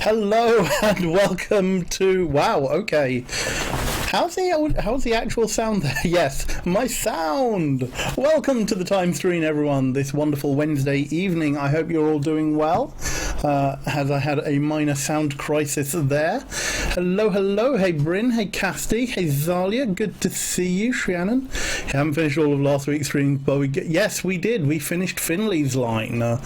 Hello and welcome to okay. How's the actual sound there? Yes, my sound. Welcome to the time screen, everyone. This wonderful Wednesday evening. I hope you're all doing well. As I had a minor sound crisis there. Hello. Hey Bryn. Hey Casty. Hey Zalia. Good to see you, Shannon. Haven't finished all of last week's stream, but yes, we did. We finished Finley's line.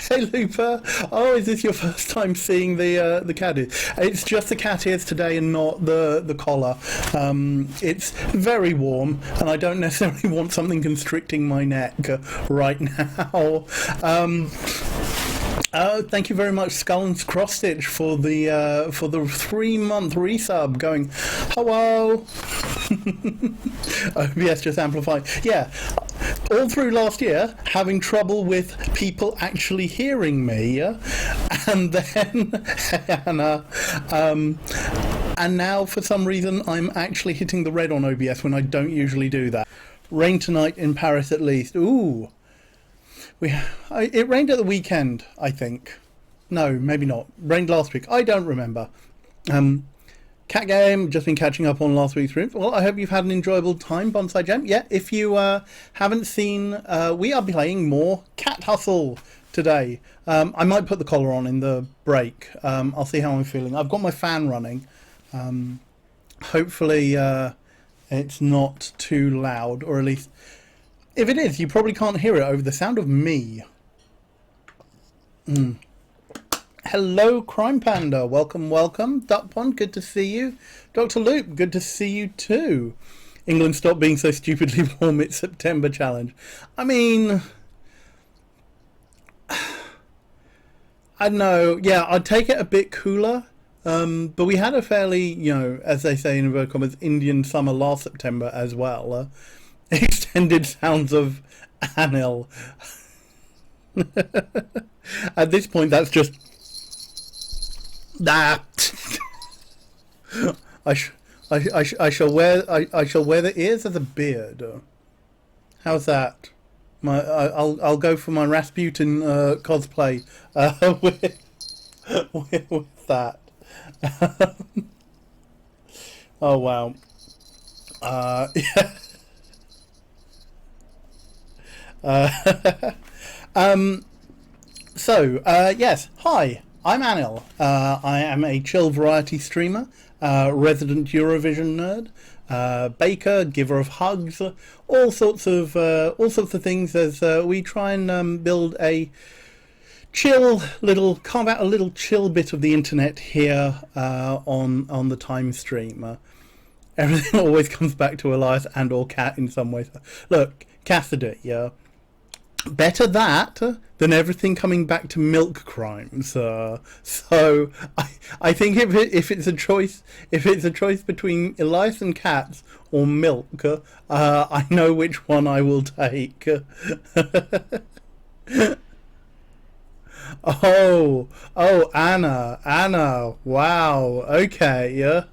Hey Looper. Oh, is this your first time seeing the cat ears? It's just the cat ears today and not the collar. It's very warm and I don't necessarily want something constricting my neck right now. Thank you very much, Skull and Cross Stitch, for the 3-month resub. Going, hello. OBS just amplifying. Yeah. All through last year, having trouble with people actually hearing me, and then Hannah, and now for some reason I'm actually hitting the red on OBS when I don't usually do that. Rain tonight in Paris at least. Ooh, it rained at the weekend, I think. No, maybe not. Rained last week. I don't remember. Cat game, just been catching up on last week's stream. Well, I hope you've had an enjoyable time, Bonsai Gem. Yeah, if you haven't seen, we are playing more Cat Hustle today. I might put the collar on in the break. I'll see how I'm feeling. I've got my fan running. Hopefully it's not too loud, or at least, if it is, you probably can't hear it over the sound of me. Hello, Crime Panda. Welcome. Duck Pond, good to see you. Dr. Loop, good to see you too. England, stop being so stupidly warm. It's September challenge. I mean, I don't know. Yeah, I'd take it a bit cooler. But we had a fairly, as they say in inverted commas, Indian summer last September as well. Extended sounds of Anil. At this point, that's just... Nah. I shall wear the ears as a beard. How's that? I'll go for my Rasputin cosplay with that. Oh wow. Yeah. Yes. Hi. I'm Anil. I am a chill variety streamer, resident Eurovision nerd, baker, giver of hugs, all sorts of things as we try and build a carve out a little chill bit of the internet here on the time stream. Everything always comes back to Elias and or Cat in some ways. Look, Cassidy, better that than everything coming back to milk crimes. So I think if it's a choice between Elias and cats or milk, I know which one I will take. Oh, Anna, wow, okay, yeah.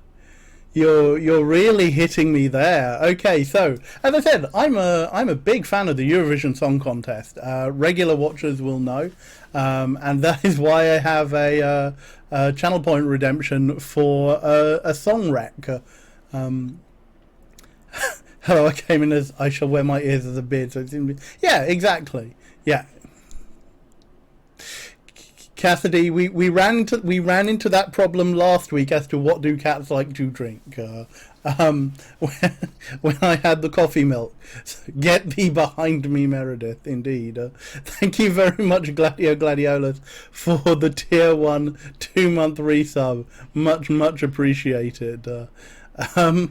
You're really hitting me there. Okay, so as I said, I'm a big fan of the Eurovision Song Contest. Regular watchers will know, and that is why I have a channel point redemption for a song wreck. Hello, I came in as I shall wear my ears as a beard. So yeah, exactly. Yeah. Cassidy, we ran into that problem last week as to what do cats like to drink. When I had the coffee milk. So get thee behind me, Meredith. Indeed. Thank you very much, Gladiolus, for the tier 1 2-month resub. Much appreciated. Hey,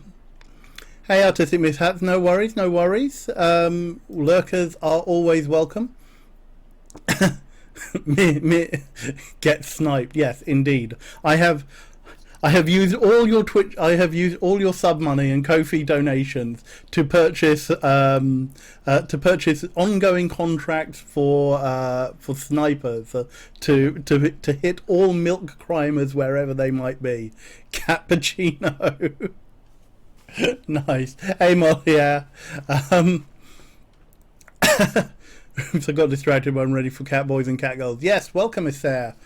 artistic mishaps. No worries. Lurkers are always welcome. me get sniped. Yes, indeed. I have used all your Twitch. I have used all your sub money and Ko-fi donations to purchase ongoing contracts for snipers to hit all milk crimers wherever they might be. Cappuccino. Nice. Hey Molly. Yeah. Oops, I got distracted, but I'm ready for cat boys and cat girls. Yes, welcome, Miss Sarah.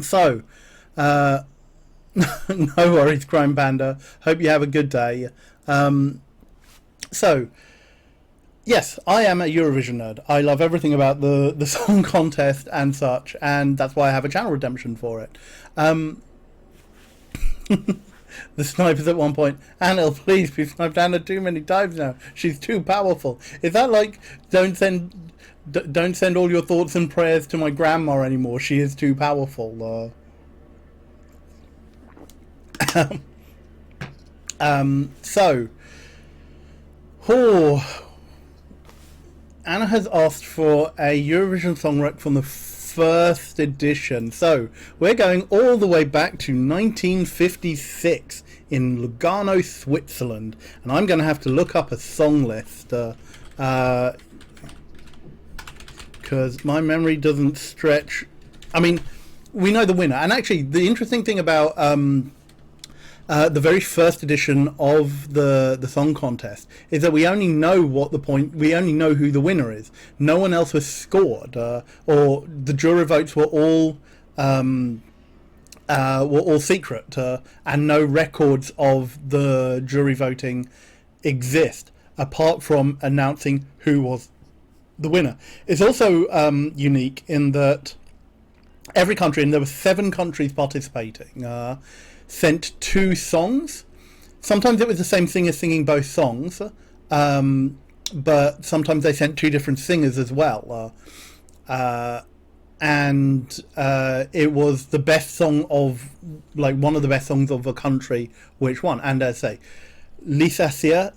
So, no worries, Crime Panda. Hope you have a good day. So, yes, I am a Eurovision nerd. I love everything about the song contest and such, and that's why I have a channel redemption for it. The snipers at one point, Anil, please be sniped Anna too many times now. She's too powerful. Is that like, don't send all your thoughts and prayers to my grandma anymore? She is too powerful. So, Anna has asked for a Eurovision song rec from the first edition. So we're going all the way back to 1956 in Lugano, Switzerland, and I'm going to have to look up a song list because my memory doesn't stretch. I mean, we know the winner, and actually the interesting thing about the very first edition of the song contest is that we only know we only know who the winner is. No one else was scored, or the jury votes were all secret, and no records of the jury voting exist apart from announcing who was the winner. It's also unique in that every country, and there were 7 countries participating, sent 2 songs. Sometimes it was the same singer singing both songs, but sometimes they sent 2 different singers as well. And it was the best song of, like, one of the best songs of a country which won. And as I say, Lisasia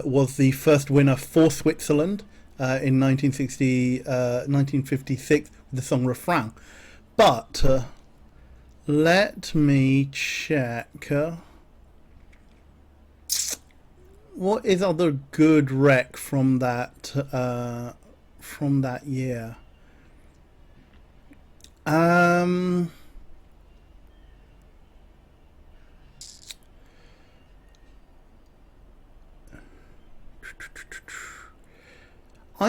was the first winner for Switzerland in 1956 with the song Refrain. But let me check. What is other good rec from that year? I'm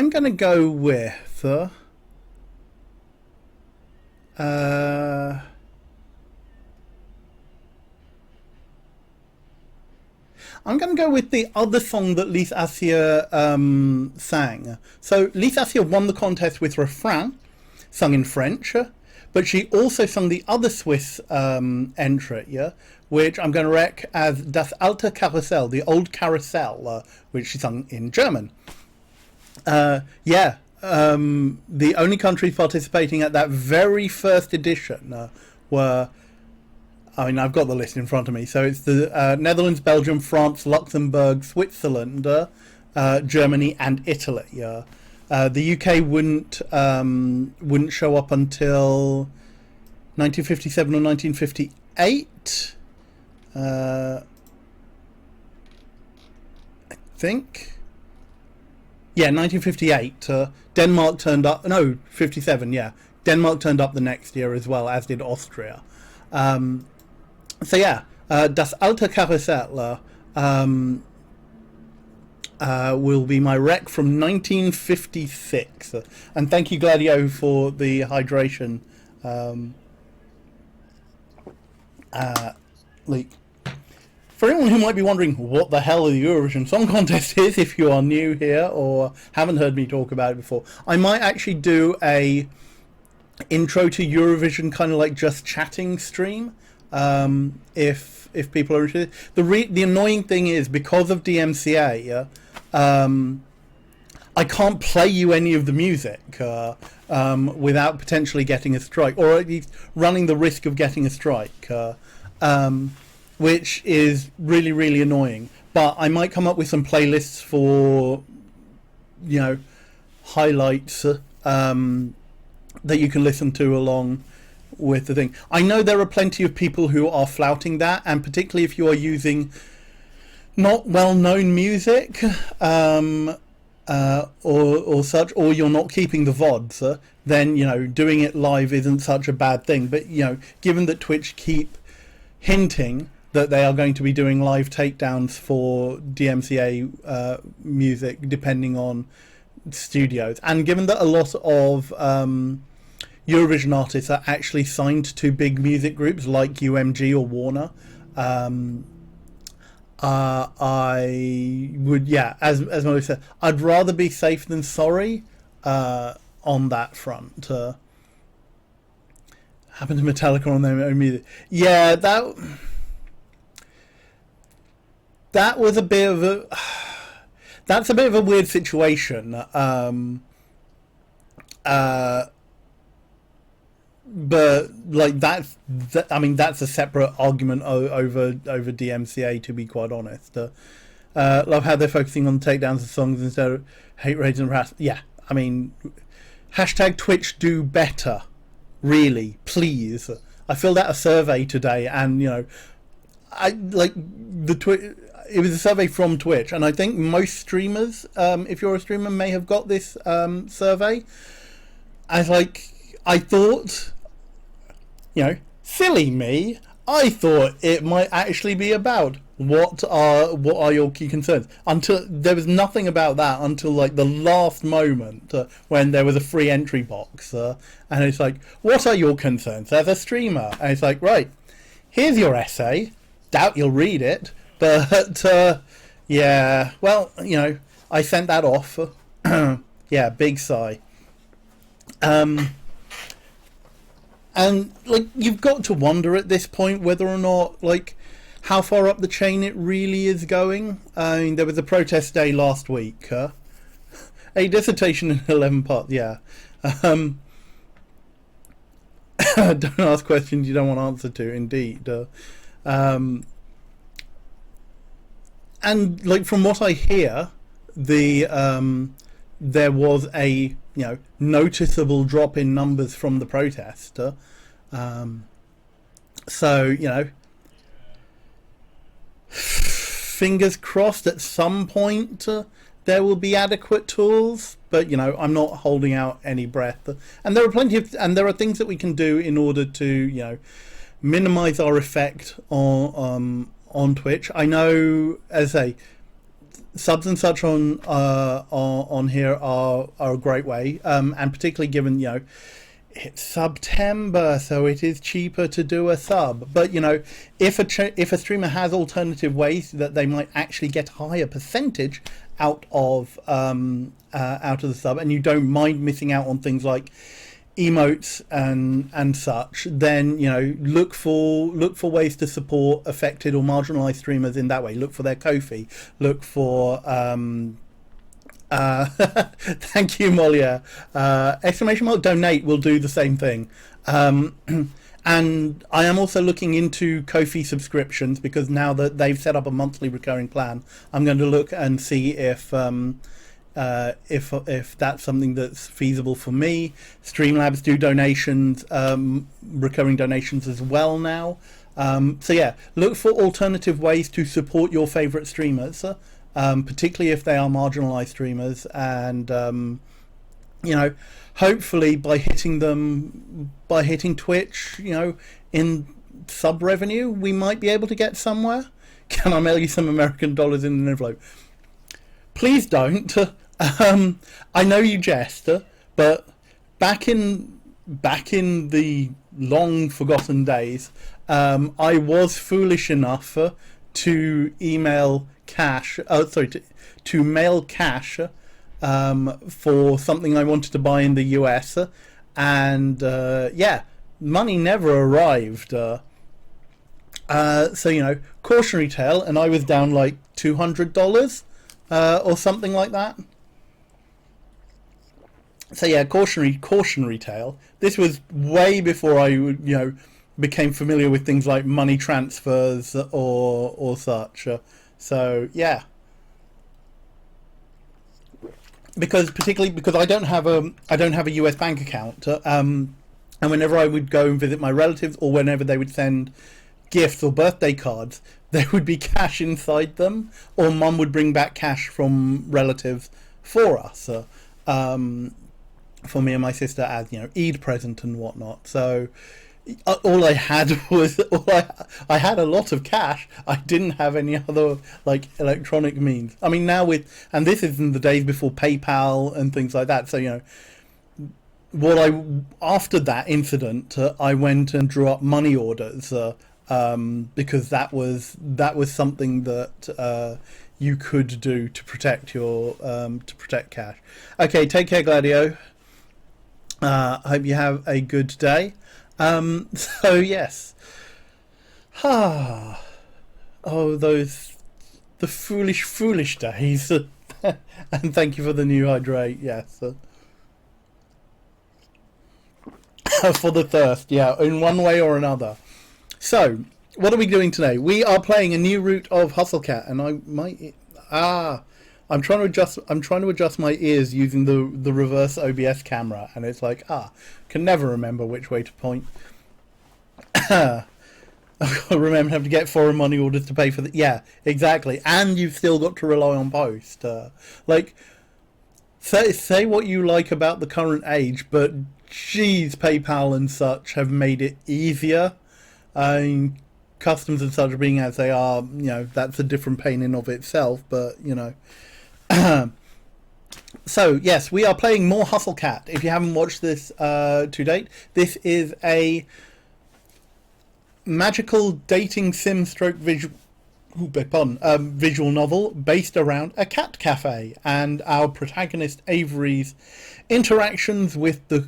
gonna go with I'm going to go with the other song that Lise Assier sang. So Lise Assier won the contest with Refrain, sung in French, but she also sung the other Swiss entry, which I'm going to rec as Das alte Karussell, the old carousel, which she sung in German. The only countries participating at that very first edition were, I mean, I've got the list in front of me. So it's the Netherlands, Belgium, France, Luxembourg, Switzerland, Germany, and Italy. The UK wouldn't show up until 1957 or 1958. I think. Yeah, 1958. Denmark turned up. No, 57. Yeah, Denmark turned up the next year as well, as did Austria. So yeah, Das alte Karussell will be my rec from 1956. And thank you, Gladio, for the hydration leak. For anyone who might be wondering what the hell the Eurovision Song Contest is, if you are new here or haven't heard me talk about it before, I might actually do a intro to Eurovision kind of like just chatting stream. If people are interested. The annoying thing is, because of DMCA, I can't play you any of the music without potentially getting a strike, or at least running the risk of getting a strike, which is really, really annoying. But I might come up with some playlists for, highlights that you can listen to along with the thing. I know there are plenty of people who are flouting that, and particularly if you are using not well-known music or such, or you're not keeping the VODs, then doing it live isn't such a bad thing. But given that Twitch keep hinting that they are going to be doing live takedowns for DMCA music depending on studios, and given that a lot of Eurovision artists are actually signed to big music groups like UMG or Warner. I would, yeah, as Mo said, I'd rather be safe than sorry on that front. Happened to Metallica on their own music. Yeah, that was a bit of a that's a bit of a weird situation. But like I mean, that's a separate argument over DMCA. To be quite honest, love how they're focusing on takedowns of songs instead of hate raids and harassment. Yeah, I mean, hashtag Twitch do better. Really, please. I filled out a survey today, and I like it was a survey from Twitch, and I think most streamers, if you're a streamer, may have got this survey. I thought, silly me. I thought it might actually be about what are your key concerns. Until there was nothing about that until like the last moment when there was a free entry box, and it's like, what are your concerns as a streamer? And it's like, right, here's your essay. Doubt you'll read it, but yeah. Well, I sent that off. Yeah, big sigh. And like, you've got to wonder at this point whether or not like how far up the chain it really is going. I mean, there was a protest day last week. A dissertation in 11 parts. Yeah. Don't ask questions you don't want answer to. Indeed. And like, from what I hear, there was a noticeable drop in numbers from the protest. So fingers crossed at some point there will be adequate tools, but I'm not holding out any breath. And there are things that we can do in order to minimize our effect on Twitch. I know, as I say, subs and such on here are a great way, and particularly given it's September, so it is cheaper to do a sub. But if a streamer has alternative ways that they might actually get a higher percentage out of the sub, and you don't mind missing out on things like emotes and such, then look for ways to support affected or marginalized streamers in that way. Look for their Ko-fi. Look for thank you, Molia. Exclamation mark donate will do the same thing. And I am also looking into Ko-fi subscriptions, because now that they've set up a monthly recurring plan, I'm going to look and see if that's something that's feasible for me. Streamlabs do donations, recurring donations as well now. So yeah, look for alternative ways to support your favorite streamers, particularly if they are marginalized streamers, and hopefully by hitting Twitch, in sub revenue, we might be able to get somewhere. Can I mail you some American dollars in an envelope? Please don't. I know you jest, but back in the long forgotten days, I was foolish enough to email cash. To mail cash for something I wanted to buy in the US, and yeah, money never arrived. So cautionary tale, and I was down like $200 or something like that. So yeah, cautionary tale. This was way before I became familiar with things like money transfers or such. So yeah, particularly because I don't have a US bank account, and whenever I would go and visit my relatives, or whenever they would send gifts or birthday cards, there would be cash inside them, or Mum would bring back cash from relatives for us, for me and my sister, as Eid present and whatnot. So all I had was I had a lot of cash. I didn't have any other like electronic means. I mean, now and this is in the days before PayPal and things like that. So after that incident, I went and drew up money orders because that was something that you could do to protect your to protect cash. Okay, take care, Gladio. I hope you have a good day. So yes, oh, the foolish days. And thank you for the new hydrate. Yes. For the thirst, yeah, in one way or another. So, what are we doing today? We are playing a new route of Hustlecat, and I'm trying to adjust my ears using the reverse OBS camera, and it's like can never remember which way to point. I've got to remember how to get foreign money orders to pay for the exactly, and you've still got to rely on post. Say what you like about the current age, but geez, PayPal and such have made it easier. I mean, customs and such being as they are, that's a different pain in of itself, but, So, yes, we are playing more Hustlecat. If you haven't watched this to date, this is a magical dating sim stroke visual novel based around a cat cafe and our protagonist Avery's interactions with the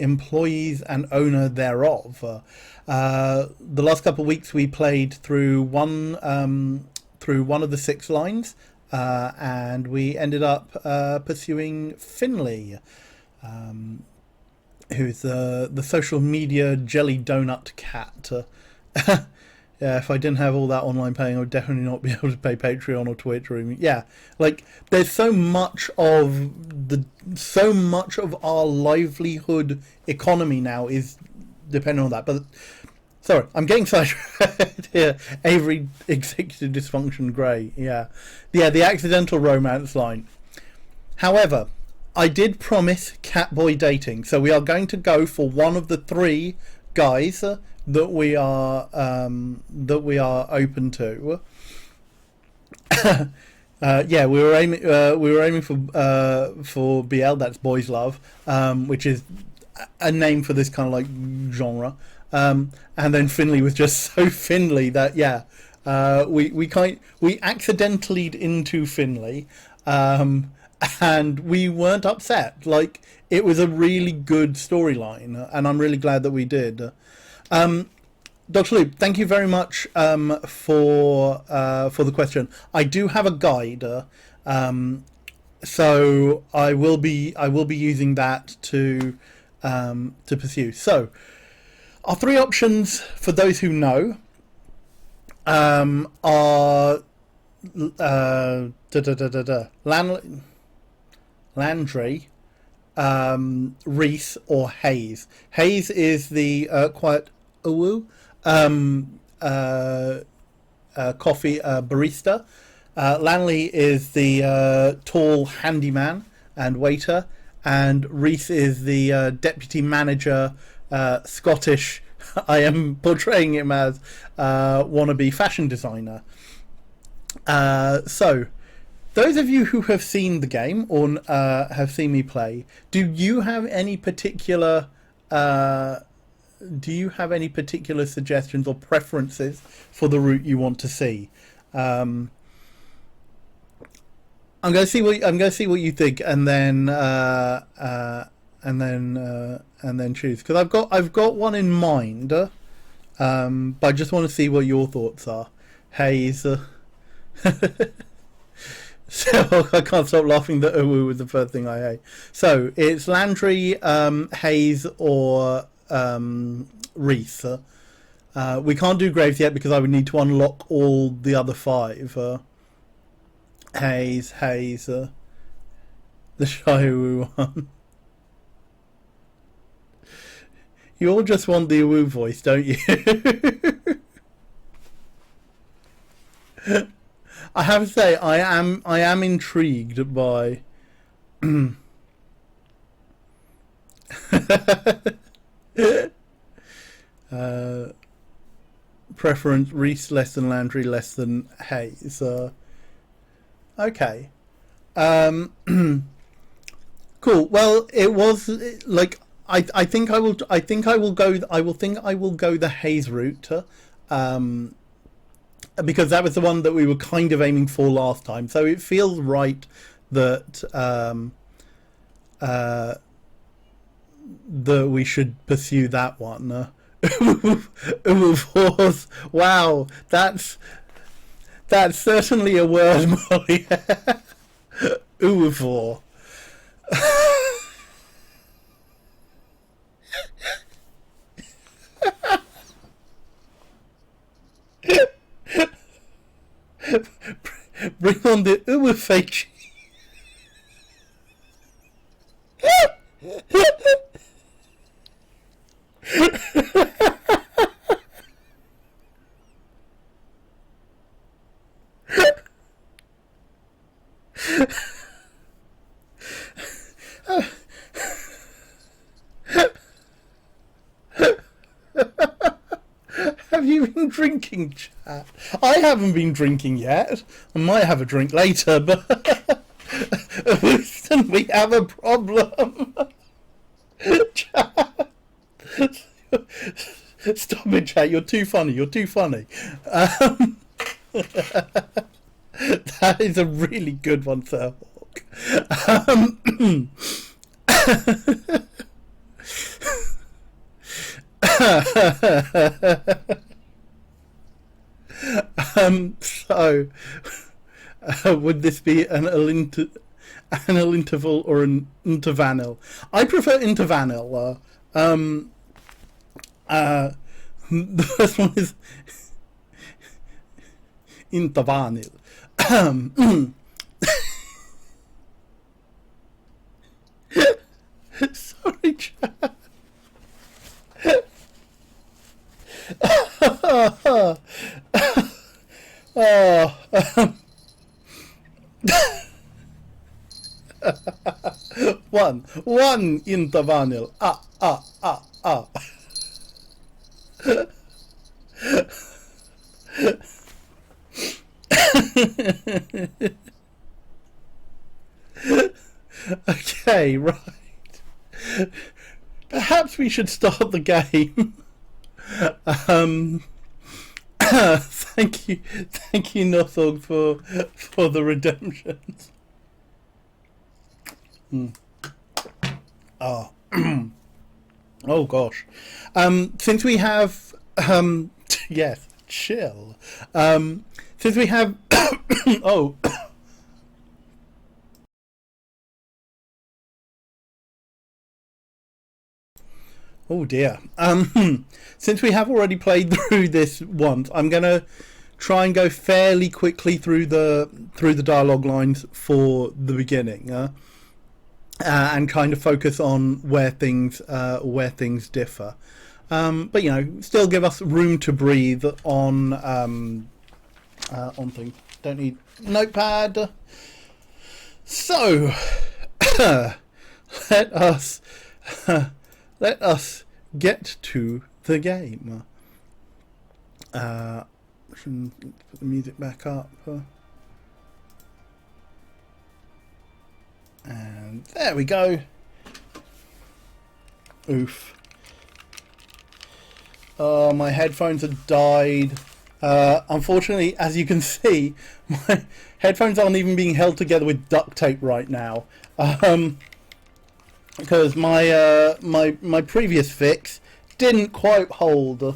employees and owner thereof. The last couple of weeks we played through one of the 6 lines, and we ended up pursuing Finley, who's the social media jelly donut cat. Yeah, if I didn't have all that online paying, I would definitely not be able to pay Patreon or Twitch or even there's so much of our livelihood economy now is dependent on that. But sorry, I'm getting sidetracked here. Avery executive dysfunction grey. Yeah, the accidental romance line. However, I did promise catboy dating, so we are going to go for one of the 3 guys that we are open to. We were aiming for BL, that's boys love, which is a name for this kind of like genre. And then Finley was just so Finley that we accidentally into Finley, and we weren't upset. Like, it was a really good storyline, and I'm really glad that we did. Dr. Luke, thank you very much for the question. I do have a guide, so I will be using that to pursue. So, our 3 options, for those who know, are Landry, Reese, or Hayes. Hayes is the quiet uwu coffee barista. Lanley is the tall handyman and waiter, and Reese is the deputy manager, Scottish. I am portraying him as wannabe fashion designer. So, those of you who have seen the game or have seen me play, do you have any particular suggestions or preferences for the route you want to see? I'm going to see what you think, and then choose, because I've got one in mind, but I just want to see what your thoughts are. Hayes. So I can't stop laughing that Uwu was the first thing I hate. So it's Landry, Hayes, or Reese. We can't do Graves yet because I would need to unlock all the other 5. Hayes, the shy Uwu one. You all just want the Uwu voice, don't you? I have to say, I am intrigued by preference Reese less than Landry, less than Hayes. Okay. Cool. Well, it was like I think I will. I think I will go. I will go the haze route. Um, because that was the one that we were kind of aiming for last time. So it feels right that that we should pursue that one. Of wow, that's certainly a word, Molly. Uivor. Bring on the Uwafage. Have you been drinking, chat? I haven't been drinking yet. I might have a drink later, but Houston, we have a problem. Chat. Stop it, chat. You're too funny. You're too funny. That is a really good one, Sir Hawk. So, would this be an interval or an intervanil? I prefer intervanil. The first one is intervanil. Sorry, Chad. One intervanil. Okay, right. Perhaps we should start the game. Thank you, Nothog, for the redemptions. Oh, oh gosh. Since we have yes, chill. Since we have oh. Oh dear. Since we have already played through this once, I'm gonna try and go fairly quickly through the dialogue lines for the beginning, and kind of focus on where things differ. But you know, still give us room to breathe on things. Don't need notepad. So let us get to the game. Put the music back up. And there we go. Oof. Oh, my headphones have died. Unfortunately, as you can see, my headphones aren't even being held together with duct tape right now. Because my previous fix didn't quite hold.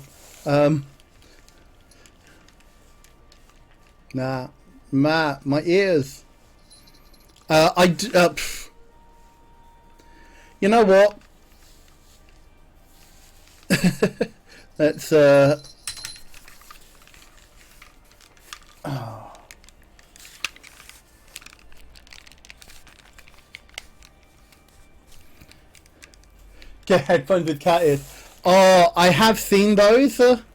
My ears. You know what? Let's oh. Get headphones with cat ears. Oh, I have seen those. If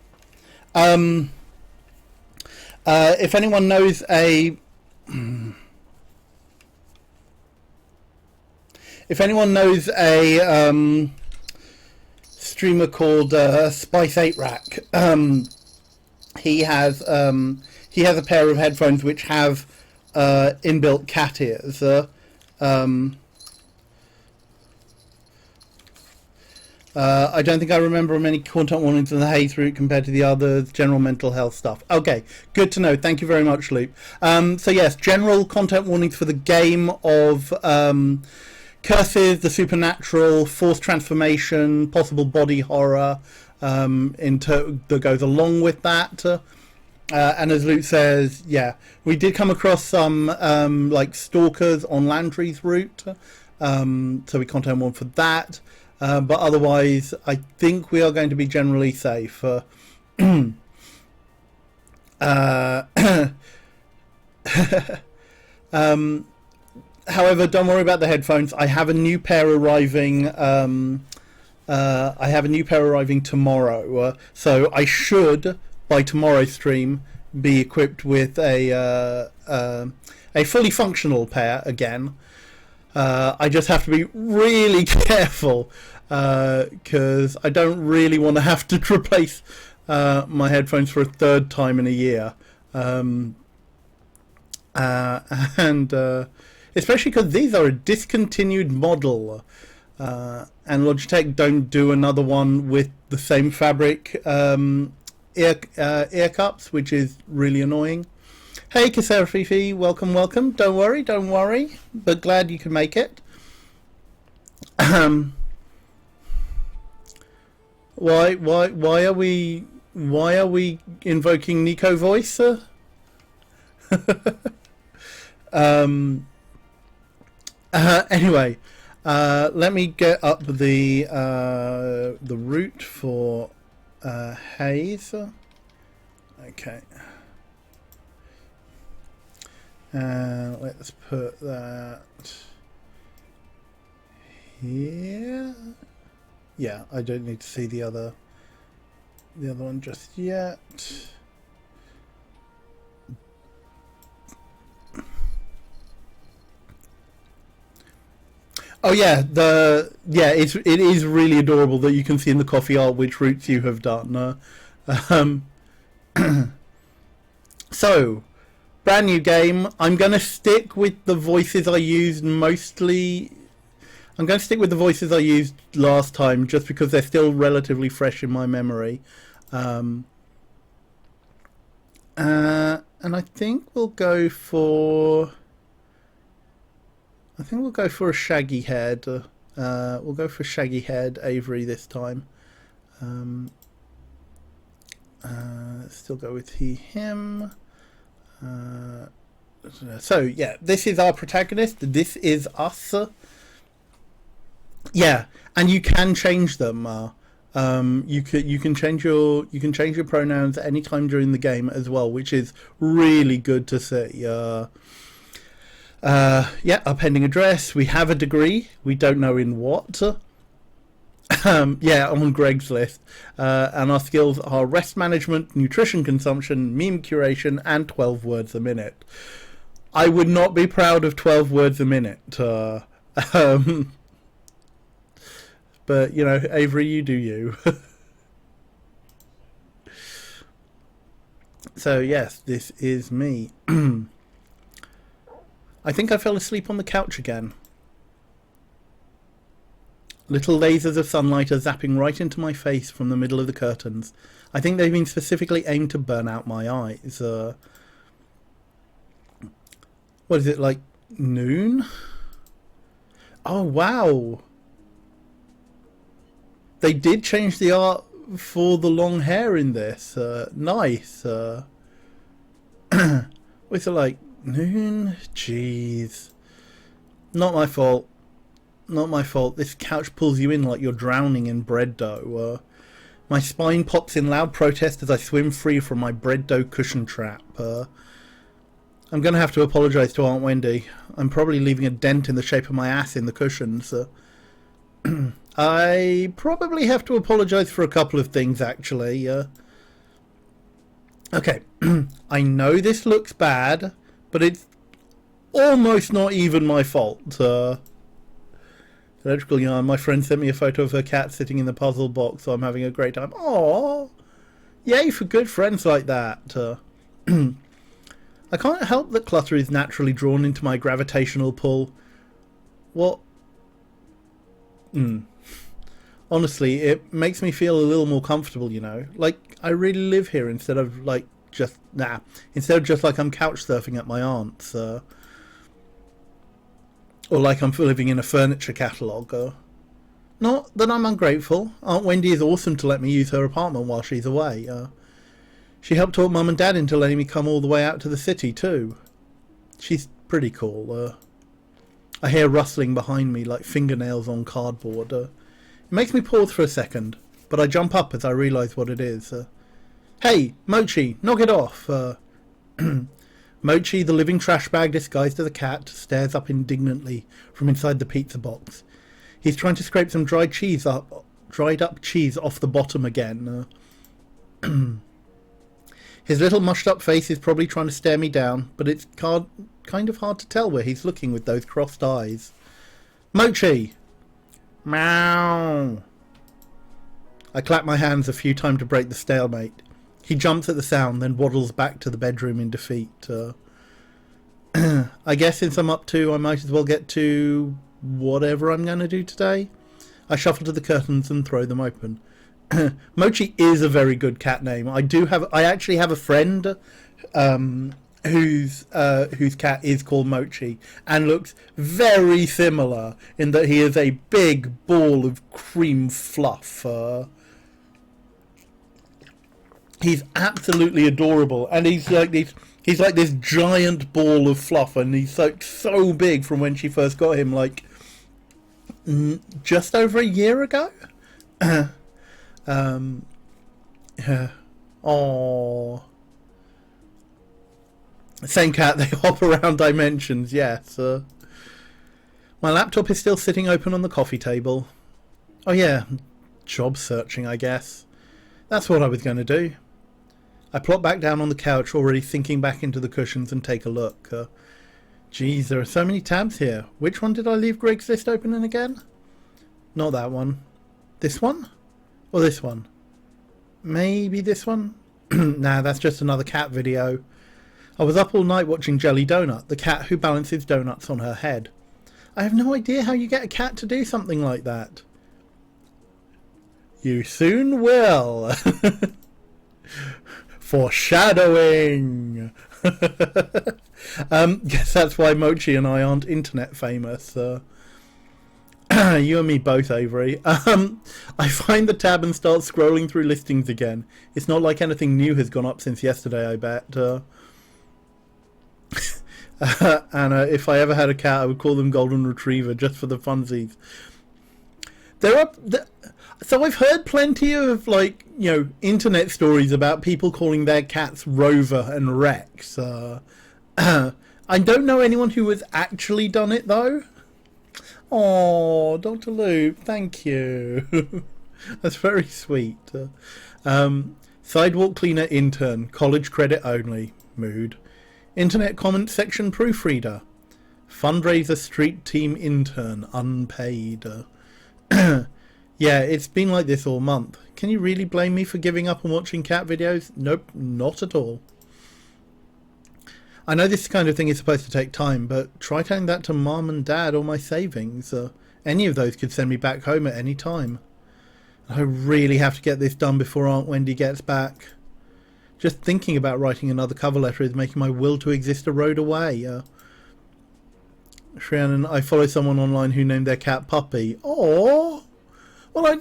anyone knows a streamer called Spice 8 Rack, he has a pair of headphones which have inbuilt cat ears. I don't think I remember many content warnings in the Haze route compared to the others. General mental health stuff. Okay, good to know. Thank you very much, Loop. So yes, general content warnings for the game of curses, the supernatural, forced transformation, possible body horror that goes along with that. And as Luke says, yeah, we did come across some like stalkers on Landry's route, so we content warned for that. But otherwise, I think we are going to be generally safe. However, don't worry about the headphones. I have a new pair arriving. Tomorrow, so I should, by tomorrow's stream, be equipped with a fully functional pair again. I just have to be really careful because I don't really want to have to replace my headphones for a third time in a year, and especially because these are a discontinued model, and Logitech don't do another one with the same fabric ear cups, which is really annoying. Hey Kasera Fifi, welcome. Don't worry, but glad you can make it. Why are we invoking Nico voice? Anyway, let me get up the route for Haze. Okay. Let's put that here. Yeah, I don't need to see the other one just yet. Oh yeah, it is really adorable that you can see in the coffee art which routes you have done. So, brand new game. I'm going to stick with the voices I used mostly. I'm going to stick with the voices I used last time just because they're still relatively fresh in my memory. And I think we'll go for a shaggy head. We'll go for shaggy head Avery this time. Still go with him. So yeah, this is our protagonist. This is us. Yeah, and you can change them. You can change your pronouns at any time during the game as well, which is really good to see. Yeah, our pending address. We have a degree. We don't know in what. Yeah, on Greg's list. And our skills are rest management, nutrition consumption, meme curation, and 12 words a minute. I would not be proud of 12 words a minute. But, you know, Avery, you do you. So, yes, this is me. I think I fell asleep on the couch again. Little lasers of sunlight are zapping right into my face from the middle of the curtains. I think they've been specifically aimed to burn out my eyes. What is it, like noon? Oh, wow. They did change the art for the long hair in this. Nice. What's it, like noon? Jeez. Not my fault. Not my fault. This couch pulls you in like you're drowning in bread dough. My spine pops in loud protest as I swim free from my bread dough cushion trap. I'm going to have to apologise to Aunt Wendy. I'm probably leaving a dent in the shape of my ass in the cushions. I probably have to apologise for a couple of things, actually. Okay, I know this looks bad, but it's almost not even my fault. Electrical yarn. My friend sent me a photo of her cat sitting in the puzzle box, so I'm having a great time. Aww! Yay for good friends like that. I can't help that clutter is naturally drawn into my gravitational pull. What? On honestly, it makes me feel a little more comfortable, you know. Like, I really live here instead of, like, instead of just like I'm couch surfing at my aunt's. Or like I'm living in a furniture catalogue. Not that I'm ungrateful. Aunt Wendy is awesome to let me use her apartment while she's away. She helped talk Mum and Dad into letting me come all the way out to the city, too. She's pretty cool. I hear rustling behind me like fingernails on cardboard. It makes me pause for a second, but I jump up as I realise what it is. Hey, Mochi, knock it off! Mochi, the living trash bag disguised as a cat, stares up indignantly from inside the pizza box. He's trying to scrape some dried up cheese off the bottom again. His little mushed up face is probably trying to stare me down, but it's kind of hard to tell where he's looking with those crossed eyes. Mochi! Meow! I clap my hands a few times to break the stalemate. He jumps at the sound, then waddles back to the bedroom in defeat. I guess since I'm up to, I might as well get to whatever I'm going to do today. I shuffle to the curtains and throw them open. Mochi is a very good cat name. I actually have a friend whose cat is called Mochi and looks very similar in that he is a big ball of cream fluff. He's absolutely adorable, and he's like this giant ball of fluff, and he's like so big from when she first got him, like just over a year ago. Oh, same cat. They hop around dimensions. Yes. My laptop is still sitting open on the coffee table. Oh yeah, job searching, I guess. That's what I was going to do. I plop back down on the couch, already sinking back into the cushions, and take a look. Geez, there are so many tabs here. Which one did I leave Greg's list open in again? Not that one. This one? Or this one? Maybe this one? Nah, that's just another cat video. I was up all night watching Jelly Donut, the cat who balances donuts on her head. I have no idea how you get a cat to do something like that. You soon will. Foreshadowing. Guess that's why Mochi and I aren't internet famous. You and me both, Avery. I find the tab and start scrolling through listings again. It's not like anything new has gone up since yesterday, I bet. And if I ever had a cat, I would call them Golden Retriever just for the funsies. So I've heard plenty of, like, you know, internet stories about people calling their cats Rover and Rex. I don't know anyone who has actually done it, though. Oh, Dr. Luke, thank you. That's very sweet. Sidewalk cleaner intern, college credit only, mood. Internet comment section proofreader. Fundraiser street team intern, unpaid. Yeah, it's been like this all month. Can you really blame me for giving up on watching cat videos? Nope, not at all. I know this kind of thing is supposed to take time, but try telling that to Mum and Dad or my savings. Any of those could send me back home at any time. I really have to get this done before Aunt Wendy gets back. Just thinking about writing another cover letter is making my will to exist erode away. Shannon, I follow someone online who named their cat Puppy. Aww. Well,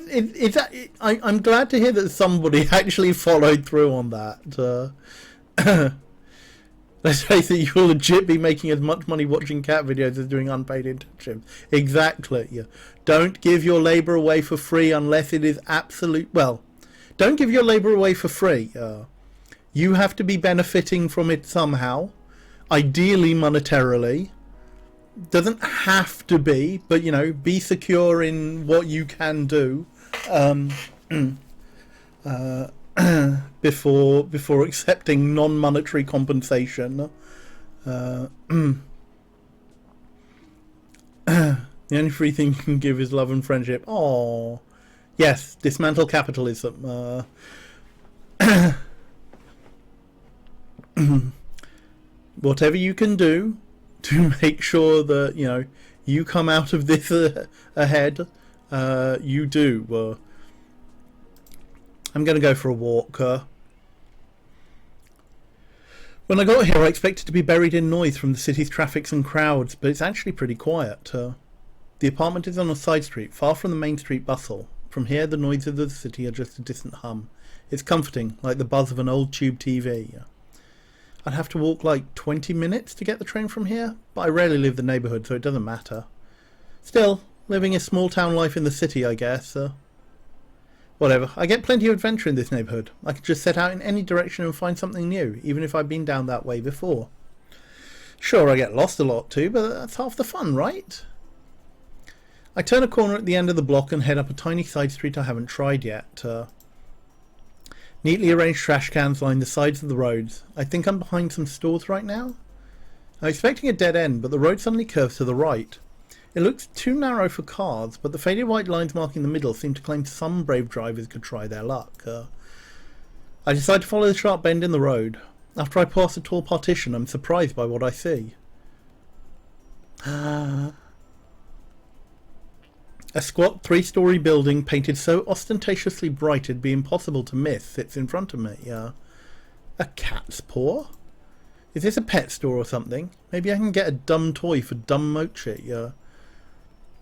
I'm glad to hear that somebody actually followed through on that. Let's face it, you'll legit be making as much money watching cat videos as doing unpaid internships. Exactly. Yeah. Don't give your labour away for free unless it is absolute. Well, don't give your labour away for free. You have to be benefiting from it somehow, ideally monetarily. Doesn't have to be, but, you know, be secure in what you can do before accepting non-monetary compensation. The only free thing you can give is love and friendship. Oh, yes, dismantle capitalism. Whatever you can do to make sure that, you know, you come out of this ahead. You do. I'm going to go for a walk. When I got here, I expected to be buried in noise from the city's traffic and crowds, but it's actually pretty quiet. The apartment is on a side street, far from the main street bustle. From here, the noises of the city are just a distant hum. It's comforting, like the buzz of an old tube TV. I'd have to walk like 20 minutes to get the train from here, but I rarely leave the neighbourhood, so it doesn't matter. Still, living a small town life in the city, I guess. Whatever, I get plenty of adventure in this neighbourhood. I could just set out in any direction and find something new, even if I've been down that way before. Sure, I get lost a lot too, but that's half the fun, right? I turn a corner at the end of the block and head up a tiny side street I haven't tried yet. Neatly arranged trash cans line the sides of the roads. I think I'm behind some stores right now. I'm expecting a dead end, but the road suddenly curves to the right. It looks too narrow for cars, but the faded white lines marking the middle seem to claim some brave drivers could try their luck. I decide to follow the sharp bend in the road. After I pass a tall partition, I'm surprised by what I see. A squat 3-story building painted so ostentatiously bright it'd be impossible to miss sits in front of me. A cat's paw? Is this a pet store or something? Maybe I can get a dumb toy for dumb Mochi.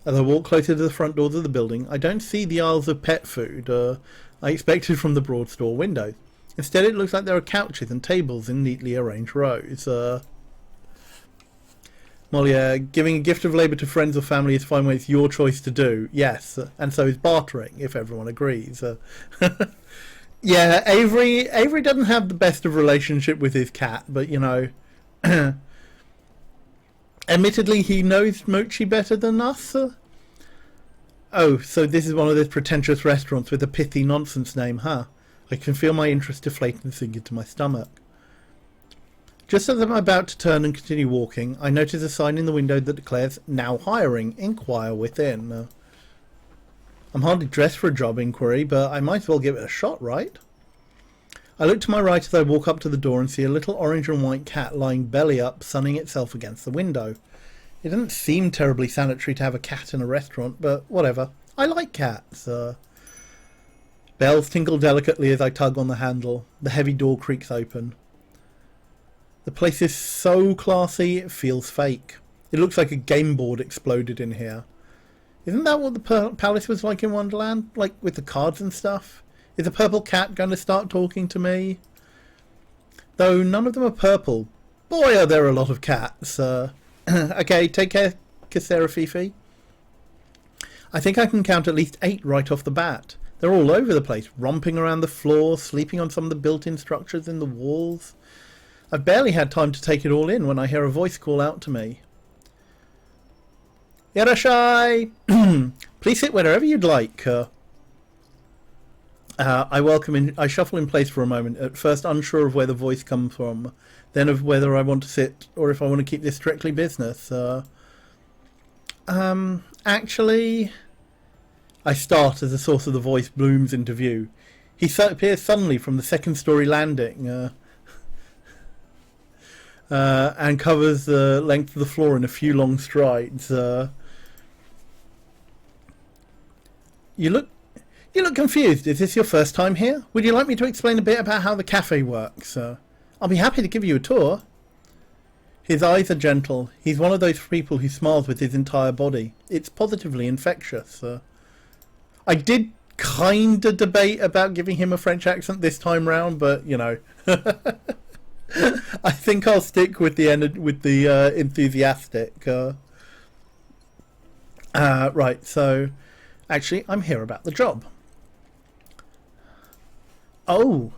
As I walk closer to the front doors of the building, I don't see the aisles of pet food I expected from the broad store windows. Instead, it looks like there are couches and tables in neatly arranged rows. Molly, giving a gift of labour to friends or family is fine when it's your choice to do. Yes, and so is bartering, if everyone agrees. Yeah, Avery doesn't have the best of relationship with his cat, but, you know... Admittedly, he knows Mochi better than us. Oh, so this is one of those pretentious restaurants with a pithy nonsense name, huh? I can feel my interest deflate and sink into my stomach. Just as I'm about to turn and continue walking, I notice a sign in the window that declares, "Now hiring, inquire within." I'm hardly dressed for a job inquiry, but I might as well give it a shot, right? I look to my right as I walk up to the door and see a little orange and white cat lying belly up, sunning itself against the window. It doesn't seem terribly sanitary to have a cat in a restaurant, but whatever. I like cats. Bells tinkle delicately as I tug on the handle. The heavy door creaks open. The place is so classy, it feels fake. It looks like a game board exploded in here. Isn't that what the palace was like in Wonderland? Like with the cards and stuff? Is the purple cat going to start talking to me? Though none of them are purple. Boy, are there a lot of cats. Okay, take care, Casera Fifi. I think I can count at least 8 right off the bat. They're all over the place, romping around the floor, sleeping on some of the built-in structures in the walls. I've barely had time to take it all in when I hear a voice call out to me. Yarashai! Please sit wherever you'd like. I shuffle in place for a moment, at first unsure of where the voice comes from, then of whether I want to sit or if I want to keep this strictly business. Actually... I start as the source of the voice blooms into view. He appears suddenly from the second-story landing and covers the length of the floor in a few long strides. You look confused. Is this your first time here? Would you like me to explain a bit about how the cafe works? I'll be happy to give you a tour. His eyes are gentle. He's one of those people who smiles with his entire body. It's positively infectious. I did kind of debate about giving him a French accent this time round, but, you know. I think I'll stick with the enthusiastic. Right, so... Actually, I'm here about the job. Oh,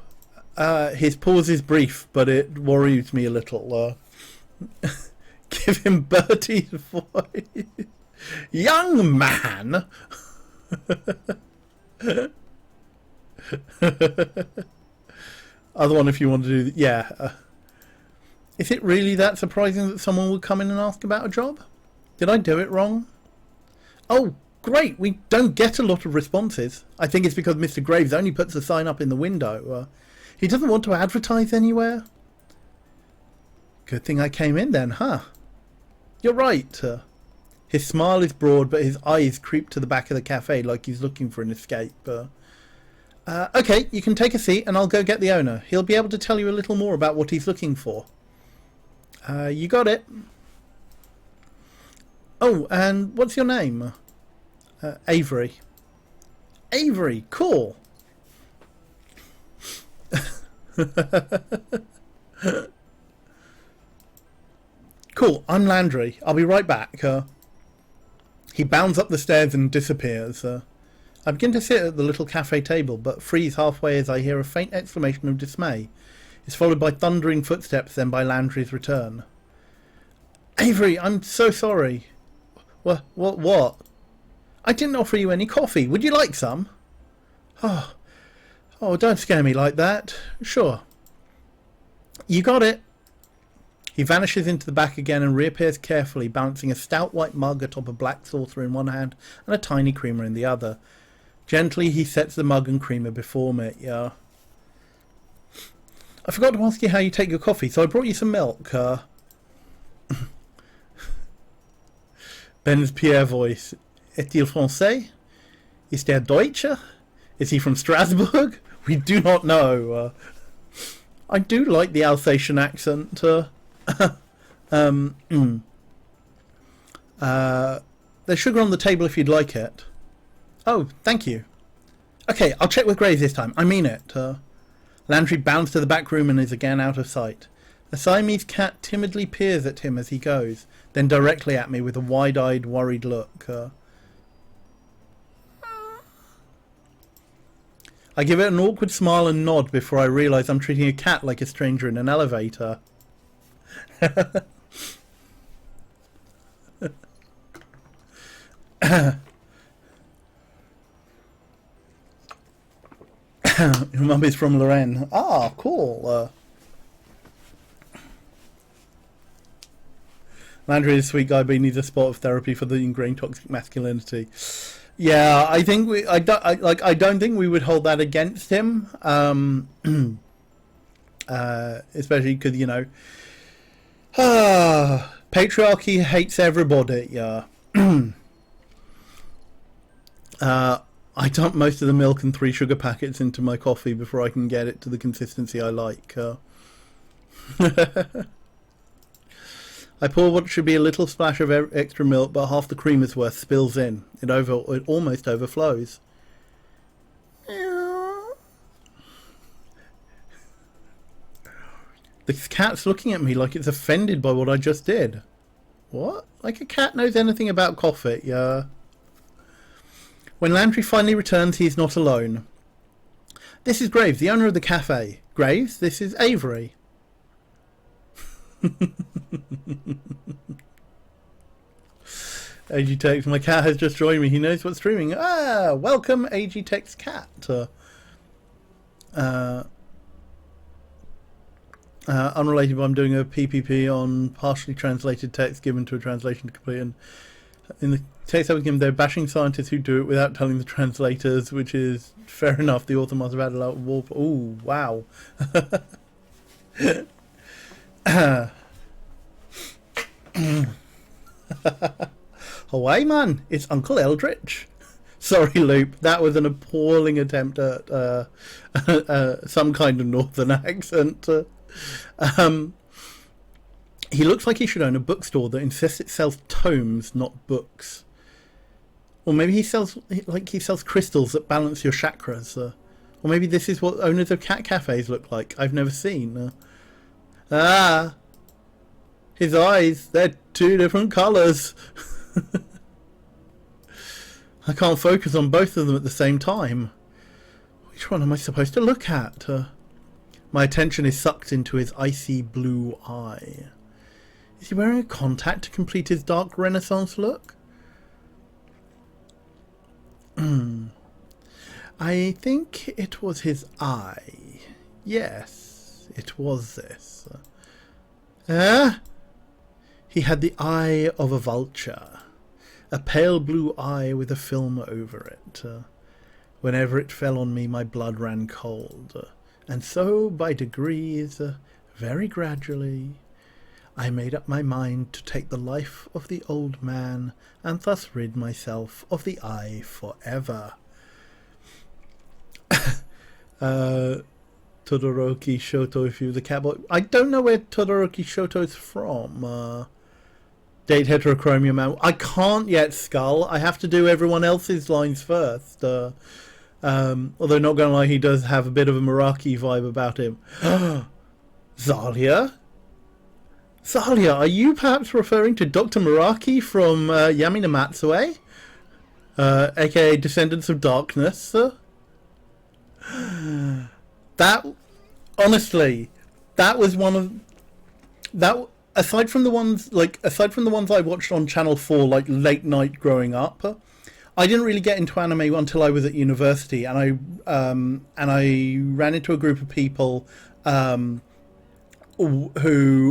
his pause is brief, but it worries me a little. Give him Bertie's voice. Young man! Other one if you want to do... Yeah. Is it really that surprising that someone would come in and ask about a job? Did I do it wrong? Oh, great, we don't get a lot of responses. I think it's because Mr. Graves only puts a sign up in the window. He doesn't want to advertise anywhere. Good thing I came in then, huh? You're right. His smile is broad, but his eyes creep to the back of the cafe like he's looking for an escape. Okay, you can take a seat and I'll go get the owner. He'll be able to tell you a little more about what he's looking for. You got it. Oh, and what's your name? Avery. Avery, cool. Cool, I'm Landry. I'll be right back. He bounds up the stairs and disappears. I begin to sit at the little cafe table, but freeze halfway as I hear a faint exclamation of dismay. It's followed by thundering footsteps, then by Landry's return. Avery, I'm so sorry. What? I didn't offer you any coffee. Would you like some? Oh, don't scare me like that. Sure. You got it. He vanishes into the back again and reappears carefully, balancing a stout white mug atop a black saucer in one hand and a tiny creamer in the other. Gently, he sets the mug and creamer before me. Yeah. I forgot to ask you how you take your coffee, so I brought you some milk. Ben's Pierre voice. Est-il français? Ist er Deutscher? Is he from Strasbourg? We do not know. I do like the Alsatian accent. There's sugar on the table if you'd like it. Oh, thank you. Okay, I'll check with Graves this time. I mean it. Landry bounds to the back room and is again out of sight. A Siamese cat timidly peers at him as he goes, then directly at me with a wide-eyed, worried look. I give it an awkward smile and nod before I realise I'm treating a cat like a stranger in an elevator. Your mum is from Lorraine. Ah, cool. Landry is a sweet guy, but he needs a spot of therapy for the ingrained toxic masculinity. Yeah, I think I don't think we would hold that against him. Especially because, you know, patriarchy hates everybody. Yeah. I dump most of the milk and 3 sugar packets into my coffee before I can get it to the consistency I like. I pour what should be a little splash of extra milk, but half the creamer's worth spills in. It almost overflows. This cat's looking at me like it's offended by what I just did. What? Like a cat knows anything about coffee, yeah. When Landry finally returns, he's not alone. This is Graves, the owner of the cafe. Graves, this is Avery. AG Tex, my cat has just joined me. He knows what's streaming. Ah, welcome, AG Tex cat. Unrelated, but I'm doing a PPP on partially translated text given to a translation to complete. And in the text I was given, they're bashing scientists who do it without telling the translators, which is fair enough. The author must have had a lot of war. Ooh, wow. Away, man! It's Uncle Eldritch. Sorry, Loop. That was an appalling attempt at some kind of northern accent. He looks like he should own a bookstore that insists it sells tomes, not books. Or maybe he sells crystals that balance your chakras. Or maybe this is what owners of cat cafes look like. I've never seen. His eyes, they're 2 different colours. I can't focus on both of them at the same time. Which one am I supposed to look at? My attention is sucked into his icy blue eye. Is he wearing a contact to complete his dark Renaissance look? I think it was his eye. Yes, it was this. He had the eye of a vulture. A pale blue eye with a film over it. Whenever it fell on me, my blood ran cold. And so, by degrees, very gradually, I made up my mind to take the life of the old man, and thus rid myself of the eye forever. Todoroki Shoto, if you the cowboy. I don't know where Todoroki Shoto's from. Date Heterochromia Man. I can't yet, Skull. I have to do everyone else's lines first. Although not gonna lie, he does have a bit of a Meraki vibe about him. Zalia? Zalia, are you perhaps referring to Dr. Meraki from Yamina Matsue? Aka Descendants of Darkness? That, honestly, that was one of... that. Aside from the ones I watched on Channel 4, like late night growing up, I didn't really get into anime until I was at university, and I ran into a group of people who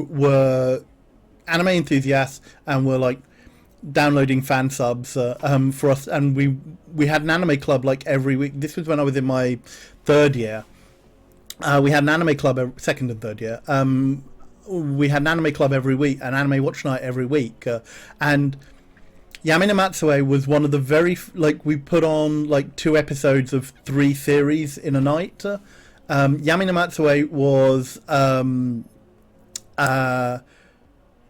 were anime enthusiasts and were like downloading fan subs for us, and we had an anime club like every week. This was when I was in my third year. We had an anime club second and third year. We had an anime club every week, an anime watch night every week, and Yamina Matsue was one of the very we put on like 2 episodes of 3 series in a night. Yamina Matsue was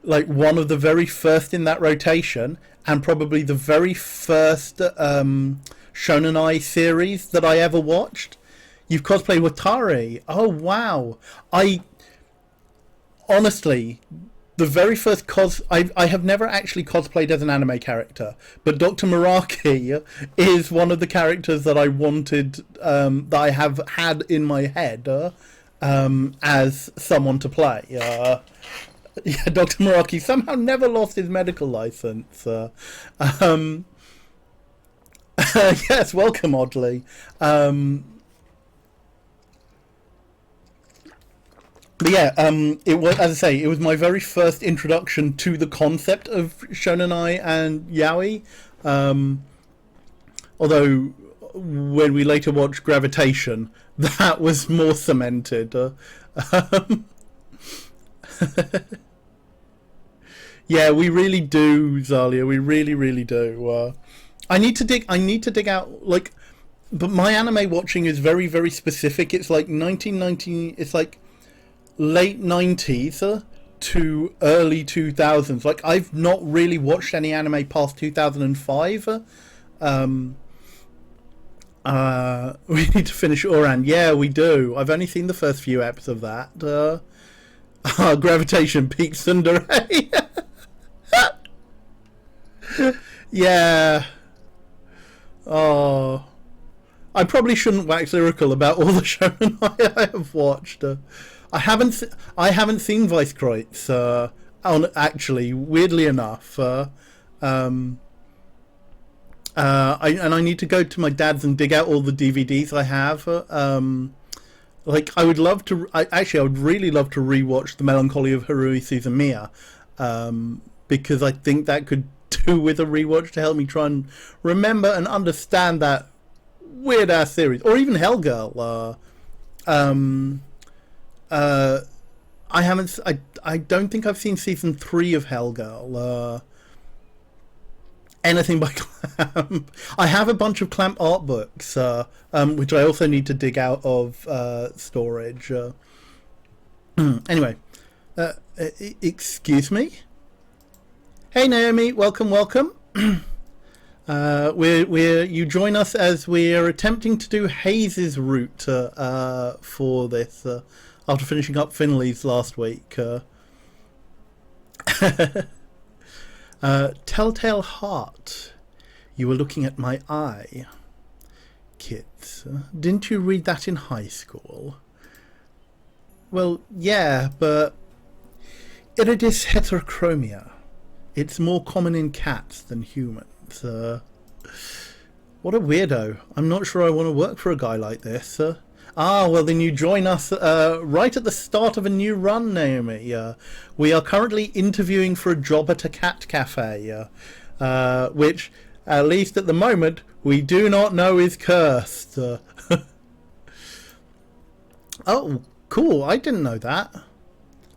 like one of the very first in that rotation, and probably the very first Shonen series that I ever watched. You've cosplayed Watari. Oh wow! Honestly, the very first I have never actually cosplayed as an anime character, but Dr. Meraki is one of the characters that I wanted, that I have had in my head as someone to play. Yeah, Dr. Meraki somehow never lost his medical license. Yes, welcome, Oddly. But yeah, it was, as I say, it was my very first introduction to the concept of shonenai and yaoi. Although, when we later watched Gravitation, that was more cemented. Yeah, we really do, Zalia. We really, really do. I need to dig out, like, but my anime watching is very, very specific. It's like 1990. It's like late 90s to early 2000s. Like, I've not really watched any anime past 2005. We need to finish Oran. Yeah, we do. I've only seen the first few episodes of that. Gravitation Peak Tsundere. Yeah. Oh, I probably shouldn't wax lyrical about all the shonen I have watched. I haven't seen Vice Kreutz, actually, weirdly enough. I need to go to my dad's and dig out all the DVDs I have. Like, I would really love to rewatch The Melancholy of Haruhi Suzumiya, because I think that could do with a rewatch to help me try and remember and understand that weird ass series, or even Hellgirl. I don't think I've seen season 3 of Hellgirl. Anything by Clamp. I have a bunch of Clamp art books, which I also need to dig out of storage. Anyway, excuse me. Hey Naomi, welcome. You join us as we're attempting to do Hayes' route for this after finishing up Finley's last week. Telltale Heart. You were looking at my eye. Kids, didn't you read that in high school? Well, yeah, but iridis heterochromia. It's more common in cats than humans. What a weirdo. I'm not sure I want to work for a guy like this. Well, then you join us right at the start of a new run, Naomi. We are currently interviewing for a job at a cat cafe, which, at least at the moment, we do not know is cursed. Oh, cool. I didn't know that.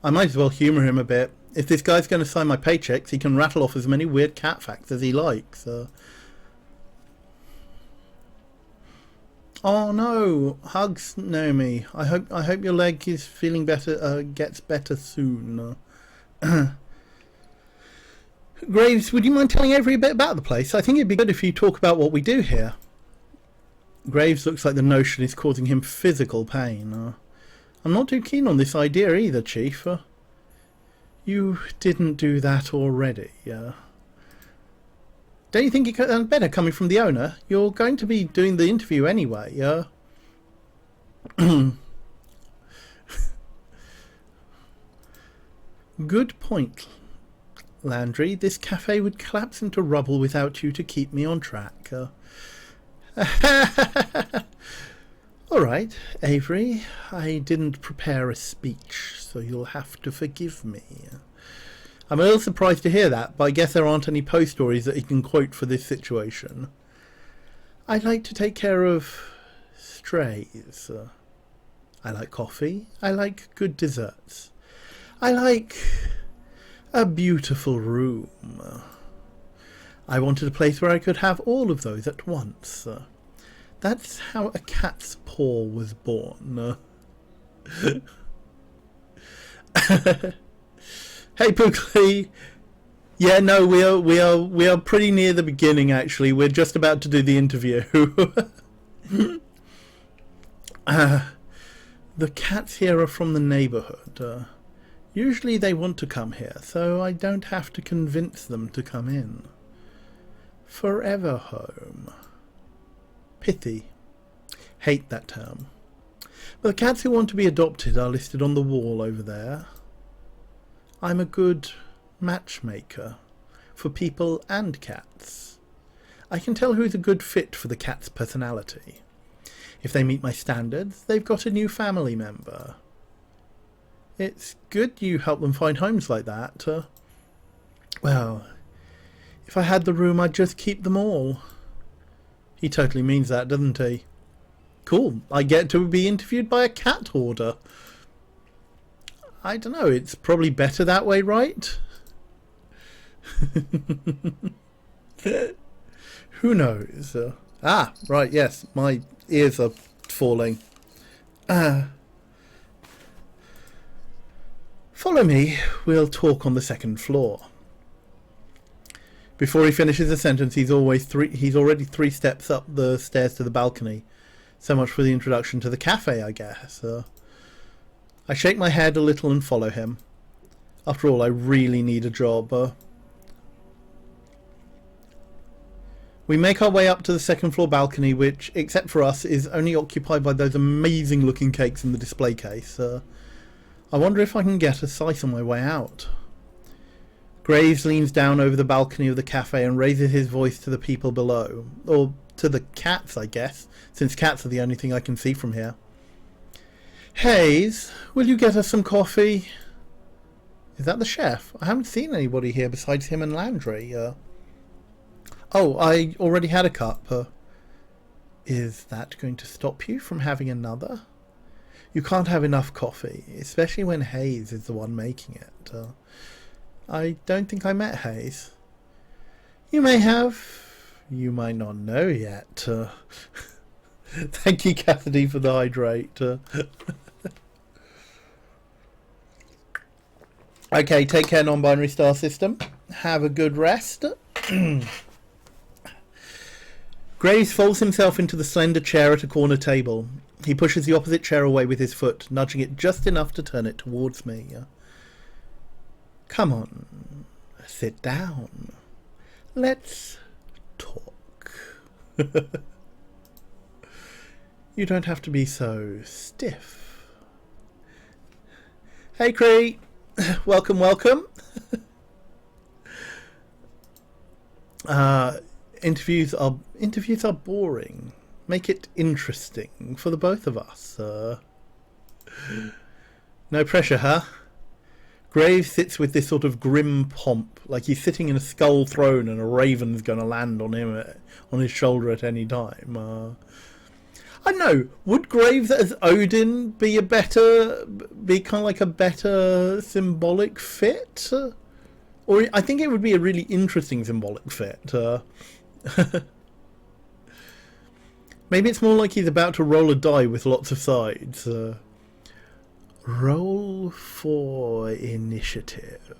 I might as well humour him a bit. If this guy's going to sign my paychecks, he can rattle off as many weird cat facts as he likes. Oh no! Hugs, Naomi. I hope your leg is feeling better. Gets better soon. Graves, would you mind telling Avery a bit about the place? I think it'd be good if you talk about what we do here. Graves looks like the notion is causing him physical pain. I'm not too keen on this idea either, Chief. You didn't do that already. Don't you think it better coming from the owner? You're going to be doing the interview anyway. Good point, Landry. This cafe would collapse into rubble without you to keep me on track. Alright, Avery. I didn't prepare a speech, so you'll have to forgive me. I'm a little surprised to hear that, but I guess there aren't any Poe stories that he can quote for this situation. I like to take care of strays. I like coffee. I like good desserts. I like a beautiful room. I wanted a place where I could have all of those at once. That's how a cat's paw was born. Hey, Pookley. Yeah, no, we are pretty near the beginning. Actually, we're just about to do the interview. The cats here are from the neighbourhood. Usually they want to come here, so I don't have to convince them to come in. Forever home. Pithy. Hate that term. But the cats who want to be adopted are listed on the wall over there. I'm a good matchmaker for people and cats. I can tell who's a good fit for the cat's personality. If they meet my standards, they've got a new family member. It's good you help them find homes like that. Well, if I had the room, I'd just keep them all. He totally means that, doesn't he? Cool. I get to be interviewed by a cat hoarder. I don't know. It's probably better that way, right? Who knows? Right, yes. My ears are falling. Follow me. We'll talk on the second floor. Before he finishes a sentence, he's already 3 steps up the stairs to the balcony. So much for the introduction to the cafe, I guess. I shake my head a little and follow him. After all, I really need a job. We make our way up to the second floor balcony, which, except for us, is only occupied by those amazing looking cakes in the display case. I wonder if I can get a sight on my way out. Graves leans down over the balcony of the cafe and raises his voice to the people below. Or to the cats, I guess, since cats are the only thing I can see from here. Hayes, will you get us some coffee? Is that the chef? I haven't seen anybody here besides him and Landry. Oh, I already had a cup. Is that going to stop you from having another? You can't have enough coffee, especially when Hayes is the one making it. I don't think I met Hayes. You may have. You might not know yet. Thank you, Cassidy, for the hydrate. Okay, take care, non-binary star system. Have a good rest. Graves folds himself into the slender chair at a corner table. He pushes the opposite chair away with his foot, nudging it just enough to turn it towards me. Come on, sit down. Let's talk. You don't have to be so stiff. Hey, Cree. Welcome, welcome. Interviews are boring. Make it interesting for the both of us. No pressure, huh? Graves sits with this sort of grim pomp, like he's sitting in a skull throne and a raven's going to land on him on his shoulder at any time. I don't know. Would Graves as Odin be kind of like a better symbolic fit? Or I think it would be a really interesting symbolic fit. Maybe it's more like he's about to roll a die with lots of sides. Roll for initiative.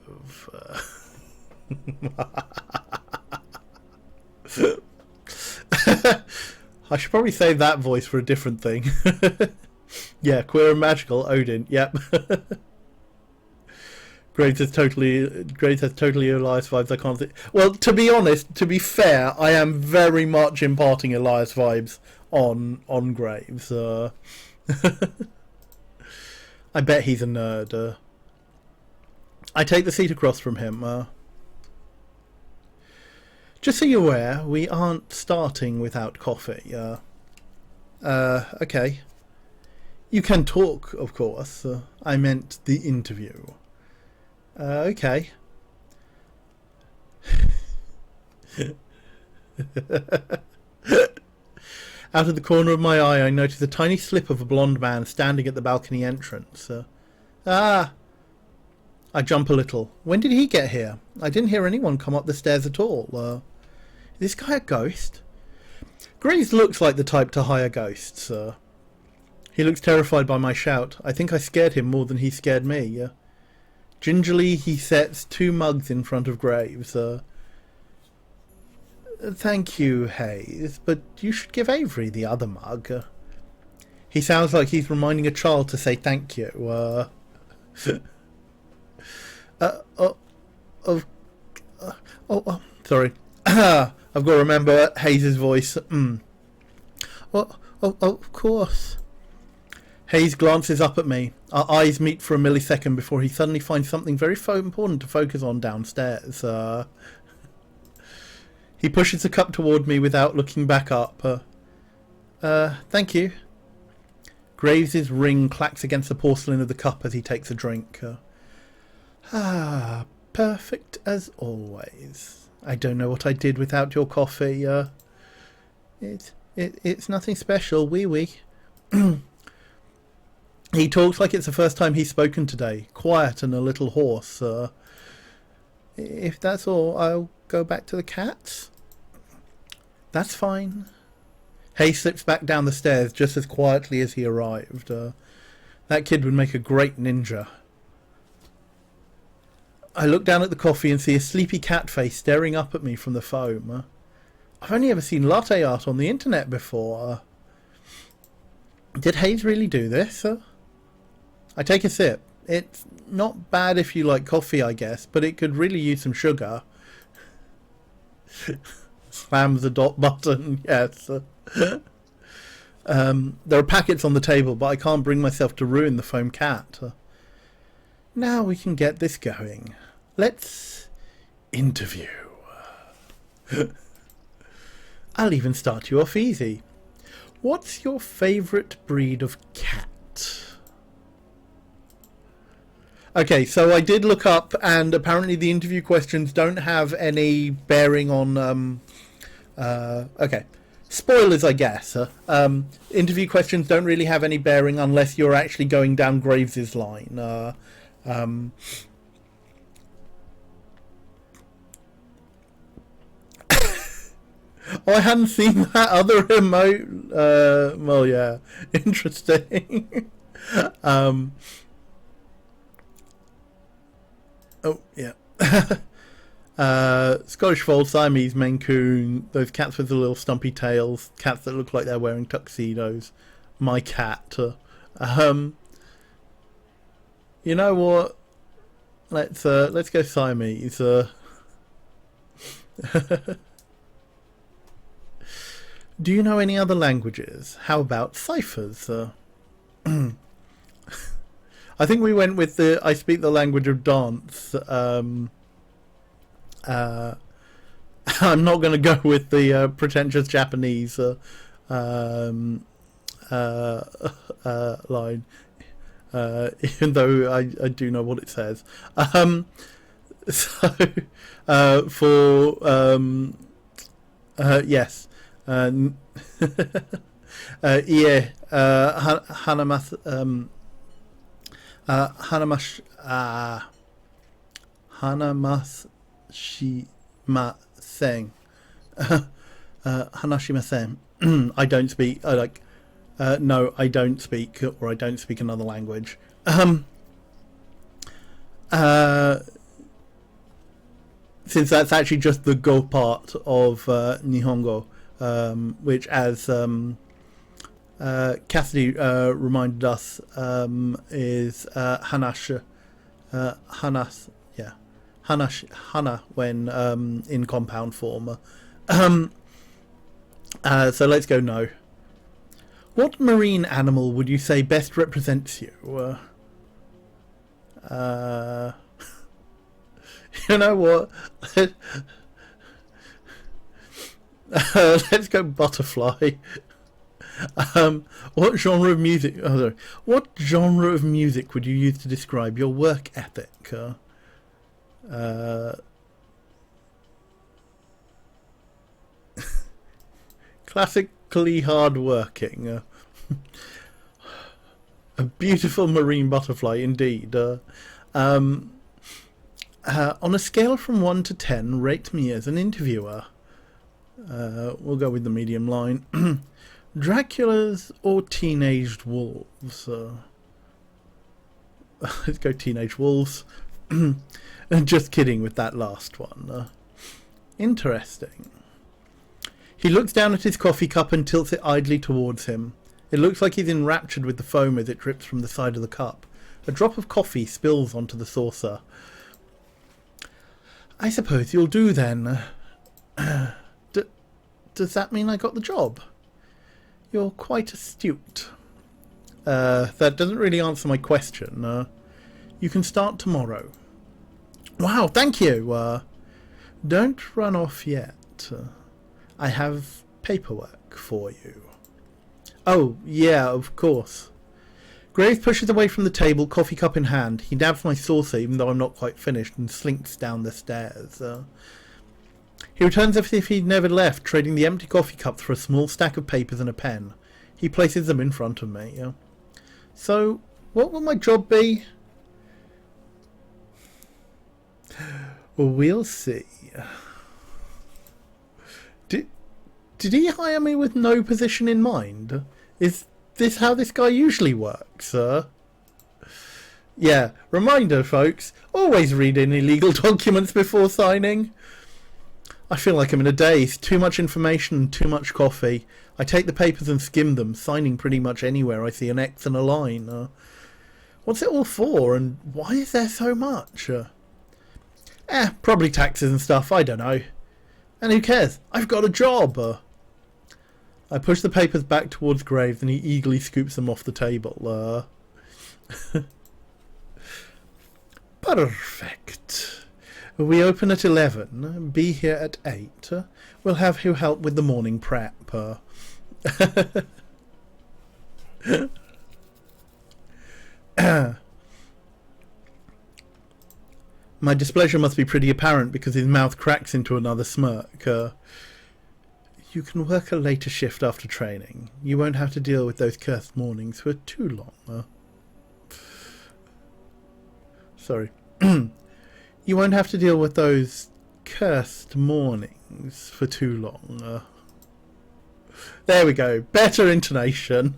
I should probably save that voice for a different thing. Yeah, queer and magical, Odin. Yep. Graves has totally Elias vibes. I can't think. Well, to be honest, to be fair, I am very much imparting Elias vibes on Graves. I bet he's a nerd. I take the seat across from him. Just so you're aware, we aren't starting without coffee. Okay. You can talk, of course. I meant the interview. Okay. Out of the corner of my eye, I notice a tiny slip of a blonde man standing at the balcony entrance. I jump a little. When did he get here? I didn't hear anyone come up the stairs at all. Is this guy a ghost? Graves looks like the type to hire ghosts. He looks terrified by my shout. I think I scared him more than he scared me. Gingerly, he sets 2 mugs in front of Graves. Thank you, Hayes, but you should give Avery the other mug. He sounds like he's reminding a child to say thank you. Sorry. I've got to remember Hayes' voice. Of course. Hayes glances up at me. Our eyes meet for a millisecond before he suddenly finds something very important to focus on downstairs. He pushes the cup toward me without looking back up. Thank you. Graves' ring clacks against the porcelain of the cup as he takes a drink. Perfect as always. I don't know what I did without your coffee. It's nothing special, wee. He talks like it's the first time he's spoken today, quiet and a little hoarse. If that's all, I'll go back to the cats. That's fine. Hay slips back down the stairs just as quietly as he arrived. That kid would make a great ninja. I look down at the coffee and see a sleepy cat face staring up at me from the foam. I've only ever seen latte art on the internet before. Did Hayes really do this? I take a sip. It's not bad if you like coffee, I guess, but it could really use some sugar. Slams the dot button, yes. There are packets on the table, but I can't bring myself to ruin the foam cat. Now we can get this going. Let's interview. I'll even start you off easy. What's your favourite breed of cat? Okay, so I did look up, and apparently the interview questions don't have any bearing on... okay, spoilers, I guess. Interview questions don't really have any bearing unless you're actually going down Graves' line. Oh, I hadn't seen that other emote. Well, yeah, interesting. Oh, yeah. Scottish Fold, Siamese, Maine Coon, those cats with the little stumpy tails, cats that look like they're wearing tuxedos. My cat. You know what? Let's go Siamese. Do you know any other languages? How about ciphers? I think we went with the I speak the language of dance. I'm not going to go with the pretentious Japanese line, even though I do know what it says. Yes. Yeah, Hanamath, Hanamash, Hanamath Shima Sen. Hanashima Sen. I don't speak. No, I don't speak, or I don't speak another language. Since that's actually just the go part of Nihongo, which, as Cassidy reminded us, is Hanash, Hana when in compound form. So let's go no. What marine animal would you say best represents you? You know what? Let's go butterfly. What genre of music? Oh, sorry. What genre of music would you use to describe your work ethic? Classically hard-working. A beautiful marine butterfly, indeed. On a scale from 1 to 10, rate me as an interviewer. We'll go with the medium line. Draculas or teenaged wolves? Let's go teenage wolves. Just kidding with that last one. Interesting. He looks down at his coffee cup and tilts it idly towards him. It looks like he's enraptured with the foam as it drips from the side of the cup. A drop of coffee spills onto the saucer. I suppose you'll do then. Does that mean I got the job? You're quite astute. That doesn't really answer my question. You can start tomorrow. Wow, thank you. Don't run off yet. I have paperwork for you. Oh, yeah, of course. Graves pushes away from the table, coffee cup in hand. He dabs my saucer, even though I'm not quite finished, and slinks down the stairs. He returns as if he'd never left, trading the empty coffee cups for a small stack of papers and a pen. He places them in front of me. So, what will my job be? Well, we'll see. Did he hire me with no position in mind? Is this how this guy usually works, sir? Yeah, reminder, folks. Always read any legal documents before signing. I feel like I'm in a daze. Too much information and too much coffee. I take the papers and skim them, signing pretty much anywhere I see an X and a line. What's it all for, and why is there so much? Probably taxes and stuff, I don't know. And who cares? I've got a job. I push the papers back towards Graves and he eagerly scoops them off the table. Perfect. We open at 11. Be here at 8. We'll have you help with the morning prep. My displeasure must be pretty apparent because his mouth cracks into another smirk. You can work a later shift after training. You won't have to deal with those cursed mornings for too long. Sorry. You won't have to deal with those cursed mornings for too long. There we go. Better intonation.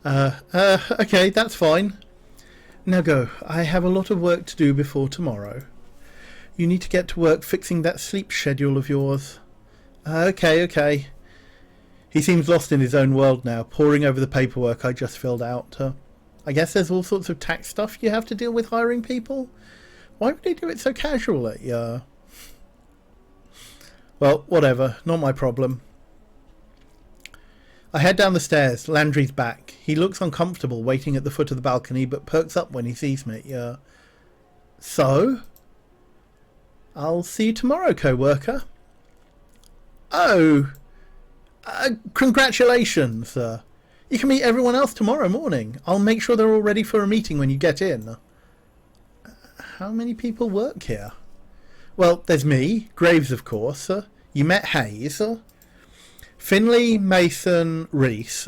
Okay, that's fine. Now go. I have a lot of work to do before tomorrow. You need to get to work fixing that sleep schedule of yours. Okay. He seems lost in his own world now, poring over the paperwork I just filled out. I guess there's all sorts of tax stuff you have to deal with hiring people? Why would he do it so casually? Well, whatever. Not my problem. I head down the stairs. Landry's back. He looks uncomfortable waiting at the foot of the balcony, but perks up when he sees me. So? I'll see you tomorrow, co-worker. Oh! Congratulations! You can meet everyone else tomorrow morning. I'll make sure they're all ready for a meeting when you get in. How many people work here? Well, there's me, Graves, of course. You met Hayes. Finley, Mason, Reese.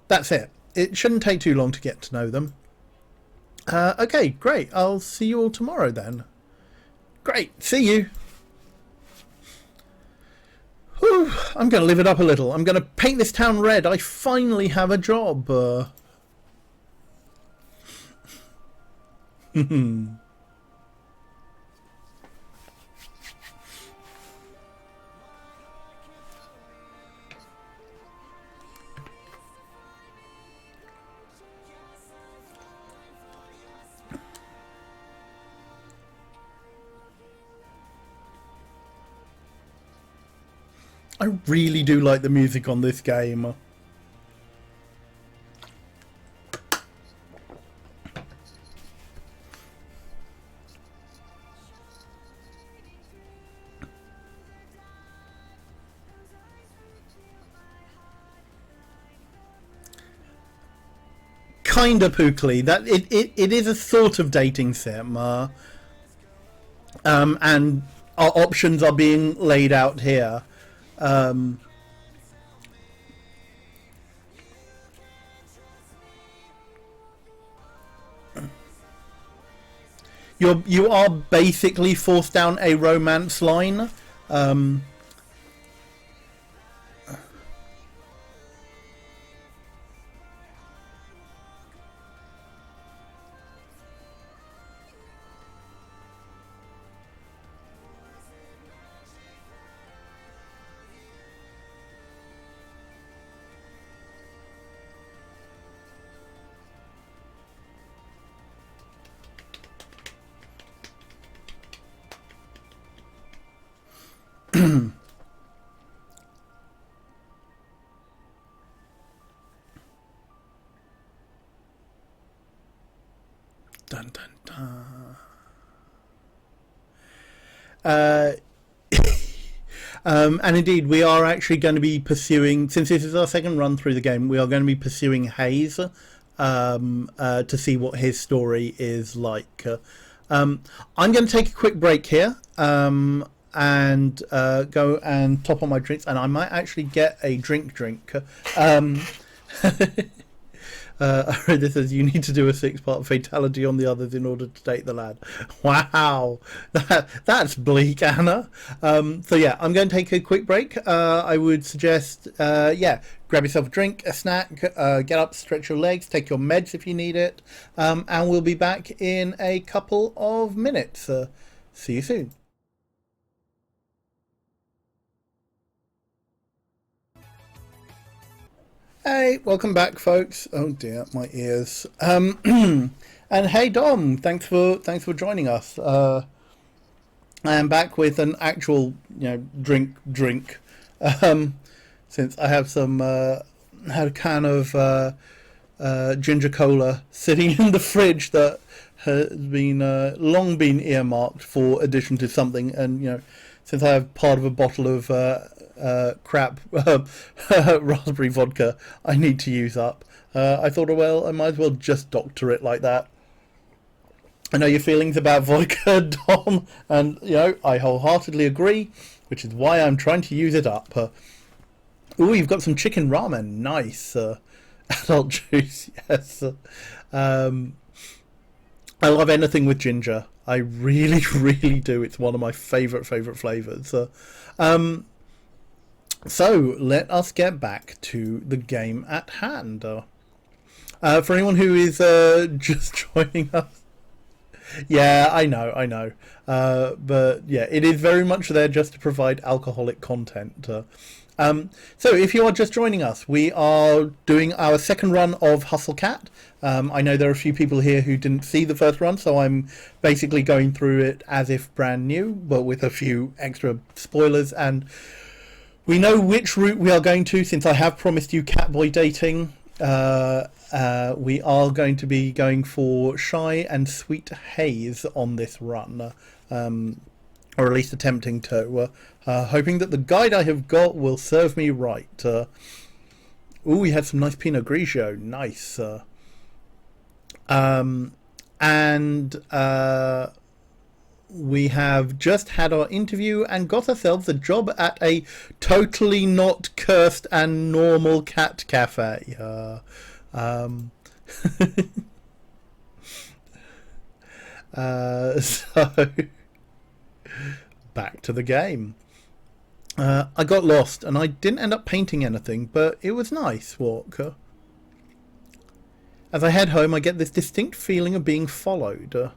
That's it. It shouldn't take too long to get to know them. Okay, great. I'll see you all tomorrow then. Great. See you. Whew, I'm going to live it up a little. I'm going to paint this town red. I finally have a job. I really do like the music on this game. Kinda Pookly. That it is a sort of dating sim, and our options are being laid out here. You are basically forced down a romance line. Dun, dun, dun. And indeed, we are actually going to be pursuing, since this is our second run through the game, we are going to be pursuing Hayes to see what his story is like. I'm going to take a quick break here and go and top on my drinks, and I might actually get a drink. I read this as you need to do a 6-part fatality on the others in order to take the lad. Wow, that's bleak, Anna. So yeah, I'm going to take a quick break. I would suggest, grab yourself a drink, a snack, get up, stretch your legs, take your meds if you need it, and we'll be back in a couple of minutes. See you soon. Hey, welcome back, folks. Oh dear, my ears. And hey, Dom, thanks for joining us. I am back with an actual, drink. Since I have had a can of ginger cola sitting in the fridge that has been long been earmarked for addition to something, and since I have part of a bottle of crap raspberry vodka I need to use up, I thought, well, I might as well just doctor it like that. I know your feelings about vodka, Dom, and I wholeheartedly agree, which is why I'm trying to use it up. Ooh, you've got some chicken ramen, nice. Adult juice, yes. I love anything with ginger. I really, really do. It's one of my favourite flavours. So let us get back to the game at hand. For anyone who is just joining us, yeah, I know. But yeah, it is very much there just to provide alcoholic content. So if you are just joining us, we are doing our second run of Hustle Cat. I know there are a few people here who didn't see the first run, so I'm basically going through it as if brand new, but with a few extra spoilers. And we know which route we are going to, since I have promised you Catboy dating. We are going to be going for Shy and Sweet Haze on this run, or at least attempting to. Hoping that the guide I have got will serve me right. Ooh, we had some nice Pinot Grigio. Nice. we have just had our interview and got ourselves a job at a totally not cursed and normal cat cafe. So back to the game. I got lost and I didn't end up painting anything, but it was nice walk. As I head home, I get this distinct feeling of being followed.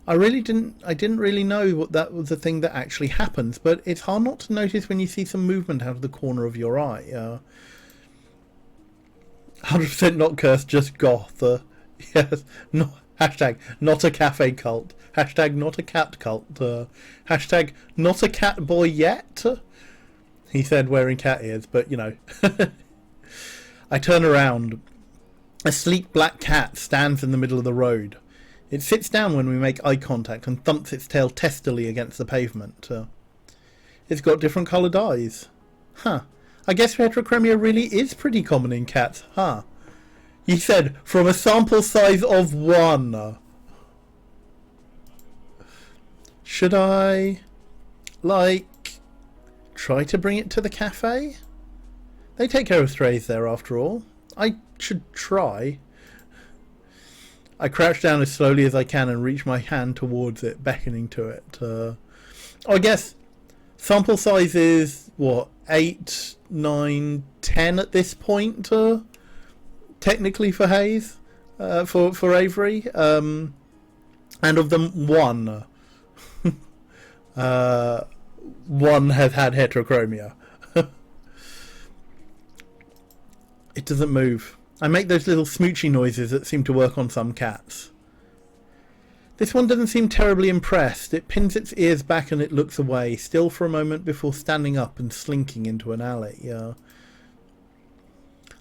I didn't really know what that was a thing that actually happens, but it's hard not to notice when you see some movement out of the corner of your eye. 100% not cursed, just goth. Yes, no, hashtag not a cafe cult. Hashtag not a cat cult. Hashtag not a cat boy yet. He said wearing cat ears, but you know. I turn around. A sleek black cat stands in the middle of the road. It sits down when we make eye contact and thumps its tail testily against the pavement. It's got different coloured eyes. Huh. I guess heterochromia really is pretty common in cats, huh? He said, from a sample size of 1. Should I, try to bring it to the cafe? They take care of strays there, after all. I should try. I crouch down as slowly as I can and reach my hand towards it, beckoning to it. I guess sample size is, what, 8, 9, 10 at this point, technically for Hayes, for Avery. And of them, 1. 1 has had heterochromia. It doesn't move. I make those little smoochy noises that seem to work on some cats. This one doesn't seem terribly impressed. It pins its ears back and it looks away, still for a moment before standing up and slinking into an alley.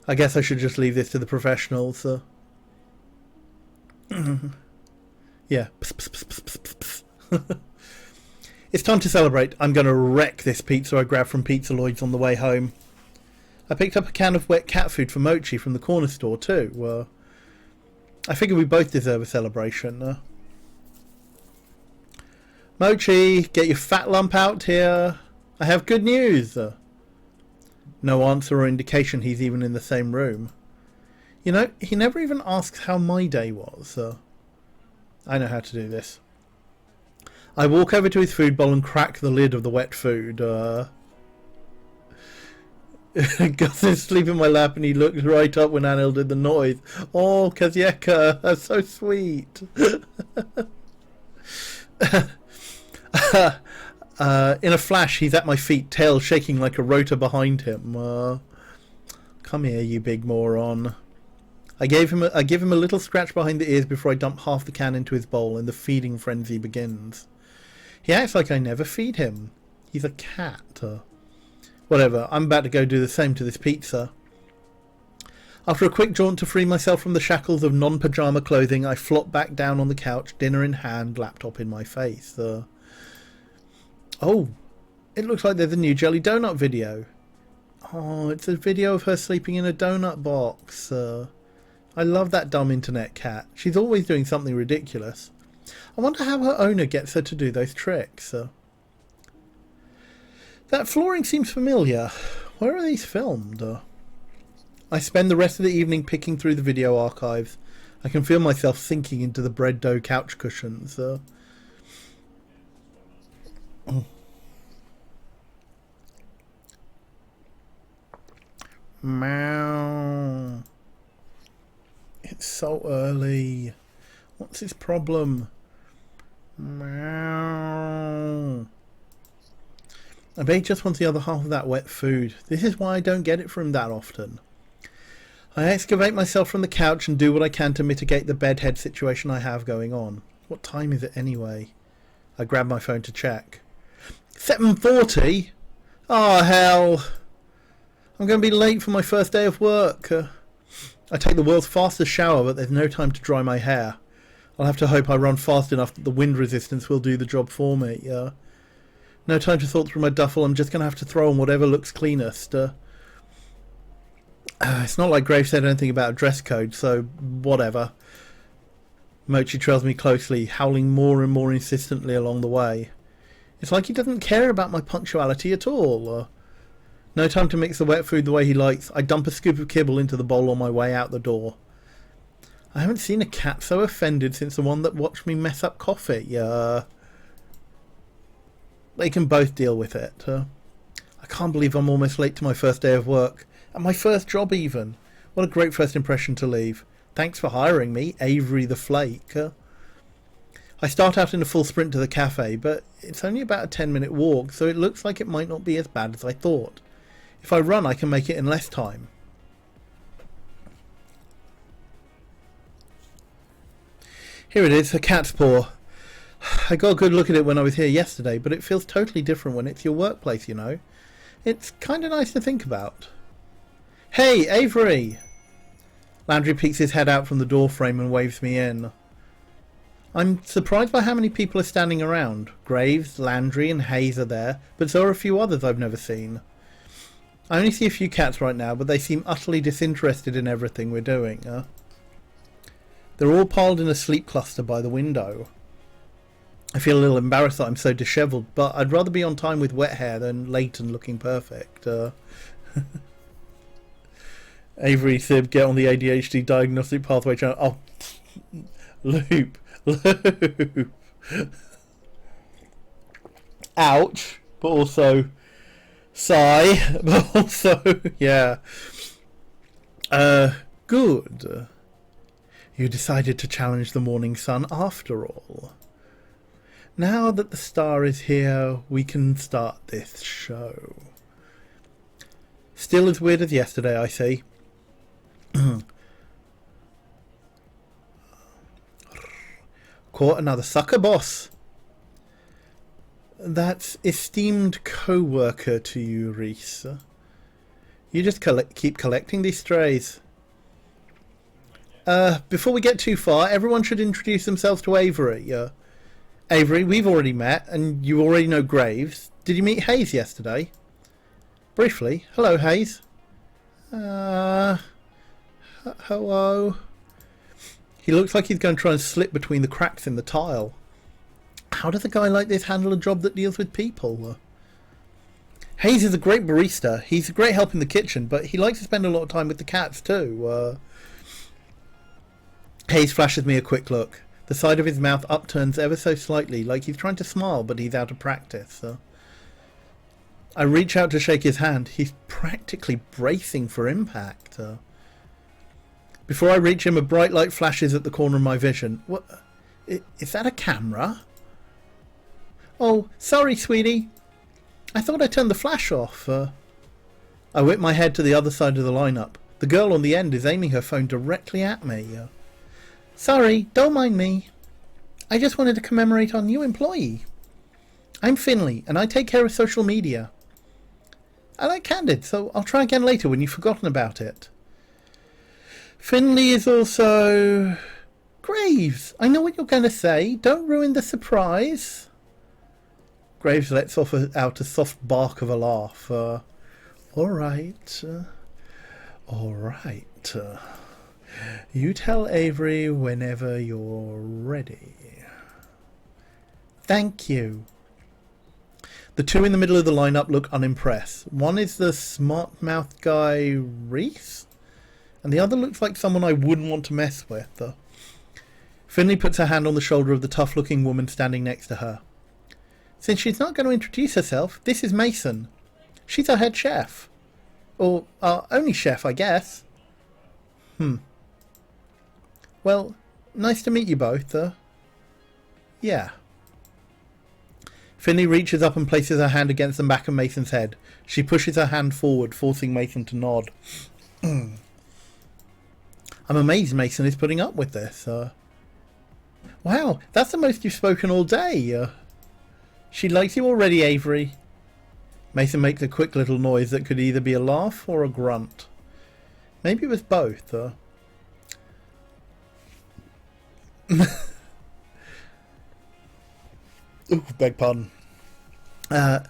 I guess I should just leave this to the professionals. Yeah. It's time to celebrate. I'm going to wreck this pizza I grabbed from Pizza Lloyd's on the way home. I picked up a can of wet cat food for Mochi from the corner store too. I figure we both deserve a celebration. Mochi, get your fat lump out here. I have good news. No answer or indication he's even in the same room. You know, he never even asks how my day was. I know how to do this. I walk over to his food bowl and crack the lid of the wet food. Gus is asleep in my lap and he looked right up when Anil did the noise. Oh, Kazieka, that's so sweet. In a flash, he's at my feet, tail shaking like a rotor behind him. Come here, you big moron. I give him a little scratch behind the ears before I dump half the can into his bowl and the feeding frenzy begins. He acts like I never feed him. He's a cat. Whatever, I'm about to go do the same to this pizza. After a quick jaunt to free myself from the shackles of non-pyjama clothing, I flop back down on the couch, dinner in hand, laptop in my face. Oh, it looks like there's a new Jelly Donut video. Oh, it's a video of her sleeping in a donut box. I love that dumb internet cat. She's always doing something ridiculous. I wonder how her owner gets her to do those tricks. That flooring seems familiar. Where are these filmed? I spend the rest of the evening picking through the video archives. I can feel myself sinking into the bread dough couch cushions. Meow. It's so early. What's his problem? Meow. I bet he just wants the other half of that wet food. This is why I don't get it from him that often. I excavate myself from the couch and do what I can to mitigate the bedhead situation I have going on. What time is it anyway? I grab my phone to check. 7:40? Oh, hell. I'm going to be late for my first day of work. I take the world's fastest shower, but there's no time to dry my hair. I'll have to hope I run fast enough that the wind resistance will do the job for me. No time to sort through my duffel. I'm just going to have to throw on whatever looks cleanest. It's not like Graves said anything about a dress code, so whatever. Mochi trails me closely, howling more and more insistently along the way. It's like he doesn't care about my punctuality at all. No time to mix the wet food the way he likes. I dump a scoop of kibble into the bowl on my way out the door. I haven't seen a cat so offended since the one that watched me mess up coffee. They can both deal with it. I can't believe I'm almost late to my first day of work. And my first job even. What a great first impression to leave. Thanks for hiring me, Avery the Flake. I start out in a full sprint to the cafe, but it's only about a 10-minute walk, so it looks like it might not be as bad as I thought. If I run, I can make it in less time. Here it is, a cat's paw. I got a good look at it when I was here yesterday, but it feels totally different when it's your workplace, you know. It's kind of nice to think about. Hey, Avery! Landry peeks his head out from the door frame and waves me in. I'm surprised by how many people are standing around. Graves, Landry and Hayes are there, but so are a few others I've never seen. I only see a few cats right now, but they seem utterly disinterested in everything we're doing. They're all piled in a sleep cluster by the window. I feel a little embarrassed that I'm so dishevelled, but I'd rather be on time with wet hair than late and looking perfect. Avery Sib, get on the ADHD diagnostic pathway channel. Oh, loop. Ouch. But also, sigh. But also, yeah. Good. You decided to challenge the morning sun after all. Now that the star is here, we can start this show. Still as weird as yesterday, I see. Caught another sucker, boss. That's esteemed co-worker to you, Reese. You just keep collecting these strays. Before we get too far, everyone should introduce themselves to Avery. Avery, we've already met, and you already know Graves. Did you meet Hayes yesterday? Briefly. Hello, Hayes. Hello. He looks like he's going to try and slip between the cracks in the tile. How does a guy like this handle a job that deals with people? Hayes is a great barista. He's a great help in the kitchen, but he likes to spend a lot of time with the cats too. Hayes flashes me a quick look. The side of his mouth upturns ever so slightly, like he's trying to smile, but he's out of practice. I reach out to shake his hand. He's practically bracing for impact. Before I reach him, a bright light flashes at the corner of my vision. What? Is that a camera? Oh, sorry, sweetie. I thought I turned the flash off. I whip my head to the other side of the lineup. The girl on the end is aiming her phone directly at me. Sorry, don't mind me. I just wanted to commemorate our new employee. I'm Finley, and I take care of social media. I like Candid, so I'll try again later when you've forgotten about it. Finley is also... Graves, I know what you're going to say. Don't ruin the surprise. Graves lets out a soft bark of a laugh. All right. All right. You tell Avery whenever you're ready. Thank you. The two in the middle of the lineup look unimpressed. One is the smart-mouthed guy, Reese, and the other looks like someone I wouldn't want to mess with. Finley puts her hand on the shoulder of the tough-looking woman standing next to her. Since she's not going to introduce herself, this is Mason. She's our head chef. Or our only chef, I guess. Well, nice to meet you both. Yeah. Finley reaches up and places her hand against the back of Mason's head. She pushes her hand forward, forcing Mason to nod. I'm amazed Mason is putting up with this. Wow, that's the most you've spoken all day. She likes you already, Avery. Mason makes a quick little noise that could either be a laugh or a grunt. Maybe it was both. Ooh, beg pardon. How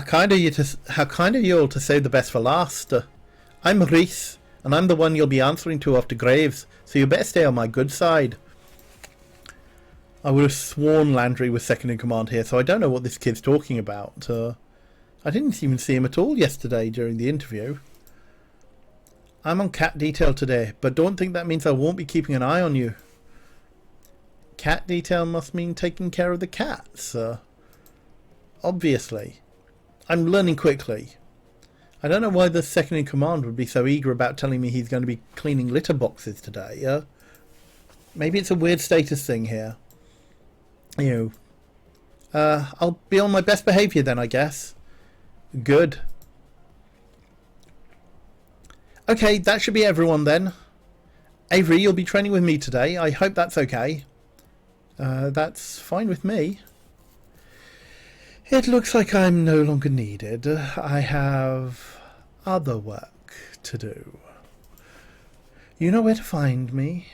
kind of you all to save the best for last. I'm Reese, and I'm the one you'll be answering to after Graves, so you better stay on my good side. I would have sworn Landry was second in command here, so I don't know what this kid's talking about. I didn't even see him at all yesterday during the interview. I'm on cat detail today, but don't think that means I won't be keeping an eye on you. Cat detail must mean taking care of the cats. Obviously. I'm learning quickly. I don't know why the second in command would be so eager about telling me he's going to be cleaning litter boxes today. Maybe it's a weird status thing here. I'll be on my best behaviour then, I guess. Good. Okay, that should be everyone then. Avery, you'll be training with me today. I hope that's okay. That's fine with me. It looks like I'm no longer needed. I have other work to do. You know where to find me.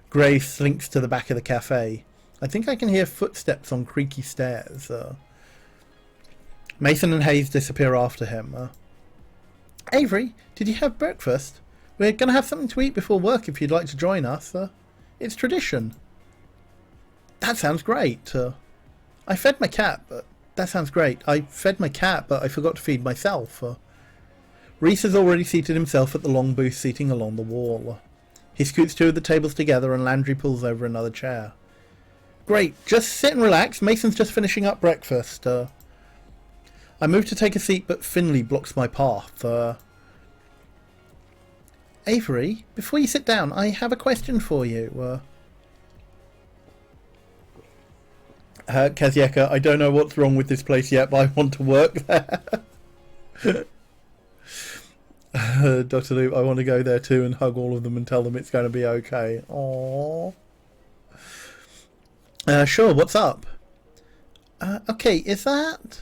Gray slinks to the back of the cafe. I think I can hear footsteps on creaky stairs. Mason and Hayes disappear after him. Avery, did you have breakfast? We're going to have something to eat before work if you'd like to join us. It's tradition. That sounds great. I fed my cat, but that sounds great. I fed my cat, but I forgot to feed myself. Reese has already seated himself at the long booth seating along the wall. He scoots two of the tables together and Landry pulls over another chair. Great, just sit and relax. Mason's just finishing up breakfast. I move to take a seat, but Finley blocks my path. Avery, before you sit down, I have a question for you. Kazieka, I don't know what's wrong with this place yet, but I want to work there. Dr. Luke, I want to go there too and hug all of them and tell them it's going to be okay. Aww. Sure, what's up? Okay, is that...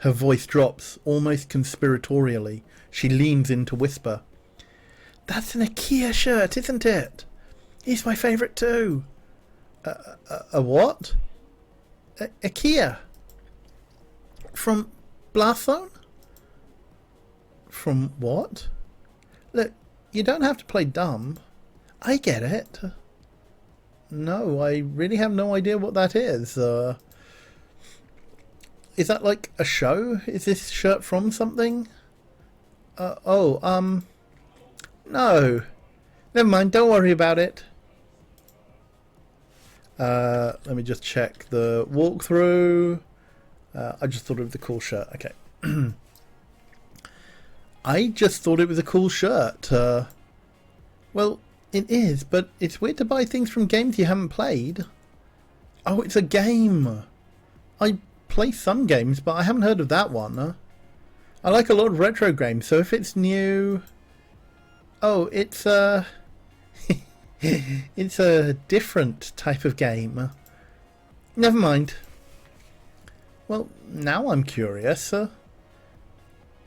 Her voice drops, almost conspiratorially. She leans in to whisper. That's an IKEA shirt, isn't it? He's my favourite too. A what? IKEA. From Blast Zone? From what? Look, you don't have to play dumb. I get it. No, I really have no idea what that is. Is that like a show? Is this shirt from something? No. Never mind, don't worry about it. Let me just check the walkthrough. I just thought it was a cool shirt. Okay. I just thought it was a cool shirt. Well, it is, but it's weird to buy things from games you haven't played. Oh, it's a game. I play some games, but I haven't heard of that one. I like a lot of retro games, so if it's new... Oh, it's it's a different type of game. Never mind. Well, now I'm curious.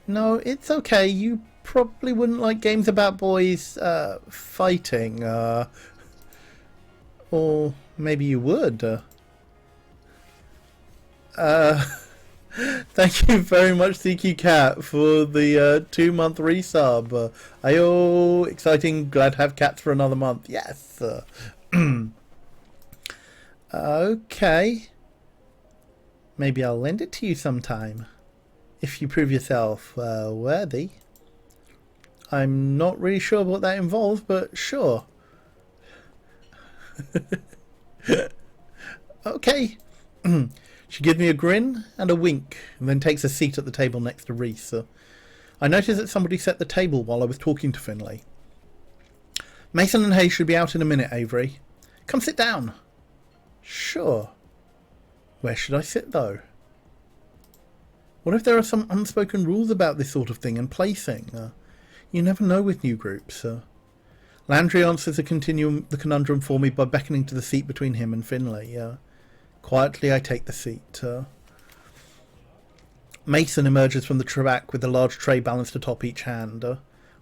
No, it's okay. You probably wouldn't like games about boys fighting. Or maybe you would. Thank you very much, CQ Cat, for the 2-month resub. Ayo, exciting, glad to have cats for another month. Yes. Okay. Maybe I'll lend it to you sometime, if you prove yourself worthy. I'm not really sure what that involves, but sure. Okay. She gives me a grin and a wink, and then takes a seat at the table next to Reese. I noticed that somebody set the table while I was talking to Finley. Mason and Hayes should be out in a minute, Avery. Come sit down. Sure. Where should I sit, though? What if there are some unspoken rules about this sort of thing and placing? You never know with new groups. Landry answers the conundrum for me by beckoning to the seat between him and Finley. Quietly, I take the seat. Mason emerges from the track with a large tray balanced atop each hand.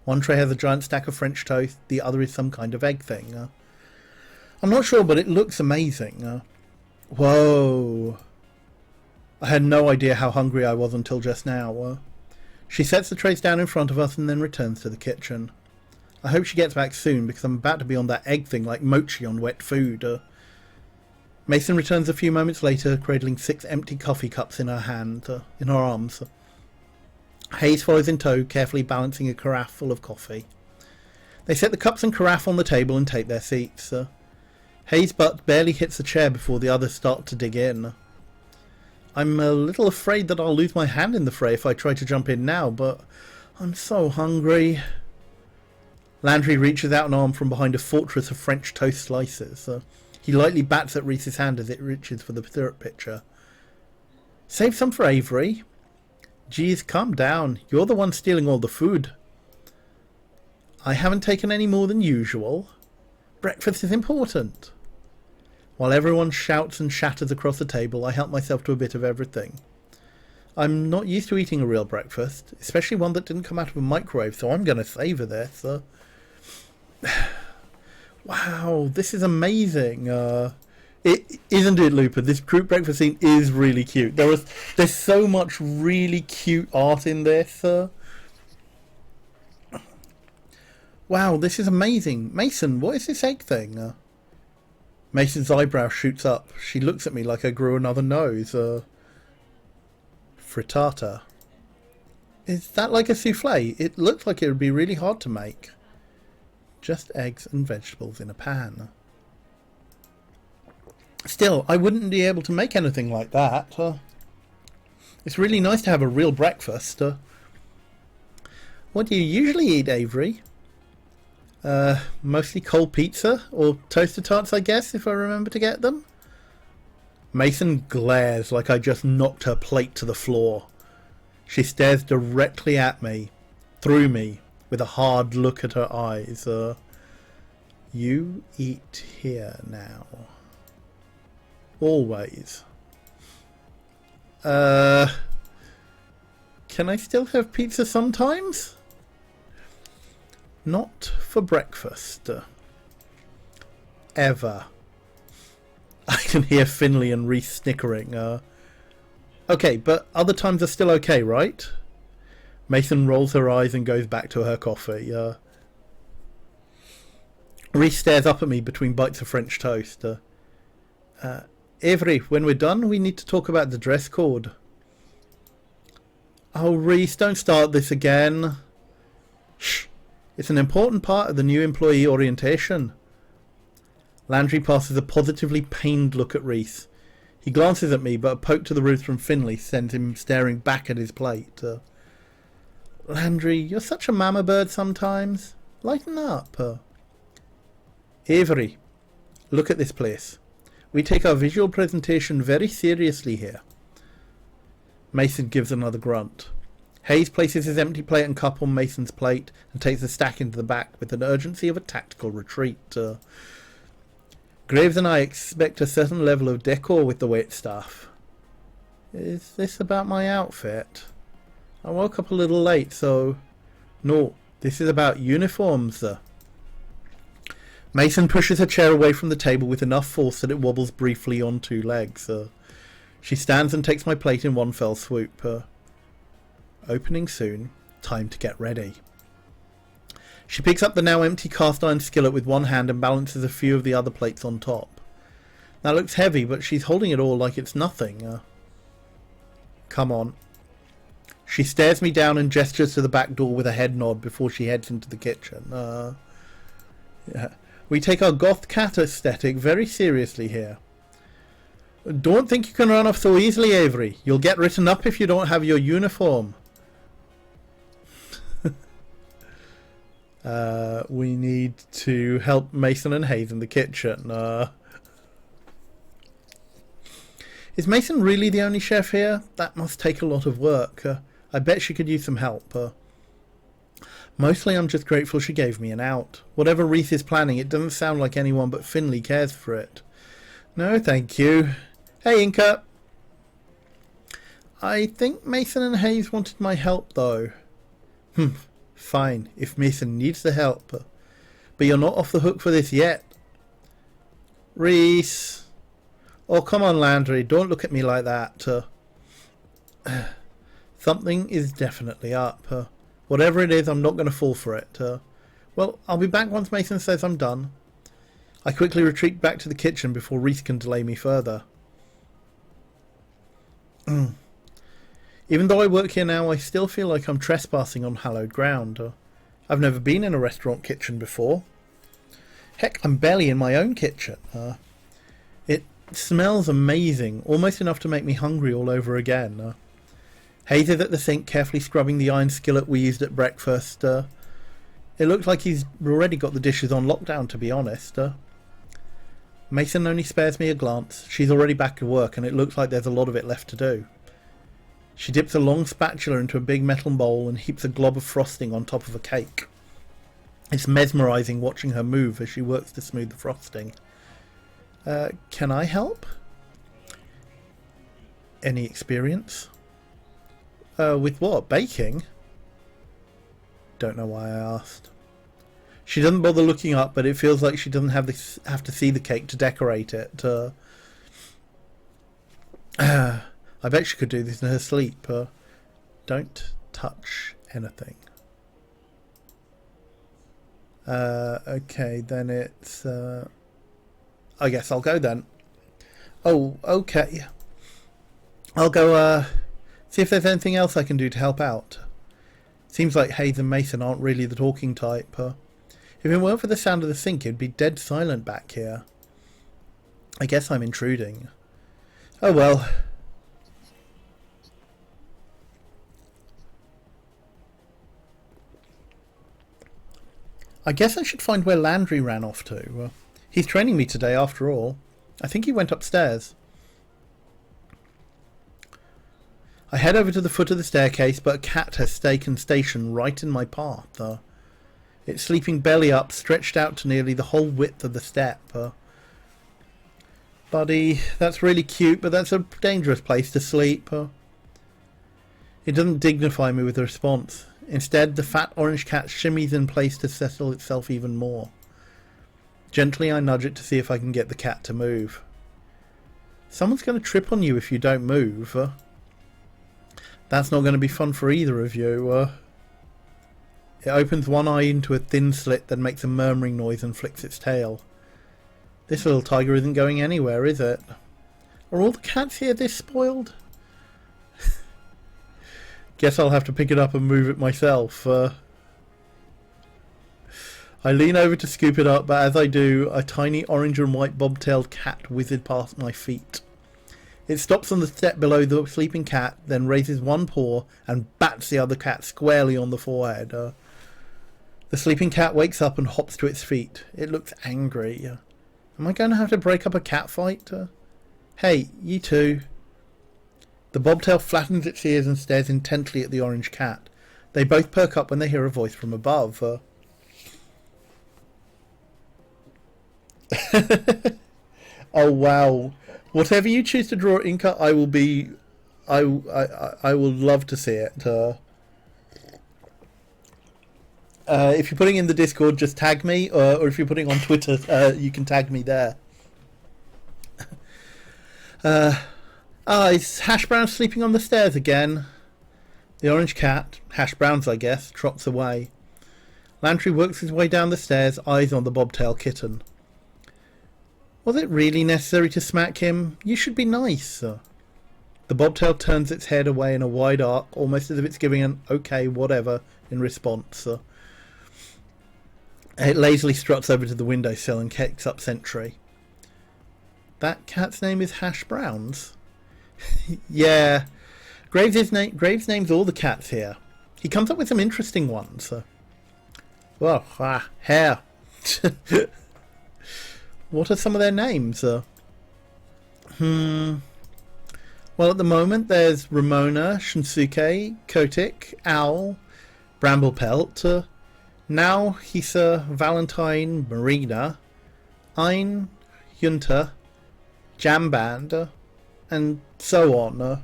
One tray has a giant stack of French toast, the other is some kind of egg thing. I'm not sure, but it looks amazing. Whoa. I had no idea how hungry I was until just now. She sets the trays down in front of us and then returns to the kitchen. I hope she gets back soon, because I'm about to be on that egg thing like mochi on wet food. Mason returns a few moments later, cradling 6 empty coffee cups in her arms. Hayes follows in tow, carefully balancing a carafe full of coffee. They set the cups and carafe on the table and take their seats. Hayes' butt barely hits the chair before the others start to dig in. I'm a little afraid that I'll lose my hand in the fray if I try to jump in now, but I'm so hungry. Landry reaches out an arm from behind a fortress of French toast slices. He lightly bats at Reese's hand as it reaches for the syrup pitcher. Save some for Avery. Geez, calm down. You're the one stealing all the food. I haven't taken any more than usual. Breakfast is important. While everyone shouts and shatters across the table, I help myself to a bit of everything. I'm not used to eating a real breakfast, especially one that didn't come out of a microwave, so I'm going to savour this. Wow, this is amazing. Isn't it, Looper? This group breakfast scene is really cute. There's so much really cute art in this. Wow, this is amazing. Mason, what is this egg thing? Mason's eyebrow shoots up. She looks at me like I grew another nose. Frittata. Is that like a souffle? It looks like it would be really hard to make. Just eggs and vegetables in a pan. Still, I wouldn't be able to make anything like that. It's really nice to have a real breakfast. What do you usually eat, Avery? Mostly cold pizza or toaster tarts, I guess, if I remember to get them. Mason glares like I just knocked her plate to the floor. She stares directly at me, through me, with a hard look at her eyes. You eat here now. Always. Can I still have pizza sometimes? Not for breakfast. Ever. I can hear Finley and Reese snickering. Okay, but other times are still okay, right? Mason rolls her eyes and goes back to her coffee. Reese stares up at me between bites of French toast. Avery, when we're done, we need to talk about the dress code. Oh, Reese, don't start this again. Shh. It's an important part of the new employee orientation. Landry passes a positively pained look at Reese. He glances at me, but a poke to the roof from Finley sends him staring back at his plate. Landry, you're such a mama bird sometimes. Lighten up. Avery, look at this place. We take our visual presentation very seriously here. Mason gives another grunt. Hayes places his empty plate and cup on Mason's plate and takes a stack into the back with an urgency of a tactical retreat. Graves and I expect a certain level of decor with the wait staff. Is this about my outfit? I woke up a little late, so... No, this is about uniforms. Mason pushes her chair away from the table with enough force that it wobbles briefly on 2 legs. She stands and takes my plate in one fell swoop. Opening soon. Time to get ready. She picks up the now empty cast iron skillet with one hand and balances a few of the other plates on top. That looks heavy, but she's holding it all like it's nothing. Come on. She stares me down and gestures to the back door with a head nod before she heads into the kitchen. Yeah. We take our goth cat aesthetic very seriously here. Don't think you can run off so easily, Avery. You'll get written up if you don't have your uniform. We need to help Mason and Hayes in the kitchen. Is Mason really the only chef here? That must take a lot of work. I bet she could use some help. Mostly I'm just grateful she gave me an out. Whatever Reese is planning, it doesn't sound like anyone but Finley cares for it. No, thank you. Hey, Inca. I think Mason and Hayes wanted my help, though. Fine, if Mason needs the help. But you're not off the hook for this yet. Reese. Oh, come on, Landry. Don't look at me like that. Something is definitely up. Whatever it is, I'm not going to fall for it. Well, I'll be back once Mason says I'm done. I quickly retreat back to the kitchen before Reese can delay me further. Even though I work here now, I still feel like I'm trespassing on hallowed ground. I've never been in a restaurant kitchen before. Heck, I'm barely in my own kitchen. It smells amazing, almost enough to make me hungry all over again. Hayes is at the sink, carefully scrubbing the iron skillet we used at breakfast. It looks like he's already got the dishes on lockdown, to be honest. Mason only spares me a glance. She's already back to work, and it looks like there's a lot of it left to do. She dips a long spatula into a big metal bowl and heaps a glob of frosting on top of a cake. It's mesmerising watching her move as she works to smooth the frosting. Can I help? Any experience? With what? Baking? Don't know why I asked. She doesn't bother looking up, but it feels like she doesn't have to see the cake to decorate it. I bet she could do this in her sleep. Don't touch anything. Okay, then it's... I guess I'll go then. Oh, okay. I'll go see if there's anything else I can do to help out. Seems like Hayes and Mason aren't really the talking type. If it weren't for the sound of the sink, it'd be dead silent back here. I guess I'm intruding. Oh well. I guess I should find where Landry ran off to. He's training me today after all. I think he went upstairs. I head over to the foot of the staircase, but a cat has taken station right in my path. It's sleeping belly up, stretched out to nearly the whole width of the step. Buddy, that's really cute, but that's a dangerous place to sleep. It doesn't dignify me with a response. Instead, the fat orange cat shimmies in place to settle itself even more. Gently, I nudge it to see if I can get the cat to move. Someone's going to trip on you if you don't move. That's not going to be fun for either of you. It opens one eye into a thin slit, then makes a murmuring noise and flicks its tail. This little tiger isn't going anywhere, is it? Are all the cats here this spoiled? Guess I'll have to pick it up and move it myself. I lean over to scoop it up, but as I do, a tiny orange and white bobtailed cat whizzes past my feet. It stops on the step below the sleeping cat, then raises one paw and bats the other cat squarely on the forehead. The sleeping cat wakes up and hops to its feet. It looks angry. Am I going to have to break up a cat fight? Hey, you two. The bobtail flattens its ears and stares intently at the orange cat. They both perk up when they hear a voice from above. Oh wow! Whatever you choose to draw, Inca, I will be. I will love to see it. If you're putting in the Discord, just tag me, or if you're putting on Twitter, you can tag me there. Is Hash Brown sleeping on the stairs again? The orange cat, Hash Brown's I guess, trots away. Landry works his way down the stairs, eyes on the bobtail kitten. Was it really necessary to smack him? You should be nice. The bobtail turns its head away in a wide arc, almost as if it's giving an okay, whatever in response. It lazily struts over to the windowsill and kicks up sentry. That cat's name is Hash Brown's? Yeah. Graves names all the cats here. He comes up with some interesting ones. Well, hair. What are some of their names? Well, at the moment there's Ramona, Shinsuke, Kotick, Owl, Bramblepelt, now Hisa, Valentine, Marina, Ein, Junta, Jamband, and so on.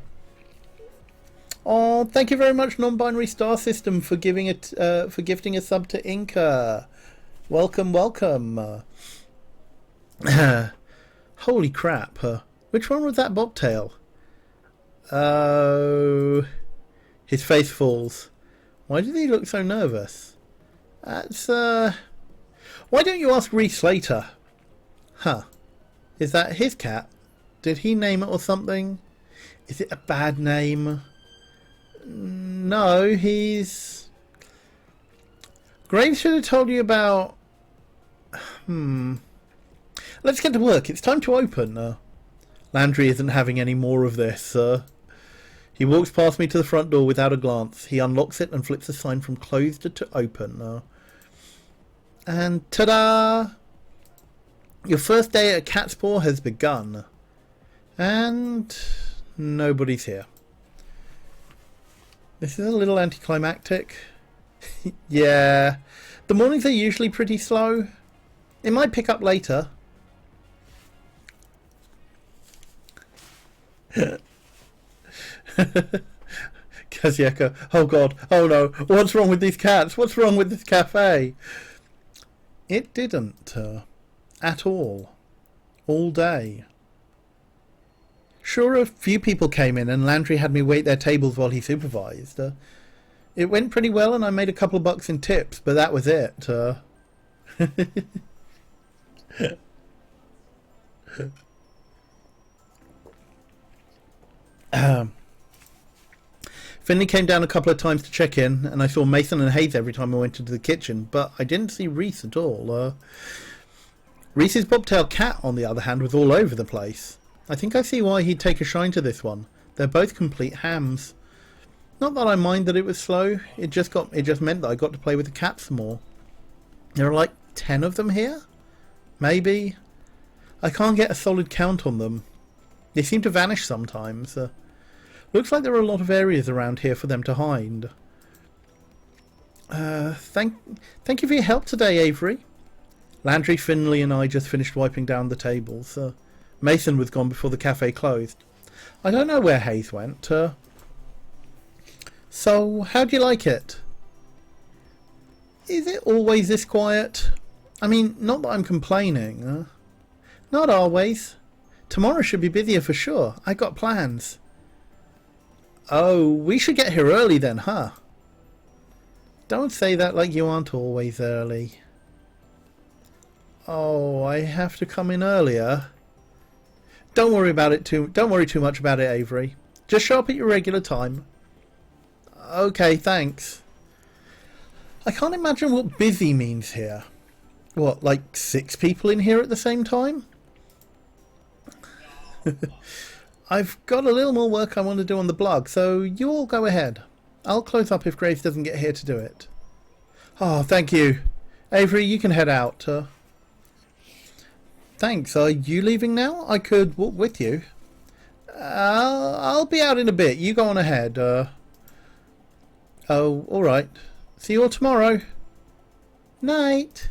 Oh, thank you very much, Non-Binary Star System, for giving it, for gifting a sub to Inca. Welcome, welcome. Holy crap! Which one was that bobtail? Oh, his face falls. Why did he look so nervous? That's why don't you ask Reese later? Huh. Is that his cat? Did he name it or something? Is it a bad name? No, he's... Graves should have told you about... Let's get to work. It's time to open. Landry isn't having any more of this. He walks past me to the front door without a glance. He unlocks it and flips the sign from closed to open. And ta-da! Your first day at Cat's Paw has begun. And nobody's here. This is a little anticlimactic. Yeah. The mornings are usually pretty slow. It might pick up later. Kazieka, oh god, oh no, what's wrong with these cats? What's wrong with this cafe? It didn't, at all day. Sure, a few people came in and Landry had me wait their tables while he supervised. It went pretty well and I made a couple of bucks in tips, but that was it. Finley came down a couple of times to check in, and I saw Mason and Hayes every time I went into the kitchen, but I didn't see Reese at all. Reese's bobtail cat, on the other hand, was all over the place. I think I see why he'd take a shine to this one. They're both complete hams. Not that I mind that it was slow, it just meant that I got to play with the cats some more. There are like 10 of them here? Maybe? I can't get a solid count on them. They seem to vanish sometimes. Looks like there are a lot of areas around here for them to hide. Thank you for your help today, Avery. Landry, Finley and I just finished wiping down the tables. Mason was gone before the cafe closed. I don't know where Hayes went. So, how do you like it? Is it always this quiet? I mean, not that I'm complaining. Not always. Tomorrow should be busier for sure. I got plans. Oh, we should get here early then, huh? Don't say that like you aren't always early. Oh, I have to come in earlier. Don't worry too much about it, Avery. Just show up at your regular time. Okay, thanks. I can't imagine what busy means here. What, like 6 people in here at the same time? I've got a little more work I want to do on the blog, so you all go ahead. I'll close up if Grace doesn't get here to do it. Oh, thank you. Avery, you can head out. Thanks. Are you leaving now? I could walk with you. I'll be out in a bit. You go on ahead. Oh, all right. See you all tomorrow. Night.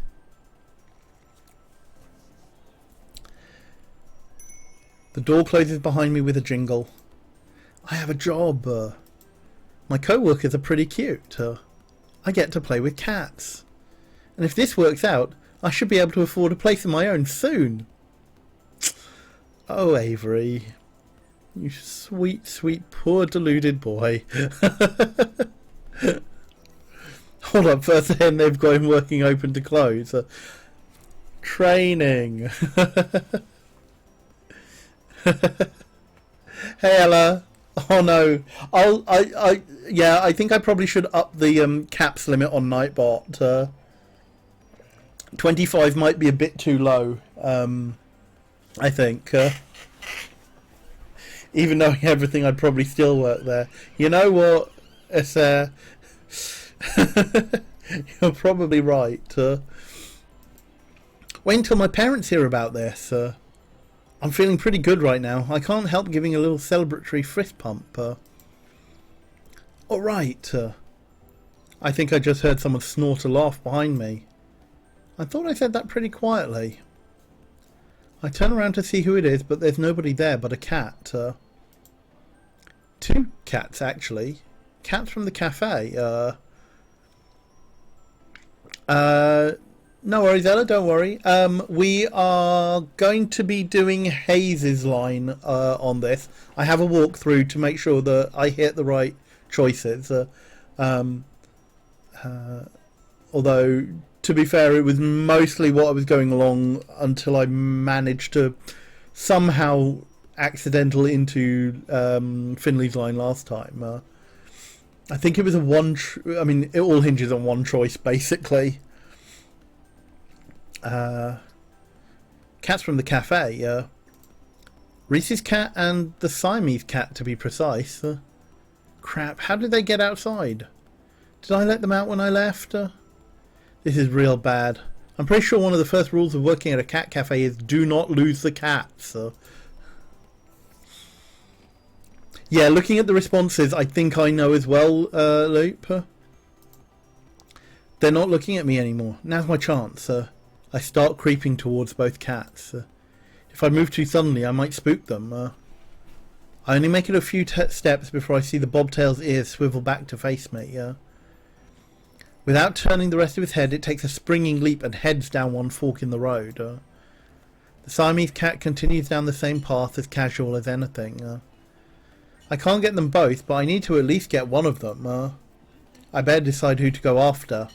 The door closes behind me with a jingle. I have a job. My co-workers are pretty cute. I get to play with cats. And if this works out, I should be able to afford a place of my own soon. Oh, Avery. You sweet, sweet, poor deluded boy. Hold on, first then they've got him working open to close. Training. Hey Ella. Oh no. I think I probably should up the caps limit on Nightbot. 25 might be a bit too low. I think. Even knowing everything, I'd probably still work there. You know what? It's you're probably right. Wait until my parents hear about this. I'm feeling pretty good right now. I can't help giving a little celebratory fist pump. Alright. I think I just heard someone snort a laugh behind me. I thought I said that pretty quietly. I turn around to see who it is, but there's nobody there but a cat. 2 cats, actually. Cats from the cafe. No worries, Ella, don't worry. We are going to be doing Hayes's line on this. I have a walkthrough to make sure that I hit the right choices. Although, to be fair, it was mostly what I was going along until I managed to somehow accidental into Finley's line last time. I think it was a one. I mean, it all hinges on one choice, basically. Cats from the cafe. Reese's cat and the Siamese cat, to be precise. Crap, how did they get outside? Did I let them out when I left? This is real bad. I'm pretty sure one of the first rules of working at a cat cafe is do not lose the cats. Yeah, looking at the responses, I think I know as well, Loop. They're not looking at me anymore. Now's my chance. I start creeping towards both cats. If I move too suddenly, I might spook them. I only make it a few steps before I see the bobtail's ears swivel back to face me. Without turning the rest of his head, it takes a springing leap and heads down one fork in the road. The Siamese cat continues down the same path, as casual as anything. I can't get them both, but I need to at least get one of them. I better decide who to go after.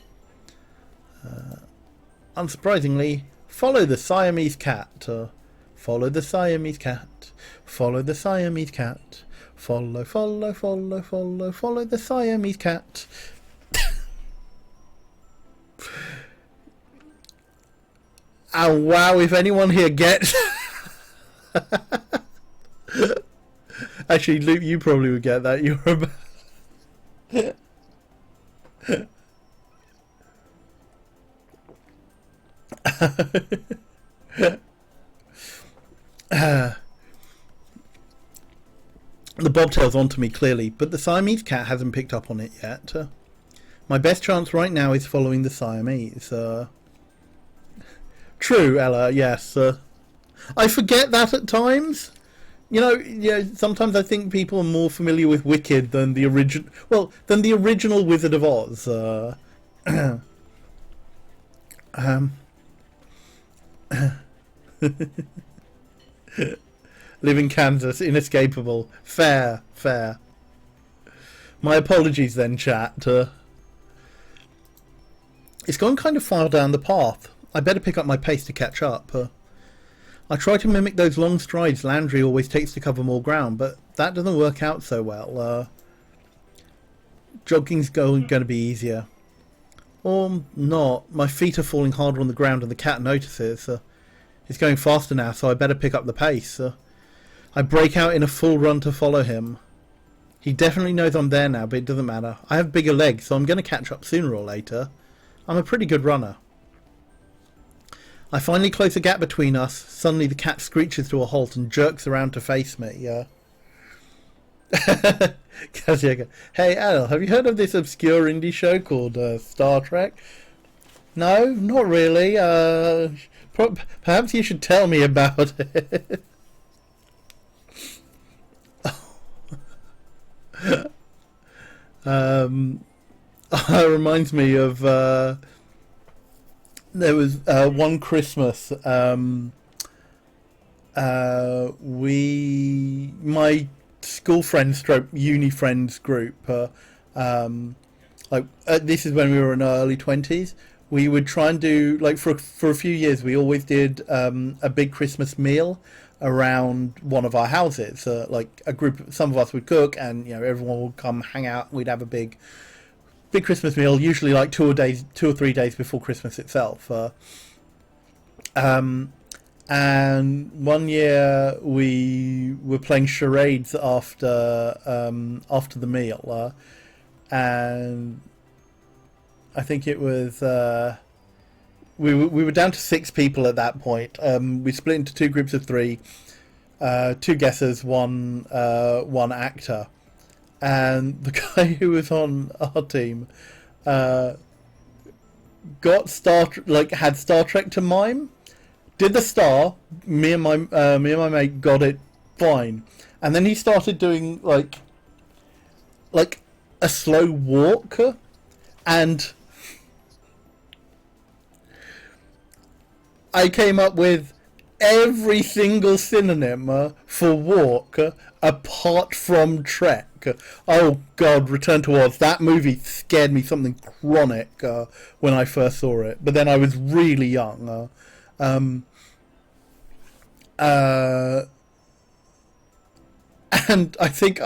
Unsurprisingly, follow the Siamese cat. Follow the Siamese cat. Follow the Siamese cat. Follow, follow, follow, follow, follow the Siamese cat. And wow, if anyone here gets... Actually, Luke, you probably would get that. You're The bobtail's onto me clearly, but the Siamese cat hasn't picked up on it yet. My best chance right now is following the Siamese. True, Ella, yes. I forget that at times. You know, yeah. Sometimes I think people are more familiar with Wicked than the original. Well, than the original Wizard of Oz. Live in Kansas, inescapable. Fair, fair. My apologies then, chat. It's gone kind of far down the path. I better pick up my pace to catch up. I try to mimic those long strides Landry always takes to cover more ground, but that doesn't work out so well. Jogging's going to be easier. Or not. My feet are falling harder on the ground and the cat notices. It's going faster now, so I better pick up the pace. I break out in a full run to follow him. He definitely knows I'm there now, but it doesn't matter. I have bigger legs, so I'm going to catch up sooner or later. I'm a pretty good runner. I finally close a gap between us. Suddenly the cat screeches to a halt and jerks around to face me. Hey Al, have you heard of this obscure indie show called Star Trek? No, not really. Perhaps you should tell me about it. It reminds me of there was one Christmas my school friends stroke uni friends group this is when we were in our early 20s. We would try and do, like, for a few years we always did a big Christmas meal around one of our houses. Like a group, some of us would cook, and you know, everyone would come hang out. We'd have a big Christmas meal, usually like 2 or 3 days before Christmas itself. And one year we were playing charades after the meal, and I think it was we were down to 6 people at that point. We split into 2 groups of 3, 2 guessers, one actor. And the guy who was on our team got had Star Trek to mime, did the star. Me and my mate got it fine, and then he started doing like a slow walk, and I came up with every single synonym for walk apart from trek. Oh God, Return to Oz. That movie scared me something chronic when I first saw it. But then I was really young. And I think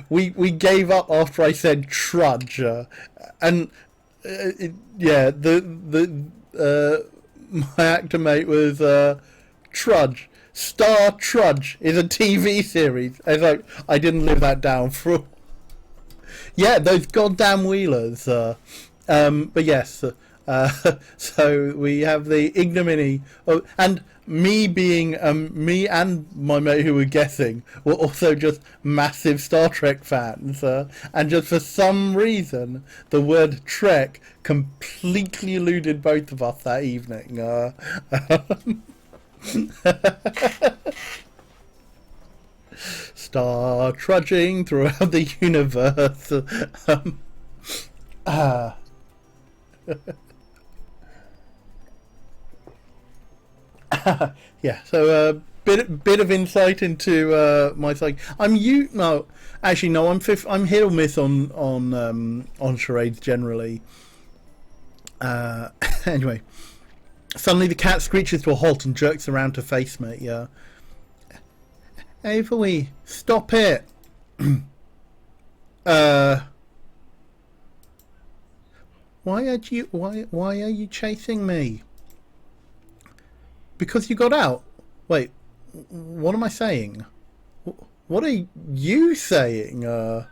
we gave up after I said trudge, and yeah, my actor mate was Trudge. Star Trudge is a TV series. It's like I didn't live that down for. Yeah, those goddamn wheelers. But yes, so we have the ignominy of, and me being me and my mate who were guessing were also just massive Star Trek fans, and just for some reason the word Trek completely eluded both of us that evening. Star trudging throughout the universe. Yeah, so bit of insight into my psyche. I'm hit or miss on charades generally. Anyway, suddenly the cat screeches to a halt and jerks around to face me. Yeah, Avery, stop it. Why are you chasing me? Because you got out. Wait, what am I saying? What are you saying? Oh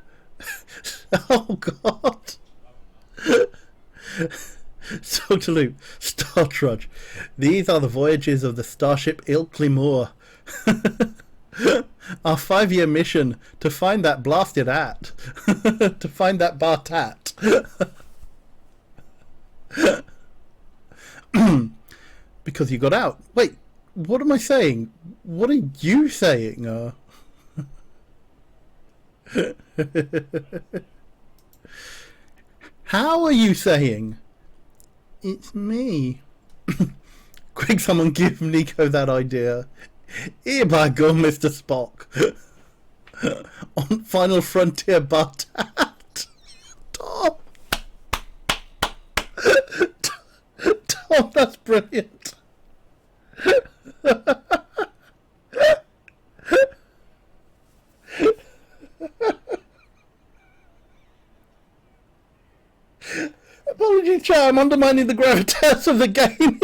God. So to loop, Star Trudge. These are the voyages of the starship Ilkley Moor. Our 5-year mission to find that blasted at. To find that Bartat. Because you got out. Wait, what am I saying? What are you saying? How are you saying? It's me. Quick, someone give Nico that idea. Here by go, Mr. Spock. On Final Frontier, but Tom. Tom, that's brilliant. Apologies, Char, I'm undermining the gravitas of the game.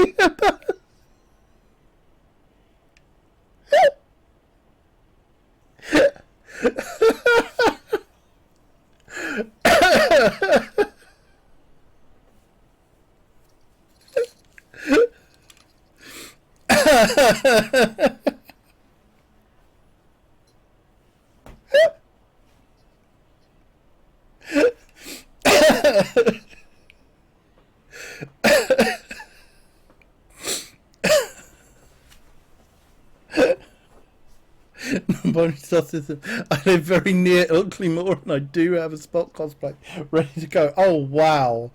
Bonus sausage. I live very near Ilkley Moor and I do have a Spock cosplay ready to go. Oh wow.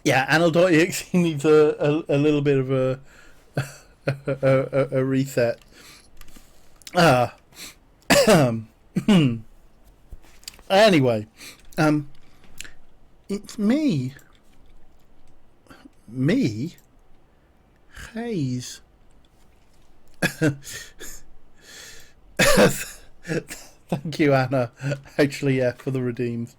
Yeah, Anal.exe needs a little bit of a reset. Anyway, it's me. Me? Hayes. Thank you, Anna. Actually, yeah, for the redeems.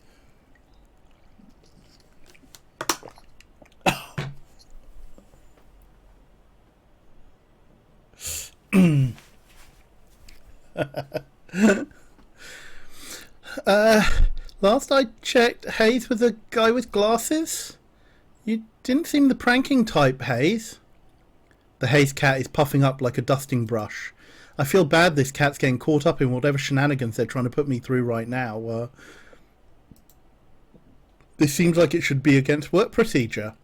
Last I checked, Hayes was a guy with glasses. You didn't seem the pranking type, Hayes. The Hayes cat is puffing up like a dusting brush. I feel bad this cat's getting caught up in whatever shenanigans they're trying to put me through right now. This seems like it should be against work procedure.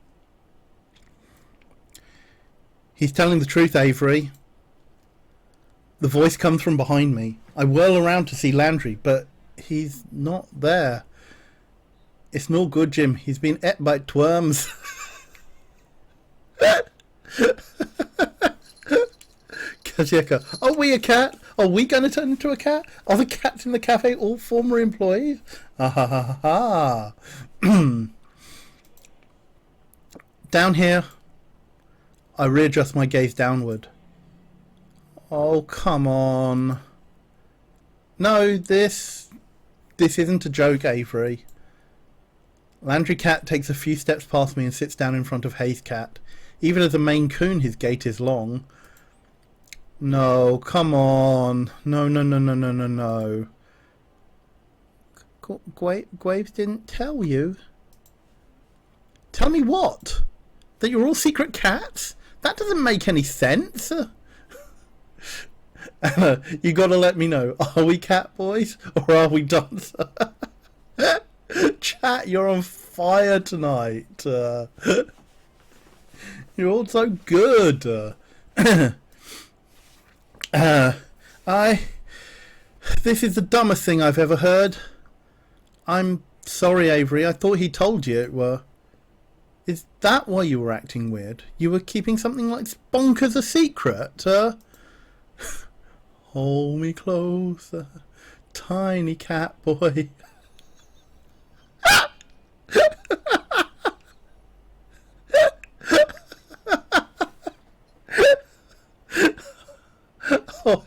He's telling the truth, Avery. The voice comes from behind me. I whirl around to see Landry, but he's not there. It's no good, Jim. He's been ate by tworms. Jessica, are we a cat? Are we going to turn into a cat? Are the cats in the cafe all former employees? Ah ha ha ha ha. Down here, I readjust my gaze downward. Oh, come on. No, this isn't a joke, Avery. Landry Cat takes a few steps past me and sits down in front of Hayes Cat. Even as a Maine Coon, his gait is long. No, come on. No, no, no, no, no, no, no. Graves didn't tell you. Tell me what? That you're all secret cats? That doesn't make any sense. Anna, you gotta let me know. Are we cat boys or are we dancer? Chat, you're on fire tonight. You're all so good. This is the dumbest thing I've ever heard. I'm sorry, Avery. I thought he told you it were. Is that why you were acting weird? You were keeping something like bonkers a secret? Hold me closer, tiny cat boy. Oh,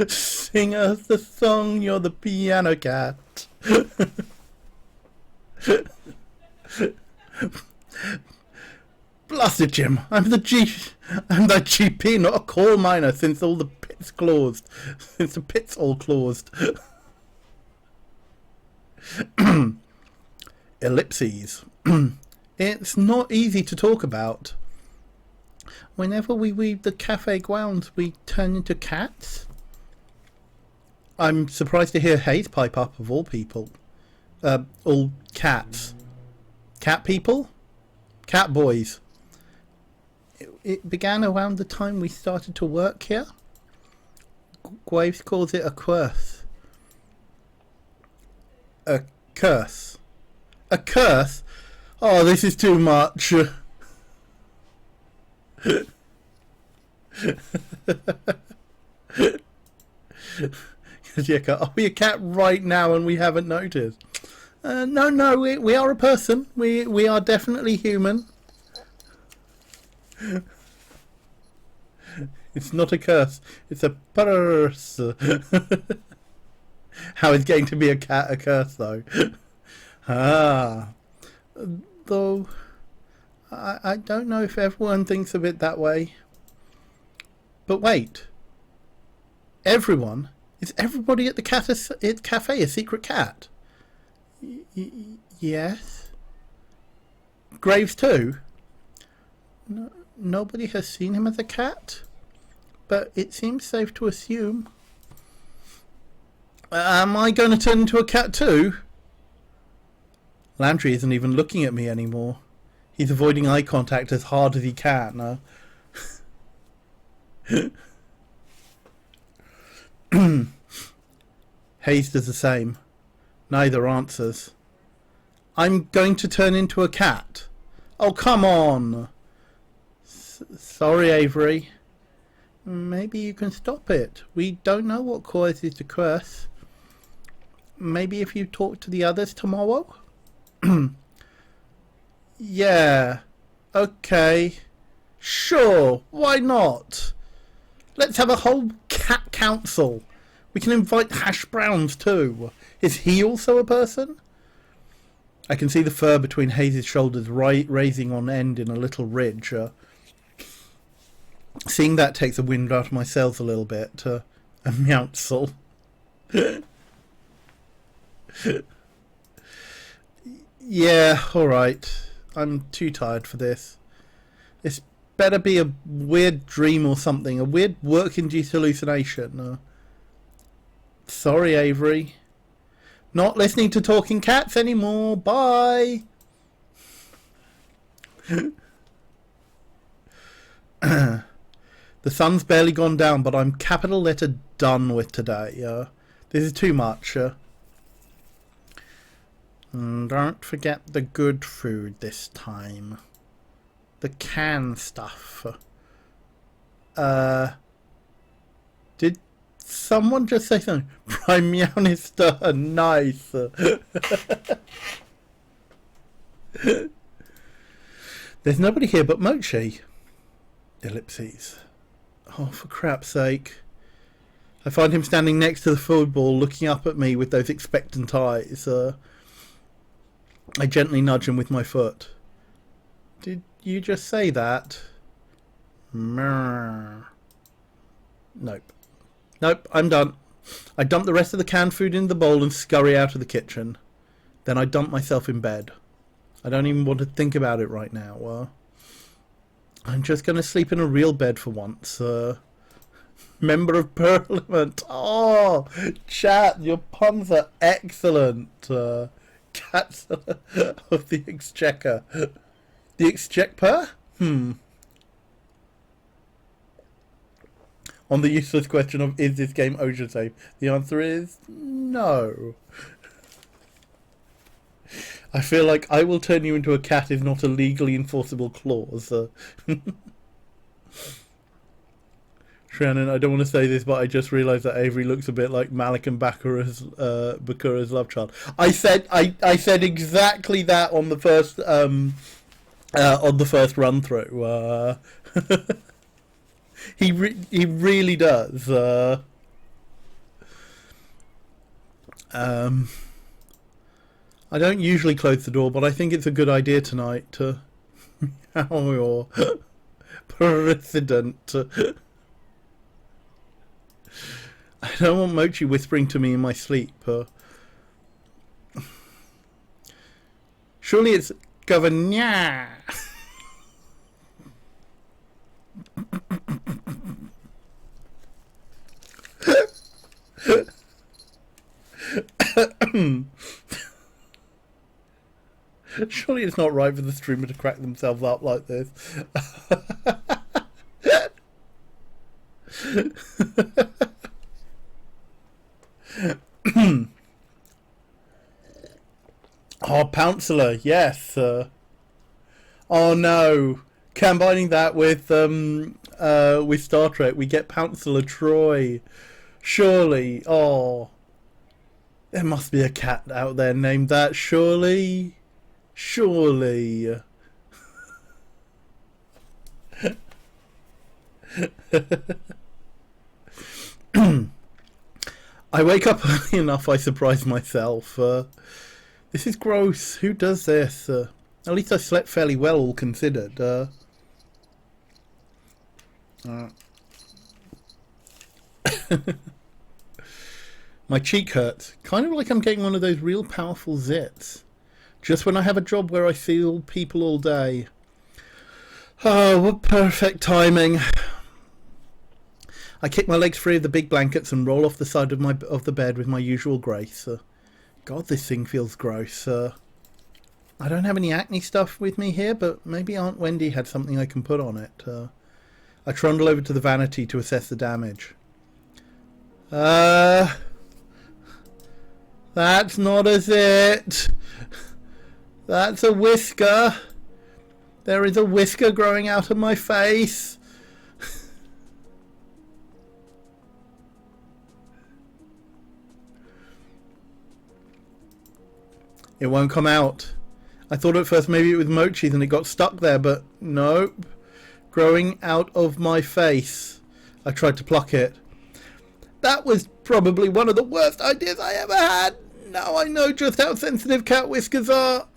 sing us the song, you're the piano cat. Blasted Jim, I'm the GP, not a coal miner, since the pit's all closed. Ellipses. It's not easy to talk about. Whenever we leave the cafe grounds, we turn into cats. I'm surprised to hear Hayes pipe up, of all people. All cats. Cat people? Cat boys. It began around the time we started to work here. Graves calls it a curse. A curse. A curse? Oh, this is too much. Jessica, are we a cat right now and we haven't noticed? No, we are a person. We are definitely human. It's not a curse. It's a purse. How is getting to be a cat a curse, though? Though I don't know if everyone thinks of it that way. But wait. Everyone? Is everybody at the cafe a secret cat? Yes. Graves too? No, nobody has seen him as a cat? But it seems safe to assume. Am I going to turn into a cat too? Landry isn't even looking at me anymore. He's avoiding eye contact as hard as he can. Hayes does the same. Neither answers. I'm going to turn into a cat. Oh, come on. Sorry, Avery. Maybe you can stop it. We don't know what causes the curse. Maybe if you talk to the others tomorrow? Yeah. Okay. Sure. Why not? Let's have a whole cat council. We can invite Hash Browns too. Is he also a person? I can see the fur between Hayes' shoulders raising on end in a little ridge. Seeing that takes the wind out of my sails a little bit. A mouncel. Yeah, alright. I'm too tired for this. This better be a weird dream or something. A weird work-induced hallucination. Sorry, Avery. Not listening to talking cats anymore. Bye. The sun's barely gone down, but I'm capital letter done with today. This is too much. Don't forget the good food this time. the can stuff. Did someone just say something? Prime Meownister, nice. There's nobody here but Mochi. Ellipses. Oh, for crap's sake. I find him standing next to the football looking up at me with those expectant eyes. I gently nudge him with my foot. Did you just say that? Nope. Nope, I'm done. I dump the rest of the canned food in the bowl and scurry out of the kitchen. Then I dump myself in bed. I don't even want to think about it right now. I'm just going to sleep in a real bed for once. Member of Parliament. Oh, chat, your puns are excellent. Cats of the Exchequer. The Exchequer? On the useless question of is this game OSHA safe, the answer is no. I feel like I will turn you into a cat is not a legally enforceable clause. Shannon, I don't want to say this, but I just realised that Avery looks a bit like Malik and Bakura's love child. I said exactly that on the first run through. He really does. I don't usually close the door, but I think it's a good idea tonight to meow your president. I don't want Mochi whispering to me in my sleep. Surely it's Governor. Surely it's not right for the streamer to crack themselves up like this. Oh, Pounceler, yes. Oh no, combining that with Star Trek, we get Pounceler Troy. Surely, oh, there must be a cat out there named that. Surely. I wake up early enough, I surprise myself. This is gross. Who does this? At least I slept fairly well, all considered. My cheek hurts. Kind of like I'm getting one of those real powerful zits. Just when I have a job where I feel people all day. Oh, what perfect timing. I kick my legs free of the big blankets and roll off the side of the bed with my usual grace. God, this thing feels gross. I don't have any acne stuff with me here, but maybe Aunt Wendy had something I can put on it. I trundle over to the vanity to assess the damage. That's not a zit. That's a whisker. There is a whisker growing out of my face. It won't come out. I thought at first maybe it was Mochi's and it got stuck there, but nope. Growing out of my face. I tried to pluck it. That was probably one of the worst ideas I ever had. Now I know just how sensitive cat whiskers are.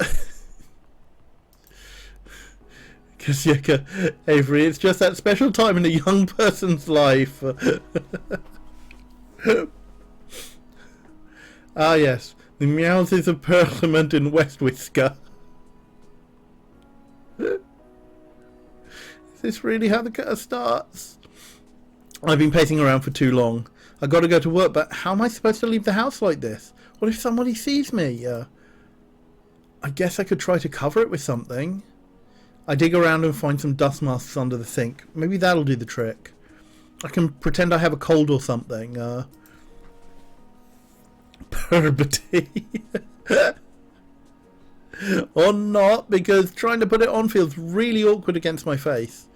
Because, yeah, Avery, it's just that special time in a young person's life. Ah, yes. The Meowses of Parliament in West Whisker. Is this really how the cat starts? I've been pacing around for too long. I've got to go to work, but how am I supposed to leave the house like this? What if somebody sees me? I guess I could try to cover it with something. I dig around and find some dust masks under the sink. Maybe that'll do the trick. I can pretend I have a cold or something. Puberty. Or not, because trying to put it on feels really awkward against my face.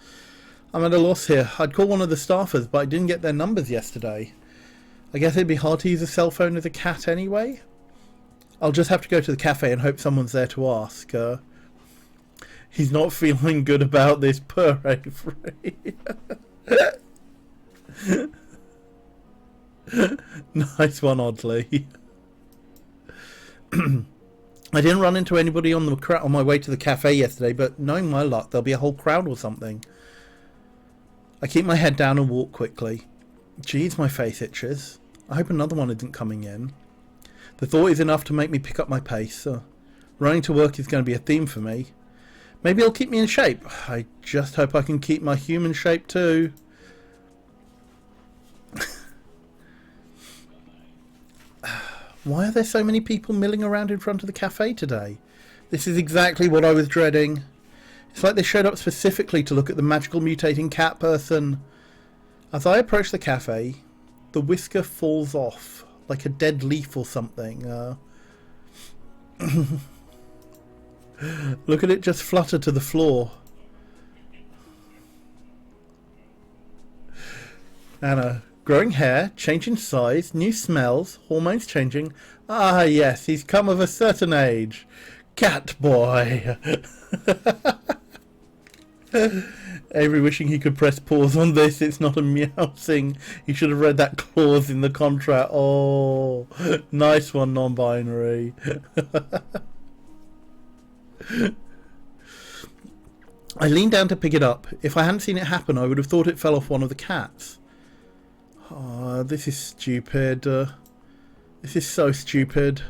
I'm at a loss here. I'd call one of the staffers, but I didn't get their numbers yesterday. I guess it'd be hard to use a cell phone as a cat anyway. I'll just have to go to the cafe and hope someone's there to ask. He's not feeling good about this, per Avery. Nice one, Oddly. I didn't run into anybody on my way to the cafe yesterday, but knowing my luck, there'll be a whole crowd or something. I keep my head down and walk quickly. Geez, my face itches. I hope another one isn't coming in. The thought is enough to make me pick up my pace. Running to work is going to be a theme for me. Maybe it'll keep me in shape. I just hope I can keep my human shape too. Why are there so many people milling around in front of the cafe today? This is exactly what I was dreading. It's like they showed up specifically to look at the magical mutating cat person. As I approach the cafe, the whisker falls off, like a dead leaf or something. Look at it just flutter to the floor. Anna. Growing hair, changing size, new smells, hormones changing. Ah, yes, he's come of a certain age. Cat boy. Avery wishing he could press pause on this. It's not a meowsing. He should have read that clause in the contract. Oh, nice one, non-binary. I leaned down to pick it up. If I hadn't seen it happen, I would have thought it fell off one of the cats. Oh, this is stupid. This is so stupid.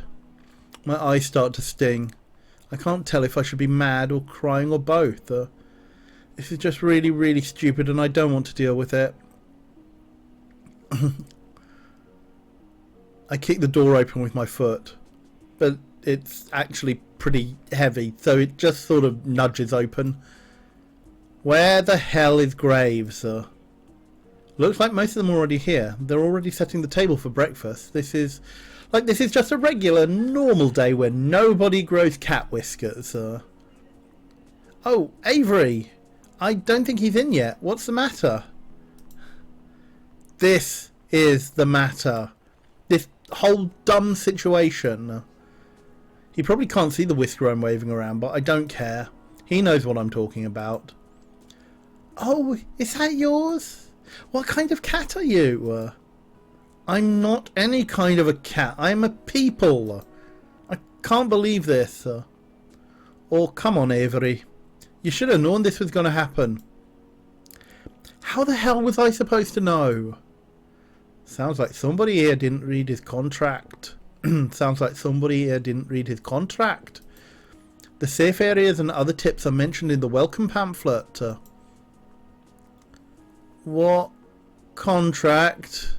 My eyes start to sting. I can't tell if I should be mad or crying or both. This is just really, really stupid and I don't want to deal with it. I kick the door open with my foot, but it's actually pretty heavy, so it just sort of nudges open. Where the hell is Graves? Looks like most of them are already here. They're already setting the table for breakfast. This is just a regular, normal day where nobody grows cat whiskers. Oh, Avery! I don't think he's in yet. What's the matter? This is the matter. This whole dumb situation. He probably can't see the whisker I'm waving around, but I don't care. He knows what I'm talking about. Oh, is that yours? What kind of cat are you? I'm not any kind of a cat. I'm a people. I can't believe this. Oh, come on, Avery. You should have known this was going to happen. How the hell was I supposed to know? Sounds like somebody here didn't read his contract. Sounds like somebody here didn't read his contract. The safe areas and other tips are mentioned in the welcome pamphlet. What contract?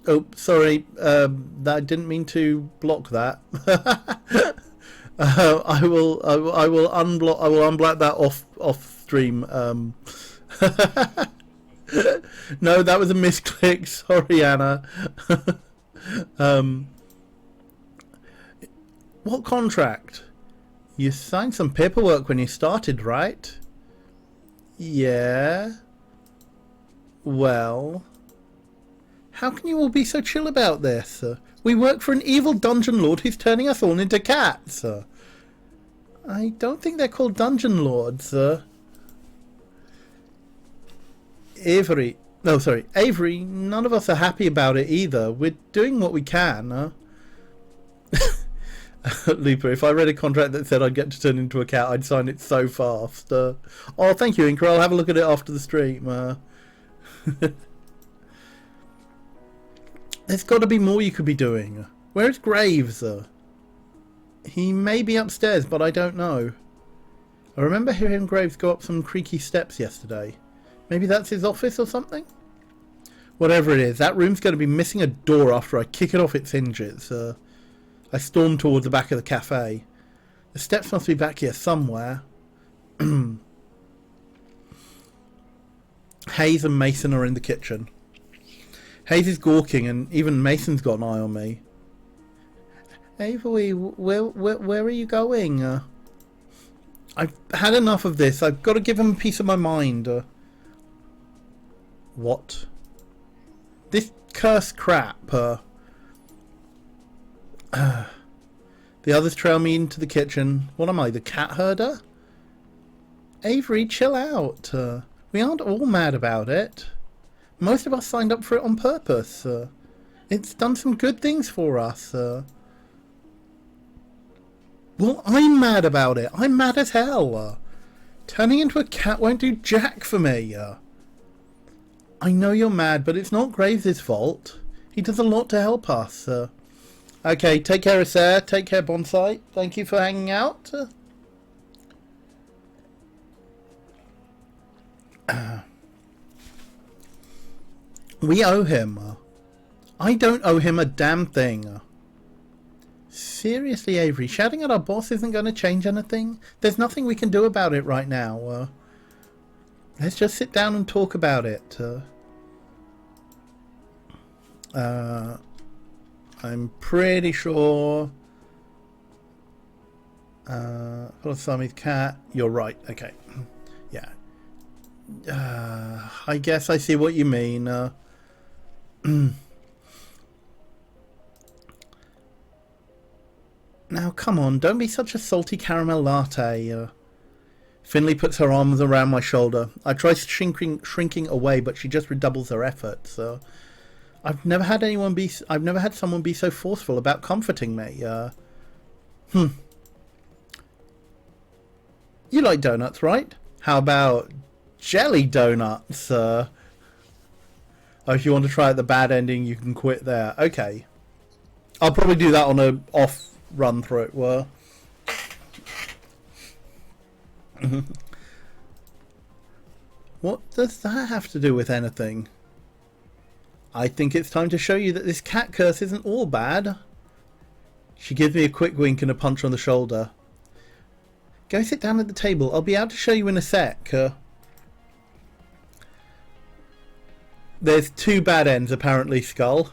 Oh, sorry. I didn't mean to block that. I will unblock that off stream. No, that was a misclick. Sorry, Anna. What contract? You signed some paperwork when you started, right? Yeah. Well, how can you all be so chill about this? We work for an evil dungeon lord who's turning us all into cats. I don't think they're called dungeon lords. Avery. No, sorry. Avery, none of us are happy about it either. We're doing what we can. Looper, if I read a contract that said I'd get to turn into a cat, I'd sign it so fast. Oh, thank you, Inker. I'll have a look at it after the stream. There's got to be more you could be doing. Where's Graves? He may be upstairs, but I don't know. I remember hearing Graves go up some creaky steps yesterday. Maybe that's his office or something? Whatever it is, that room's going to be missing a door after I kick it off its hinges. I storm towards the back of the cafe. The steps must be back here somewhere. Hayes and Mason are in the kitchen. Hayes is gawking and even Mason's got an eye on me. Avery, where are you going? I've had enough of this. I've got to give him a piece of my mind. What? This cursed crap. The others trail me into the kitchen. What am I, the cat herder? Avery, chill out. We aren't all mad about it. Most of us signed up for it on purpose. It's done some good things for us. Well, I'm mad about it. I'm mad as hell. Turning into a cat won't do jack for me. I know you're mad, but it's not Graves' fault. He does a lot to help us. Okay, take care, sir. Take care, Bonsai. Thank you for hanging out. We owe him. I don't owe him a damn thing. Seriously, Avery, shouting at our boss isn't going to change anything. There's nothing we can do about it right now. Let's just sit down and talk about it. I'm pretty sure. Siamese cat. You're right. Okay. Yeah. I guess I see what you mean. Now, come on, don't be such a salty caramel latte. Finley puts her arms around my shoulder. I try shrinking away, but she just redoubles her efforts. I've never had someone be so forceful about comforting me. You like donuts, right? How about jelly donuts? Oh, if you want to try out the bad ending, you can quit there. Okay. I'll probably do that on a off run through. What does that have to do with anything? I think it's time to show you that this cat curse isn't all bad. She gives me a quick wink and a punch on the shoulder. Go sit down at the table. I'll be out to show you in a sec. There's two bad ends, apparently, Skull.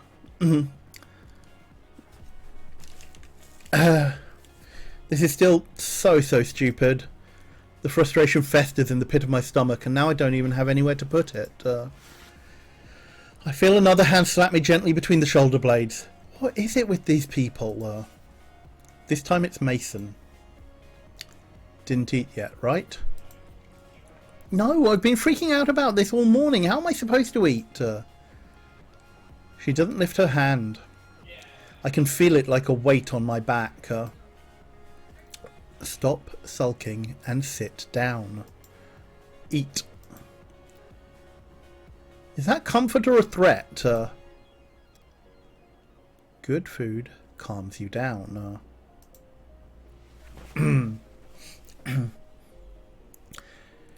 This is still so stupid. The frustration festers in the pit of my stomach, and now I don't even have anywhere to put it. I feel another hand slap me gently between the shoulder blades. What is it with these people? This time it's Mason. Didn't eat yet, right? No, I've been freaking out about this all morning. How am I supposed to eat? She doesn't lift her hand. I can feel it like a weight on my back. Stop sulking and sit down. Eat. Is that comfort or a threat? Good food calms you down.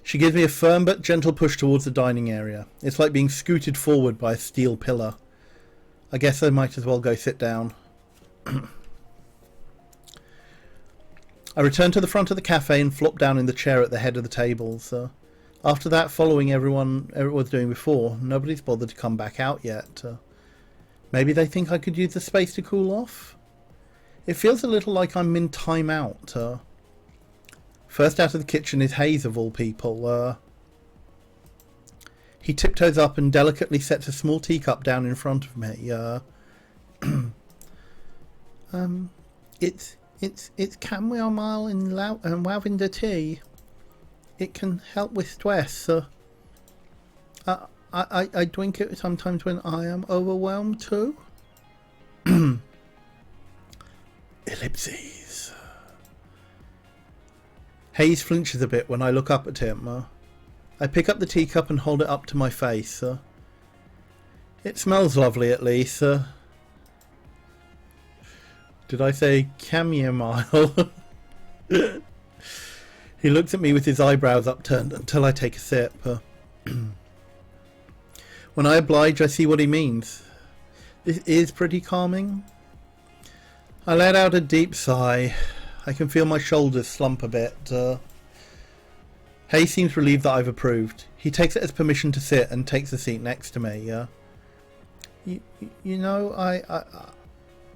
She gives me a firm but gentle push towards the dining area. It's like being scooted forward by a steel pillar. I guess I might as well go sit down. I return to the front of the cafe and flop down in the chair at the head of the table. After that, following everyone was doing before, nobody's bothered to come back out yet. Maybe they think I could use the space to cool off? It feels a little like I'm in time out. First out of the kitchen is Hayes, of all people. He tiptoes up and delicately sets a small teacup down in front of me. It's chamomile and lavender tea. It can help with stress. I drink it sometimes when I am overwhelmed too. Ellipses. Hayes flinches a bit when I look up at him. I pick up the teacup and hold it up to my face. It smells lovely, at least. Did I say chamomile? He looks at me with his eyebrows upturned until I take a sip. When I oblige, I see what he means. This is pretty calming. I let out a deep sigh. I can feel my shoulders slump a bit. Hay seems relieved that I've approved. He takes it as permission to sit and takes a seat next to me. You know,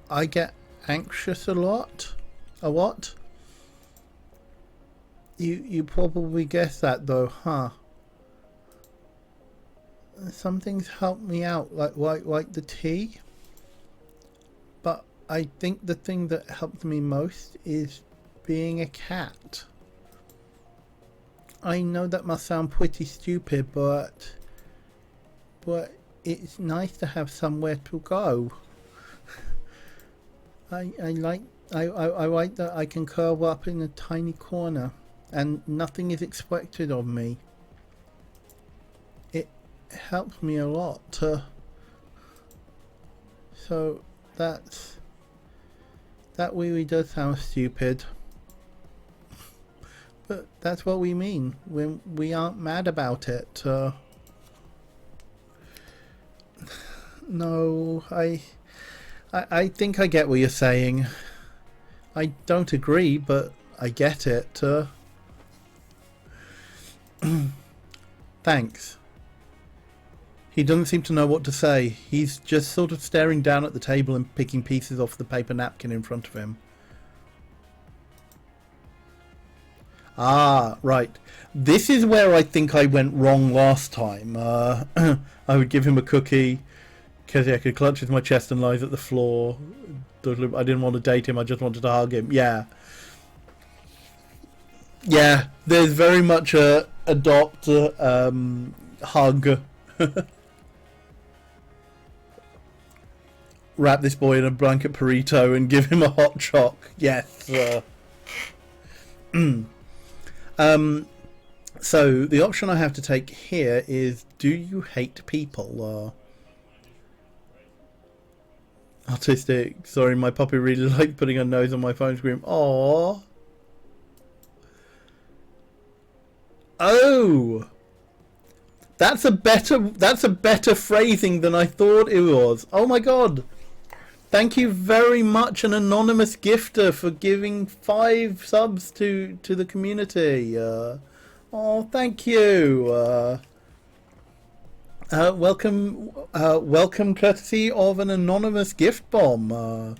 I get anxious a lot? A what? You probably guessed that though, huh? Some things help me out, like the tea. But I think the thing that helped me most is being a cat. I know that must sound pretty stupid, but it's nice to have somewhere to go. I like that I can curl up in a tiny corner and nothing is expected of me. It helps me a lot. So that really does sound stupid. But that's what we mean when we aren't mad about it. No, I think I get what you're saying. I don't agree, but I get it. Thanks. He doesn't seem to know what to say. He's just sort of staring down at the table and picking pieces off the paper napkin in front of him. Ah, right. This is where I think I went wrong last time. I would give him a cookie. Keziaka clutches my chest and lies at the floor. I didn't want to date him, I just wanted to hug him. Yeah. Yeah, there's very much a adopt, hug. Wrap this boy in a blanket burrito and give him a hot choc. Yes. So the option I have to take here is, do you hate people? Artistic. Sorry, my puppy really liked putting her nose on my phone screen. Aww. Oh, that's a better phrasing than I thought it was. Oh my god. Thank you very much, an anonymous gifter, for giving 5 subs to the community. Oh, thank you. Welcome courtesy of an anonymous gift bomb.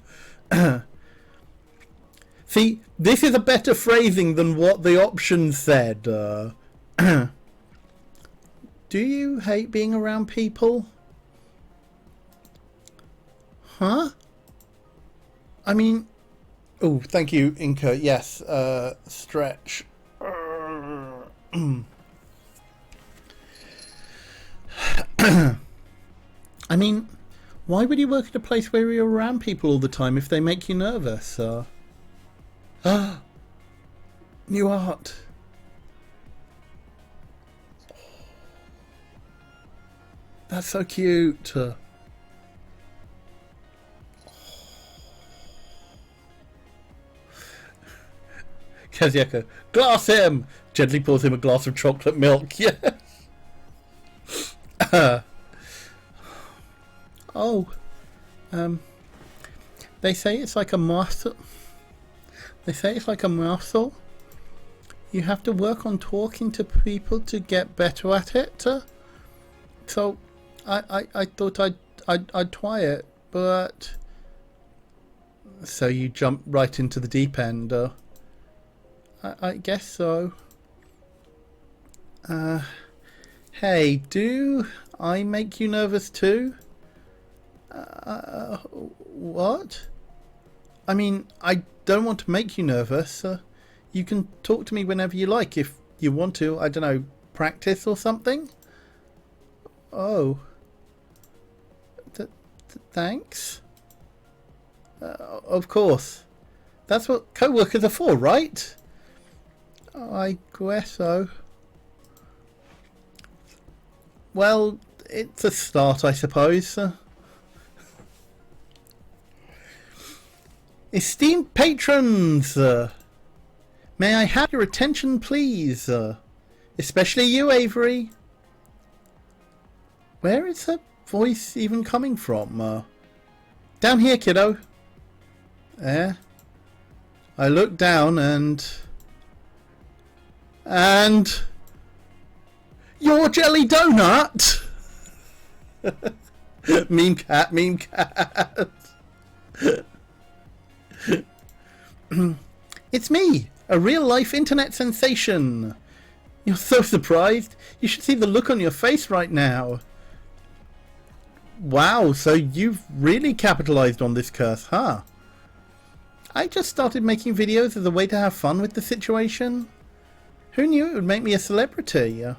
See, this is a better phrasing than what the option said. Do you hate being around people? Huh? I mean... Oh, thank you, Inca. Yes, stretch. I mean, why would you work at a place where you're around people all the time if they make you nervous? New art. That's so cute. Kaziaka, glass him! Gently pours him a glass of chocolate milk. Yes. They say it's like a muscle. They say it's like a muscle. You have to work on talking to people to get better at it. So, I thought I'd try it, but so you jump right into the deep end. I guess so. Hey, do I make you nervous too? What? I mean, I don't want to make you nervous. You can talk to me whenever you like if you want to. I don't know, practice or something? Oh. Thanks. Of course. That's what co-workers are for, right? I guess so. Well, it's a start, I suppose. Esteemed patrons, may I have your attention, please? Especially you, Avery. Where is her voice even coming from? Down here, kiddo. There. I look down and your jelly donut. Meme cat, meme cat. It's me, a real-life internet sensation. You're so surprised. You should see the look on your face right now. Wow, so you've really capitalized on this curse, huh? I just started making videos as a way to have fun with the situation. Who knew it would make me a celebrity? A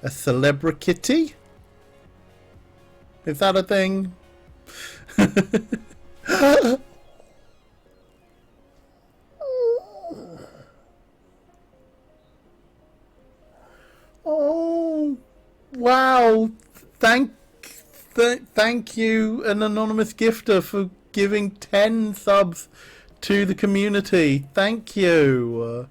celebrity? Is that a thing? Oh, wow. Thank you, an anonymous gifter, for giving 10 subs to the community. Thank you.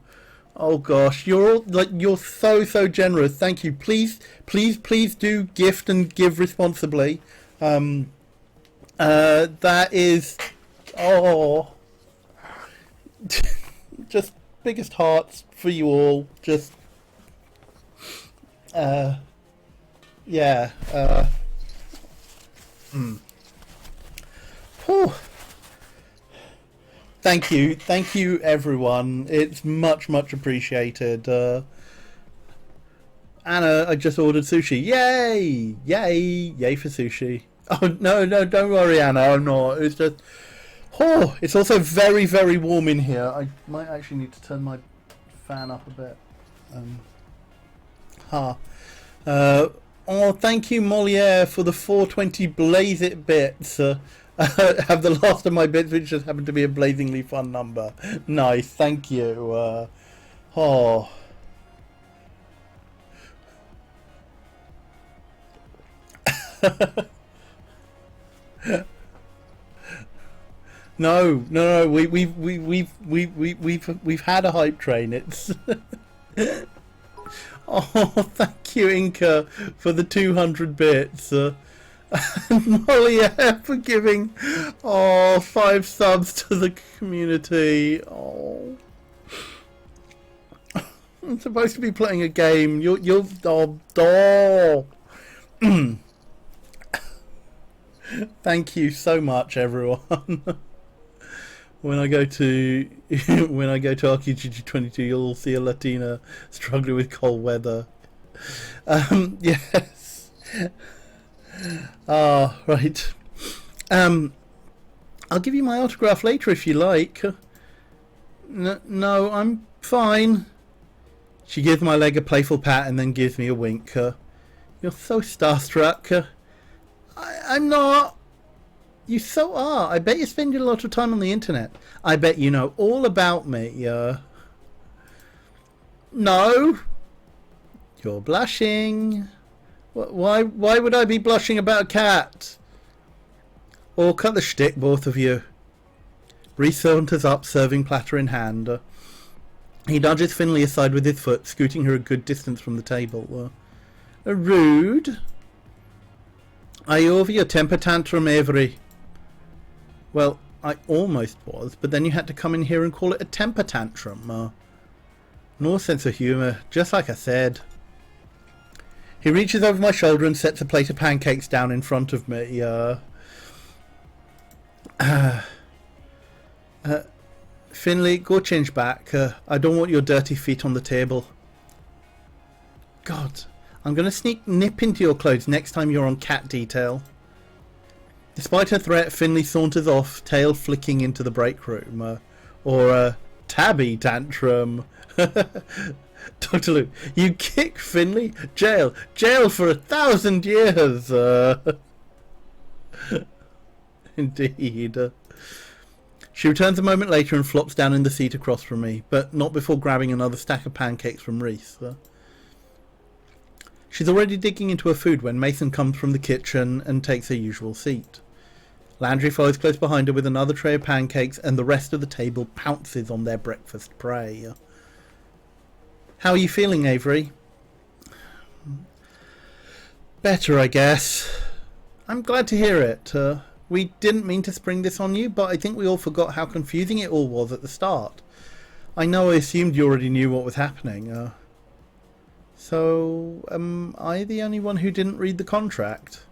Oh gosh, you're so generous. Thank you. Please do gift and give responsibly. That is, oh, just biggest hearts for you all. Just yeah. Whew. Thank you everyone. It's much appreciated. Anna, I just ordered sushi. Yay for sushi. Oh no, don't worry, Anna, I'm not. It's just, it's also very warm in here. I might actually need to turn my fan up a bit. Oh, thank you, Moliere, for the 420 Blaze It bits. Have the last of my bits, which just happened to be a blazingly fun number. Nice, thank you. No. We've had a hype train. It's. Oh, thank you, Inca, for the 200 bits. And Moliere for giving 5 subs to the community. Oh, I'm supposed to be playing a game. You're Thank you so much, everyone. When I go to RQGG22, you'll see a Latina struggling with cold weather. Yes. Right. I'll give you my autograph later if you like. No, I'm fine. She gives my leg a playful pat and then gives me a wink. You're so starstruck. I'm not. You so are. I bet you spend a lot of time on the internet. I bet you know all about me. No. You're blushing. Why would I be blushing about a cat? Or cut the shtick, both of you. Reese saunters up, serving platter in hand. He nudges Finley aside with his foot, scooting her a good distance from the table. Rude. Are you over your temper tantrum, Avery? Well, I almost was, but then you had to come in here and call it a temper tantrum. No sense of humour, just like I said. He reaches over my shoulder and sets a plate of pancakes down in front of me. Finley, go change back. I don't want your dirty feet on the table. God, I'm going to sneak nip into your clothes next time you're on cat detail. Despite her threat, Finley saunters off, tail flicking into the break room. Or tabby tantrum. Dr. Luke, you kick Finley? Jail for 1,000 years. Indeed. She returns a moment later and flops down in the seat across from me, but not before grabbing another stack of pancakes from Reese. She's already digging into her food when Mason comes from the kitchen and takes her usual seat. Landry follows close behind her with another tray of pancakes, and the rest of the table pounces on their breakfast prey. How are you feeling, Avery? Better, I guess. I'm glad to hear it. We didn't mean to spring this on you, but I think we all forgot how confusing it all was at the start. I know I assumed you already knew what was happening. So, am I the only one who didn't read the contract?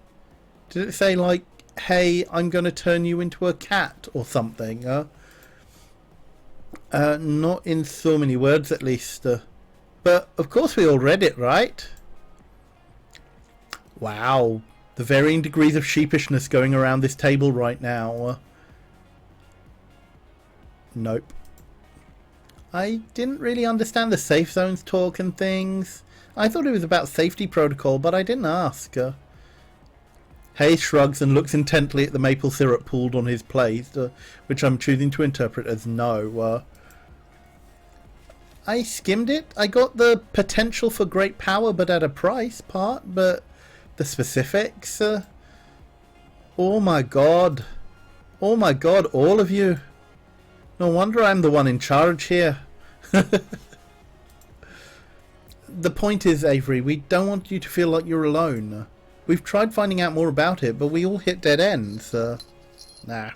Did it say, like, hey, I'm going to turn you into a cat or something? Not in so many words, at least. But, of course, we all read it, right? Wow. The varying degrees of sheepishness going around this table right now. Nope. I didn't really understand the safe zones talk and things. I thought it was about safety protocol, but I didn't ask. Hayes shrugs and looks intently at the maple syrup pooled on his plate, which I'm choosing to interpret as no. I skimmed it. I got the potential for great power but at a price part, but the specifics... oh my god. Oh my god, all of you. No wonder I'm the one in charge here. The point is, Avery, we don't want you to feel like you're alone. We've tried finding out more about it, but we all hit dead ends. Nah.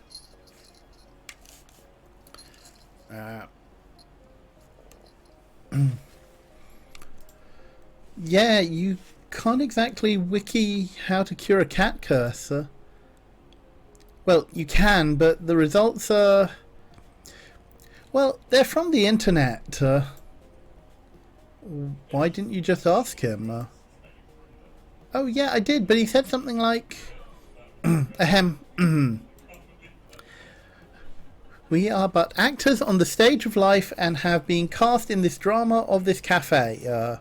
Yeah, you can't exactly wiki how to cure a cat curse. Well, you can, but the results are... well, they're from the internet. Why didn't you just ask him? Oh, yeah, I did, but he said something like... ahem. We are but actors on the stage of life and have been cast in this drama of this cafe.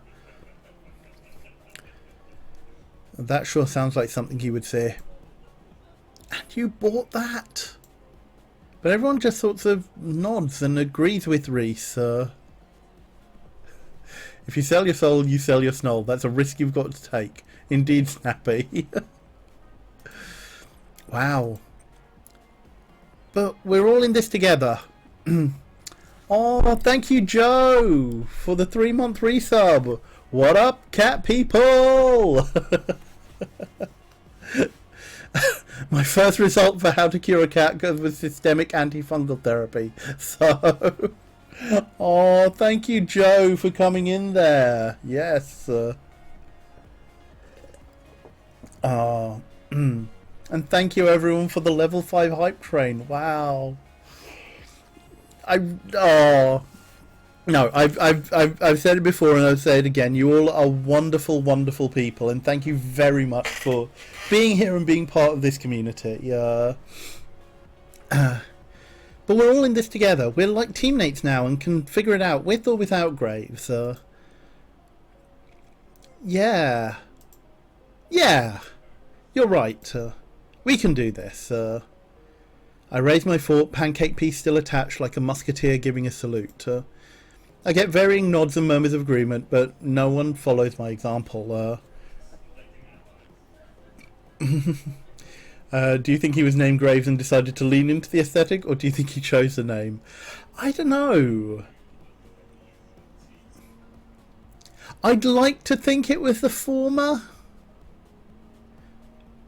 That sure sounds like something he would say. And you bought that? But everyone just sort of nods and agrees with Reese. If you sell your soul, you sell your snoll. That's a risk you've got to take. Indeed, Snappy. Wow. But we're all in this together. Oh, thank you, Joe, for the 3-month resub. What up, cat people? My first result for how to cure a cat was systemic antifungal therapy. So, oh, thank you, Joe, for coming in there. Yes. And thank you, everyone, for the level 5 hype train. Wow. No, I've said it before and I'll say it again. You all are wonderful, wonderful people, and thank you very much for being here and being part of this community. But we're all in this together. We're like teammates now and can figure it out with or without Graves. Yeah. Yeah. You're right. We can do this. I raise my fork, pancake piece still attached like a musketeer giving a salute. I get varying nods and murmurs of agreement, but no one follows my example. Do you think he was named Graves and decided to lean into the aesthetic, or do you think he chose the name? I don't know. I'd like to think it was the former,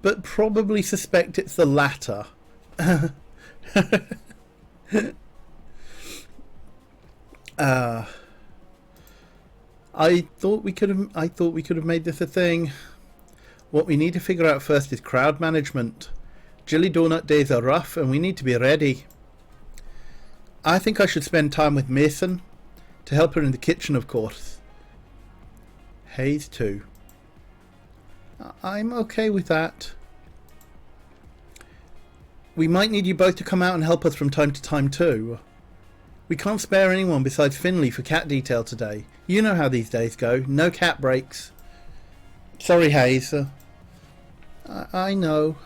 but probably suspect it's the latter. I thought we could have made this a thing. What we need to figure out first is crowd management. Jelly Donut days are rough and we need to be ready. I think I should spend time with Mason to help her in the kitchen, of course. Hayes too. I'm okay with that. We might need you both to come out and help us from time to time too. We can't spare anyone besides Finley for cat detail today. You know how these days go. No cat breaks. Sorry, Hayes. I know.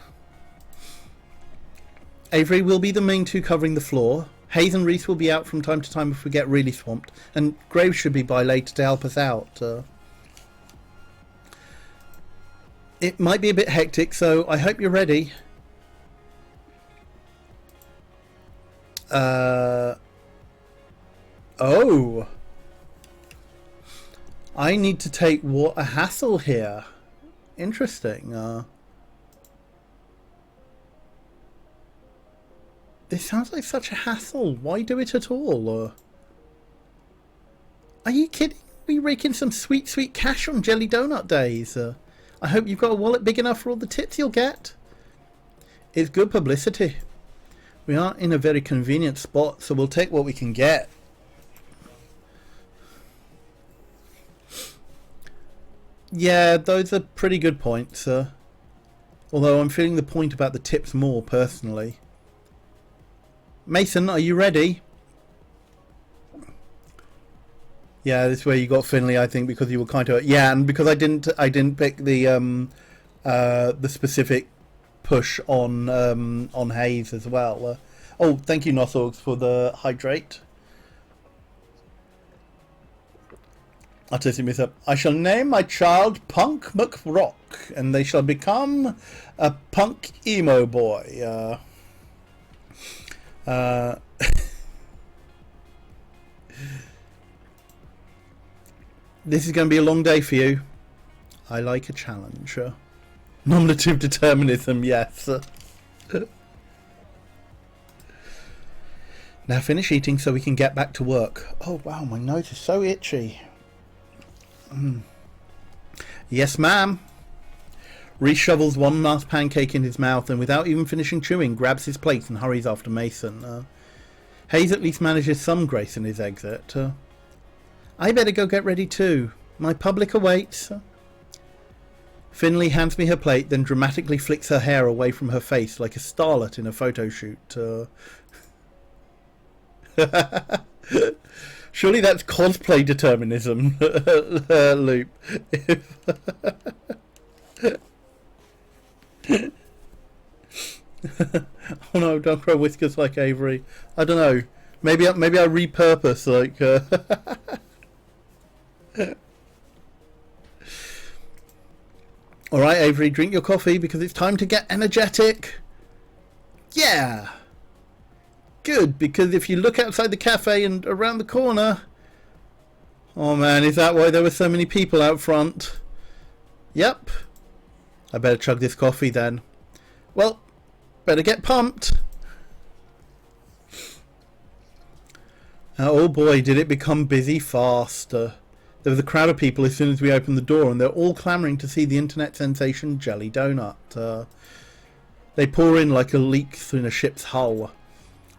Avery will be the main two covering the floor. Hayes and Reese will be out from time to time if we get really swamped. And Graves should be by later to help us out. It might be a bit hectic, so I hope you're ready. Oh. I need to take what a hassle here. Interesting. This sounds like such a hassle. Why do it at all? Are you kidding? We raking some sweet, sweet cash on Jelly Donut days. I hope you've got a wallet big enough for all the tips you'll get. It's good publicity. We aren't in a very convenient spot, so we'll take what we can get. Yeah, those are pretty good points. Although I'm feeling the point about the tips more personally. Mason, are you ready? Yeah, this is where you got Finley, I think, because you were kind of and because I didn't pick the specific push on Hayes as well. Oh, thank you, Nossorgs, for the hydrate. I'll tell you this up. I shall name my child Punk McRock, and they shall become a punk emo boy. This is going to be a long day for you. I like a challenge. Nominative determinism, yes. Now finish eating so we can get back to work. Oh wow, my nose is so itchy. Yes, ma'am. Reese shovels one last pancake in his mouth and without even finishing chewing, grabs his plate and hurries after Mason. Hayes at least manages some grace in his exit. I better go get ready too. My public awaits. Finley hands me her plate, then dramatically flicks her hair away from her face like a starlet in a photo shoot. Surely that's cosplay determinism, Loop. Oh no, don't grow whiskers like Avery. I don't know. Maybe I repurpose like. All right, Avery, drink your coffee because it's time to get energetic. Yeah. Good, because if you look outside the cafe and around the corner... Oh man, is that why there were so many people out front? Yep. I better chug this coffee then. Well, better get pumped. Oh boy, did it become busy fast. There was a crowd of people as soon as we opened the door, and they're all clamouring to see the internet sensation Jelly Donut. They pour in like a leak in a ship's hull.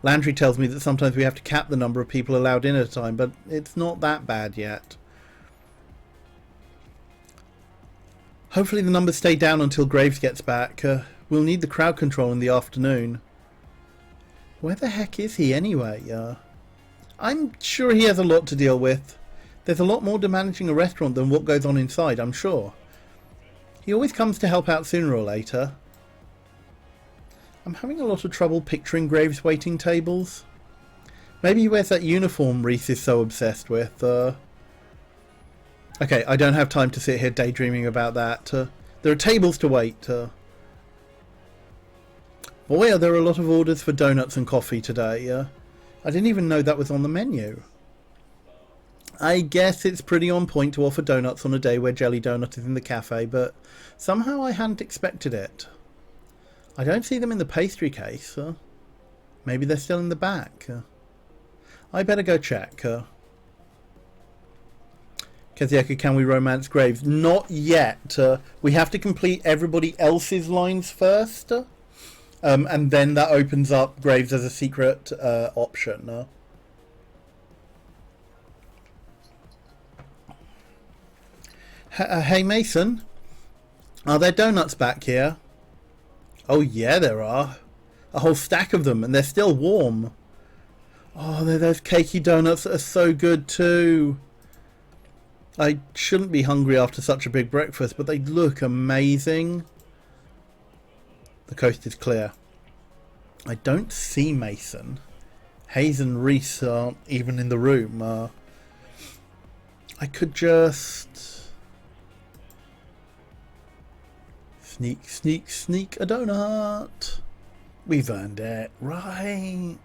Landry tells me that sometimes we have to cap the number of people allowed in at a time, but it's not that bad yet. Hopefully the numbers stay down until Graves gets back. We'll need the crowd control in the afternoon. Where the heck is he anyway? I'm sure he has a lot to deal with. There's a lot more to managing a restaurant than what goes on inside, I'm sure. He always comes to help out sooner or later. I'm having a lot of trouble picturing Graves' waiting tables. Maybe he wears that uniform Reese is so obsessed with. Okay, I don't have time to sit here daydreaming about that. There are tables to wait. Boy, are there a lot of orders for donuts and coffee today. I didn't even know that was on the menu. I guess it's pretty on point to offer donuts on a day where Jelly Donut is in the cafe, but somehow I hadn't expected it. I don't see them in the pastry case. Maybe they're still in the back. I better go check. Kaziaka, can we romance Graves? Not yet. We have to complete everybody else's lines first. And then that opens up Graves as a secret option. Hey Mason, are there donuts back here? Oh yeah, there are. A whole stack of them, and they're still warm. Oh, they're those cakey donuts that are so good too. I shouldn't be hungry after such a big breakfast, but they look amazing. The coast is clear. I don't see Mason. Hayes and Reese aren't even in the room. I could just... Sneak a donut. We've earned it, right?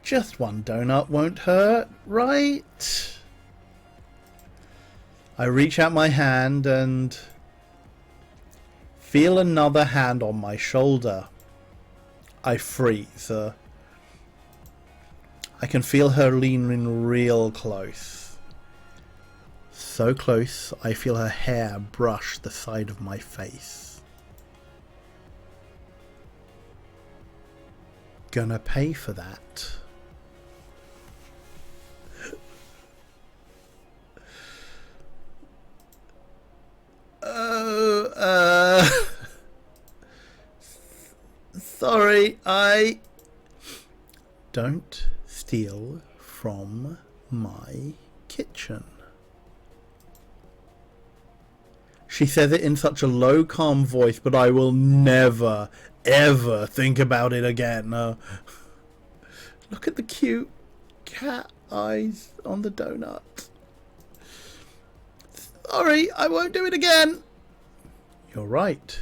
Just one donut won't hurt, right? I reach out my hand and feel another hand on my shoulder. I freeze. I can feel her lean in real close. So close, I feel her hair brush the side of my face. Gonna pay for that. Sorry, I... Don't steal from my kitchen. She says it in such a low, calm voice, but I will never, ever think about it again. Look at the cute cat eyes on the donut. Sorry, I won't do it again. You're right.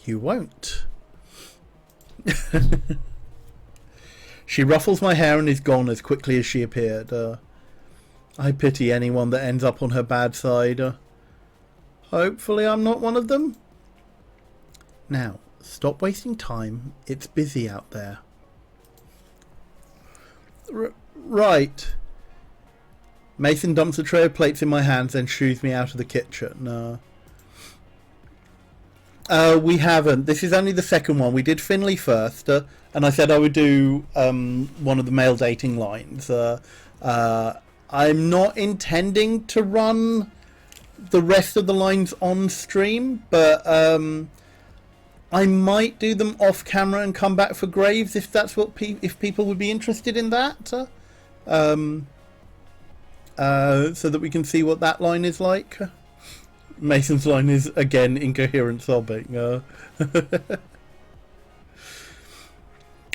You won't. She ruffles my hair and is gone as quickly as she appeared. I pity anyone that ends up on her bad side. Hopefully I'm not one of them. Now, stop wasting time. It's busy out there. Right. Mason dumps a tray of plates in my hands and shoos me out of the kitchen. We haven't. This is only the second one. We did Finley first, and I said I would do one of the male dating lines. I'm not intending to run the rest of the lines on stream, but I might do them off camera and come back for Graves if that's what if people would be interested in that. So that we can see what that line is like. Mason's line is again incoherent sobbing.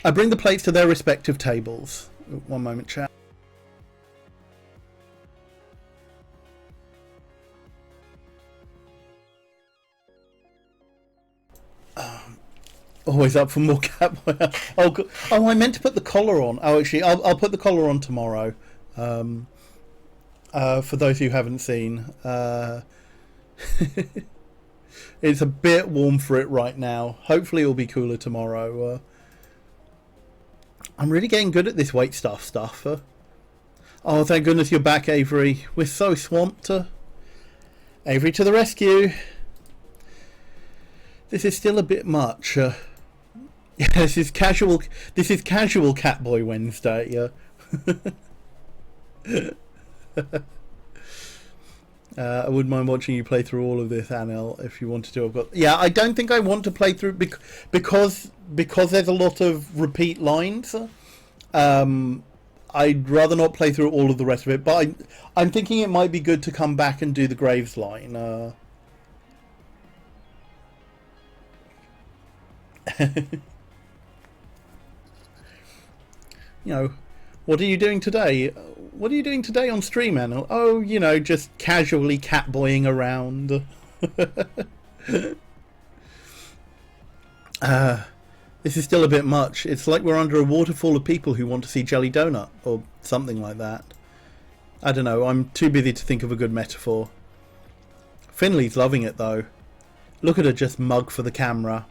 I bring the plates to their respective tables. One moment, chat. Always up for more Catboy. Oh, I meant to put the collar on. Oh, actually, I'll put the collar on tomorrow. For those who haven't seen, it's a bit warm for it right now. Hopefully, it'll be cooler tomorrow. I'm really getting good at this weight stuff. Oh, thank goodness you're back, Avery. We're so swamped. Avery to the rescue. This is still a bit much. Yeah, this is casual Catboy Wednesday. I wouldn't mind watching you play through all of this, Anil, if you wanted to. I don't think I want to play through because there's a lot of repeat lines. I'd rather not play through all of the rest of it, but I'm thinking it might be good to come back and do the Graves line. You know, what are you doing today? What are you doing today on stream, Anil? Oh, you know, just casually catboying around. This is still a bit much. It's like we're under a waterfall of people who want to see Jelly Donut, or something like that. I don't know, I'm too busy to think of a good metaphor. Finley's loving it, though. Look at her just mug for the camera.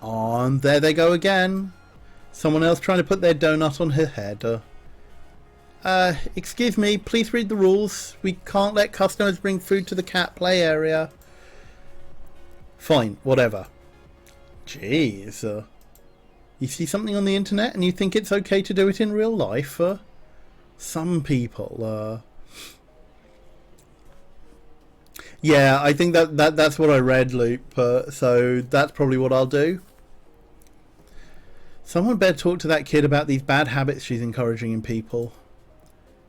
Oh, and there they go again. Someone else trying to put their donut on her head. Excuse me, please read the rules. We can't let customers bring food to the cat play area. Fine, whatever. Jeez. You see something on the internet and you think it's okay to do it in real life? Some people. Yeah, I think that's what I read, Loop. So that's probably what I'll do. Someone better talk to that kid about these bad habits she's encouraging in people.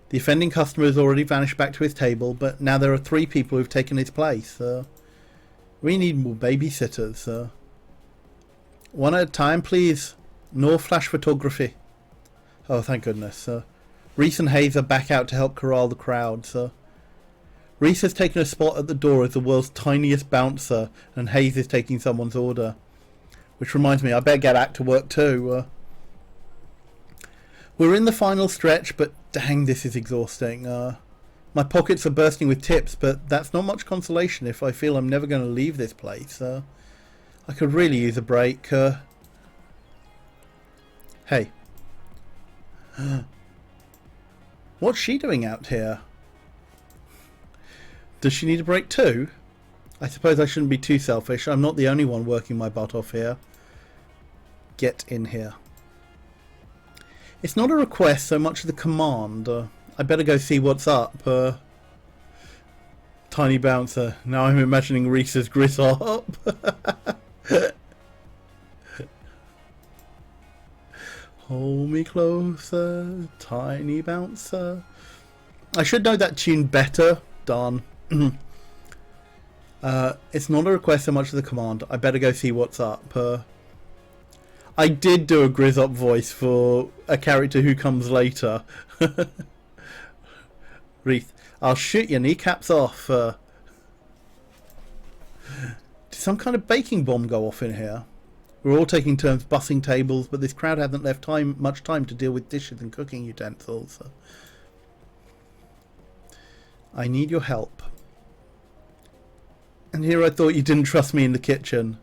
The offending customer has already vanished back to his table, but now there are 3 people who've taken his place. We need more babysitters. One at a time, please. No flash photography. Oh, thank goodness. Reese and Hayes are back out to help corral the crowd. Reese has taken a spot at the door as the world's tiniest bouncer, and Hayes is taking someone's order. Which reminds me, I better get back to work too. We're in the final stretch, but dang, this is exhausting. My pockets are bursting with tips, but that's not much consolation if I feel I'm never going to leave this place. I could really use a break. Hey. What's she doing out here? Does she need a break too? I suppose I shouldn't be too selfish. I'm not the only one working my butt off here. Get in here. It's not a request so much as a command. I better go see what's up. Tiny bouncer. Now I'm imagining Reese's grit up. Hold me closer, tiny bouncer. I should know that tune better. Darn. It's not a request so much as a command. I better go see what's up. I did do a Grizzop voice for a character who comes later. Wreath, I'll shoot your kneecaps off. Did some kind of baking bomb go off in here? We're all taking turns bussing tables, but this crowd hasn't left much time to deal with dishes and cooking utensils. I need your help. And here I thought you didn't trust me in the kitchen.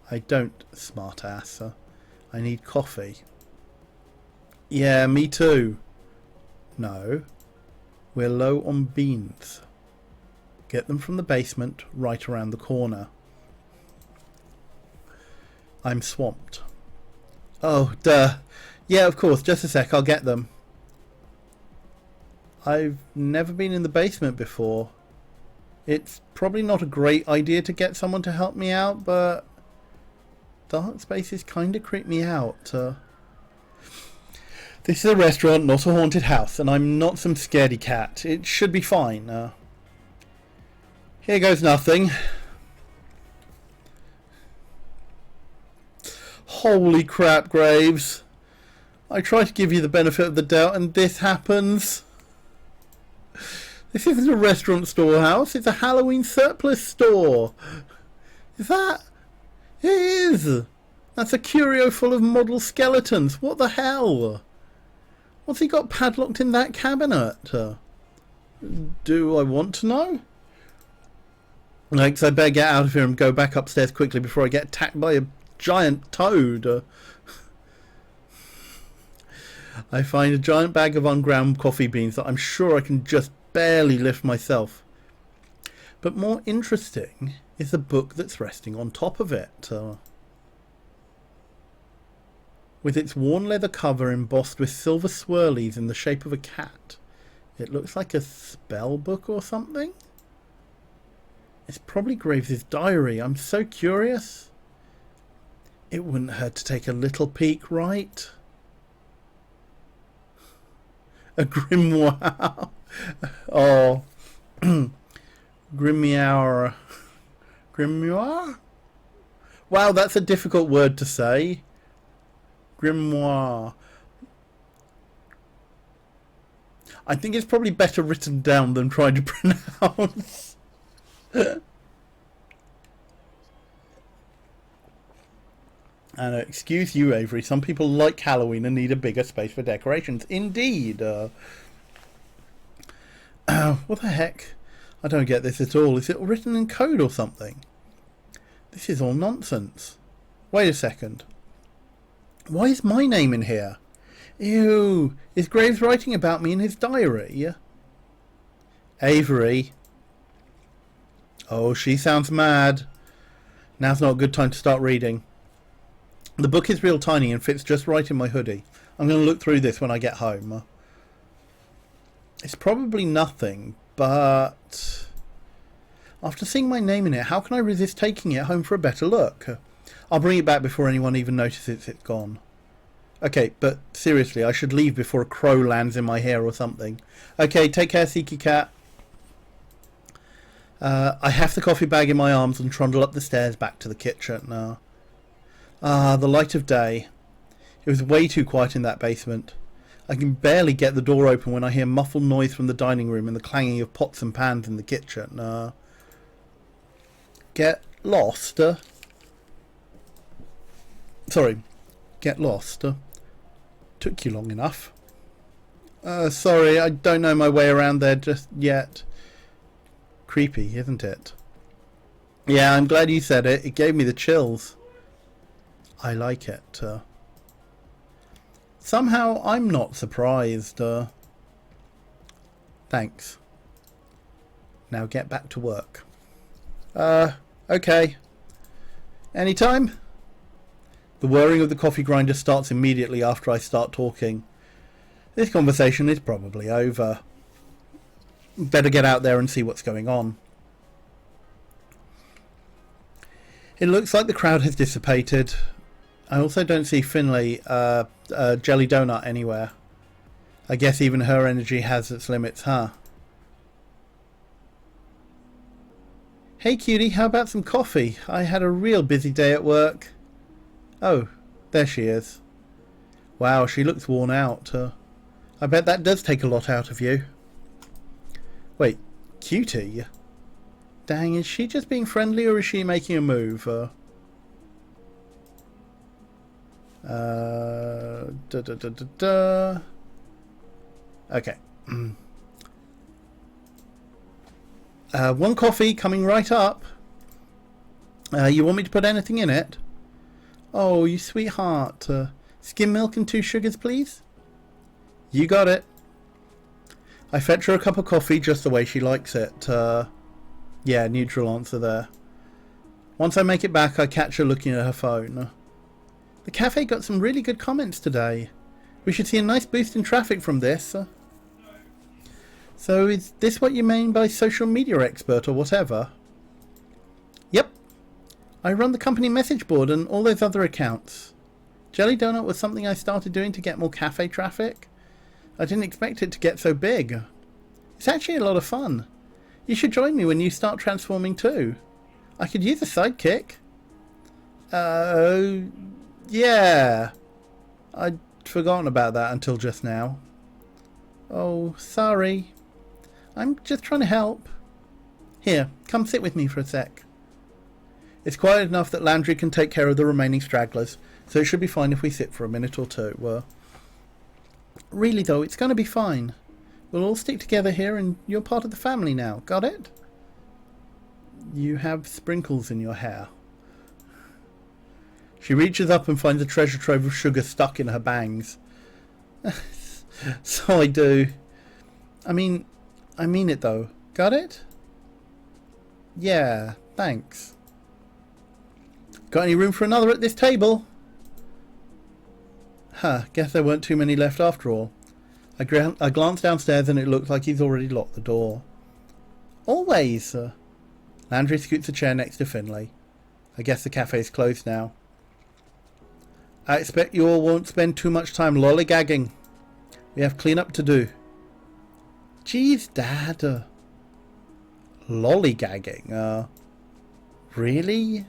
I don't, smartass. I need coffee. Yeah, me too. No. We're low on beans. Get them from the basement, right around the corner. I'm swamped. Oh, duh. Yeah, of course. Just a sec. I'll get them. I've never been in the basement before. It's probably not a great idea to get someone to help me out, but dark spaces kind of creep me out. This is a restaurant, not a haunted house, and I'm not some scaredy cat. It should be fine. Here goes nothing. Holy crap, Graves. I try to give you the benefit of the doubt, and this happens. This isn't a restaurant storehouse, it's a Halloween surplus store. Is that? It is. That's a curio full of model skeletons. What the hell? What's he got padlocked in that cabinet? Do I want to know? Like, I better get out of here and go back upstairs quickly before I get attacked by a giant toad. I find a giant bag of unground coffee beans that I'm sure I can just barely lift myself. But more interesting is the book that's resting on top of it. With its worn leather cover embossed with silver swirlies in the shape of a cat. It looks like a spell book or something. It's probably Graves' diary. I'm so curious. It wouldn't hurt to take a little peek, right? A grimoire. Oh. Grimoire. Grimoire? Wow, that's a difficult word to say. Grimoire. I think it's probably better written down than trying to pronounce. And excuse you, Avery, some people like Halloween and need a bigger space for decorations. Indeed. What the heck? I don't get this at all. Is it written in code or something? This is all nonsense. Wait a second. Why is my name in here? Ew. Is Graves writing about me in his diary? Avery. Oh, she sounds mad. Now's not a good time to start reading. The book is real tiny and fits just right in my hoodie. I'm going to look through this when I get home. It's probably nothing, but after seeing my name in it, how can I resist taking it home for a better look? I'll bring it back before anyone even notices it's gone. Okay, but seriously, I should leave before a crow lands in my hair or something. Okay, take care, Seeky Cat. I have the coffee bag in my arms and trundle up the stairs back to the kitchen now. Ah, the light of day. It was way too quiet in that basement. I can barely get the door open when I hear muffled noise from the dining room and the clanging of pots and pans in the kitchen. Get lost? Sorry, get lost? Took you long enough. Sorry, I don't know my way around there just yet. Creepy, isn't it? Yeah, I'm glad you said it. It gave me the chills. I like it. Somehow I'm not surprised. Thanks. Now get back to work. Okay. Anytime? The whirring of the coffee grinder starts immediately after I start talking. This conversation is probably over. Better get out there and see what's going on. It looks like the crowd has dissipated. I also don't see Finlay. jelly donut anywhere. I guess even her energy has its limits, huh? Hey cutie, how about some coffee? I had a real busy day at work. Oh, there she is. Wow, she looks worn out. I bet that does take a lot out of you. Wait, cutie? Dang, is she just being friendly or is she making a move? Okay. One coffee coming right up. You want me to put anything in it? Oh, you sweetheart. Skim milk and 2 sugars, please? You got it. I fetch her a cup of coffee just the way she likes it. Yeah, neutral answer there. Once I make it back, I catch her looking at her phone. The cafe got some really good comments today. We should see a nice boost in traffic from this. So is this what you mean by social media expert or whatever? Yep. I run the company message board and all those other accounts. Jelly Donut was something I started doing to get more cafe traffic. I didn't expect it to get so big. It's actually a lot of fun. You should join me when you start transforming too. I could use a sidekick. Yeah. I'd forgotten about that until just now. Oh, sorry. I'm just trying to help. Here, come sit with me for a sec. It's quiet enough that Landry can take care of the remaining stragglers, so it should be fine if we sit for a minute or two. Really though, it's going to be fine. We'll all stick together here and you're part of the family now, got it? You have sprinkles in your hair. She reaches up and finds a treasure trove of sugar stuck in her bangs. So I do. I mean it though. Got it? Yeah, thanks. Got any room for another at this table? Huh, guess there weren't too many left after all. I glance downstairs and it looks like he's already locked the door. Always. Landry scoots a chair next to Finlay. I guess the cafe's closed now. I expect you all won't spend too much time lollygagging. We have clean-up to do. Jeez, Dad. Lollygagging? Really?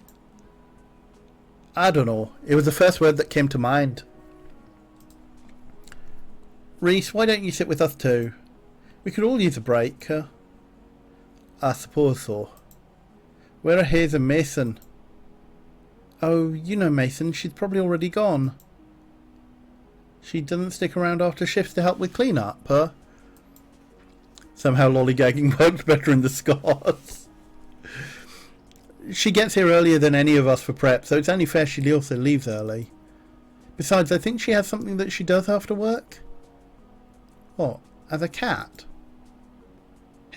I don't know. It was the first word that came to mind. Reese, why don't you sit with us too? We could all use a break. I suppose so. Where are Hayes and Mason? Oh, you know Mason. She's probably already gone. She doesn't stick around after shifts to help with clean-up, huh? Somehow lollygagging worked better in the Scots. She gets here earlier than any of us for prep, so it's only fair she also leaves early. Besides, I think she has something that she does after work. What? As a cat?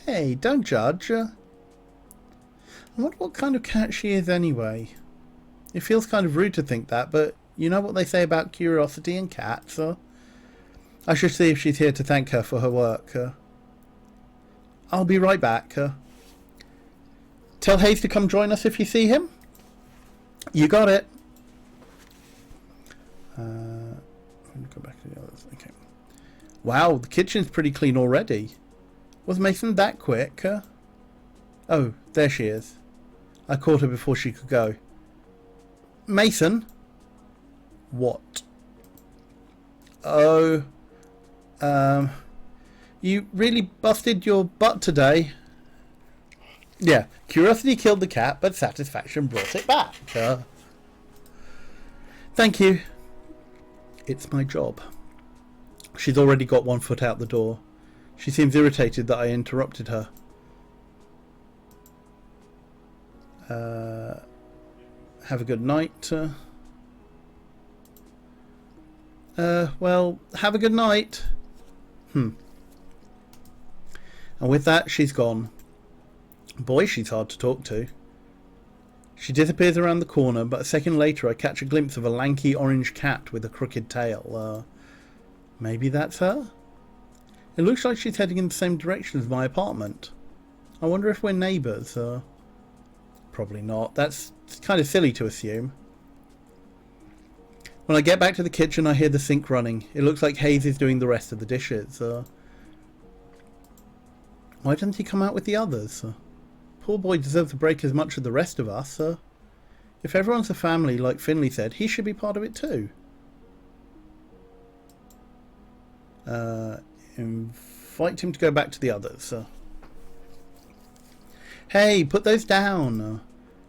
Hey, don't judge. I wonder what kind of cat she is anyway. It feels kind of rude to think that, but you know what they say about curiosity and cats. I should see if she's here to thank her for her work. I'll be right back. Tell Hayes to come join us if you see him. You got it. Let me go back to the others. Okay. Wow, the kitchen's pretty clean already. Was Mason that quick? Oh, there she is. I caught her before she could go. Mason? What? Oh. You really busted your butt today. Yeah, curiosity killed the cat, but satisfaction brought it back. Thank you. It's my job. She's already got one foot out the door. She seems irritated that I interrupted her. Have a good night. Well, have a good night. And with that, she's gone. Boy, she's hard to talk to. She disappears around the corner, but a second later I catch a glimpse of a lanky orange cat with a crooked tail. Maybe that's her? It looks like she's heading in the same direction as my apartment. I wonder if we're neighbours. Probably not. That's kind of silly to assume. When I get back to the kitchen, I hear the sink running. It looks like Hayes is doing the rest of the dishes. Why doesn't he come out with the others? Poor boy deserves a break as much as the rest of us. If everyone's a family, like Finley said, he should be part of it too. Invite him to go back to the others. Hey, put those down.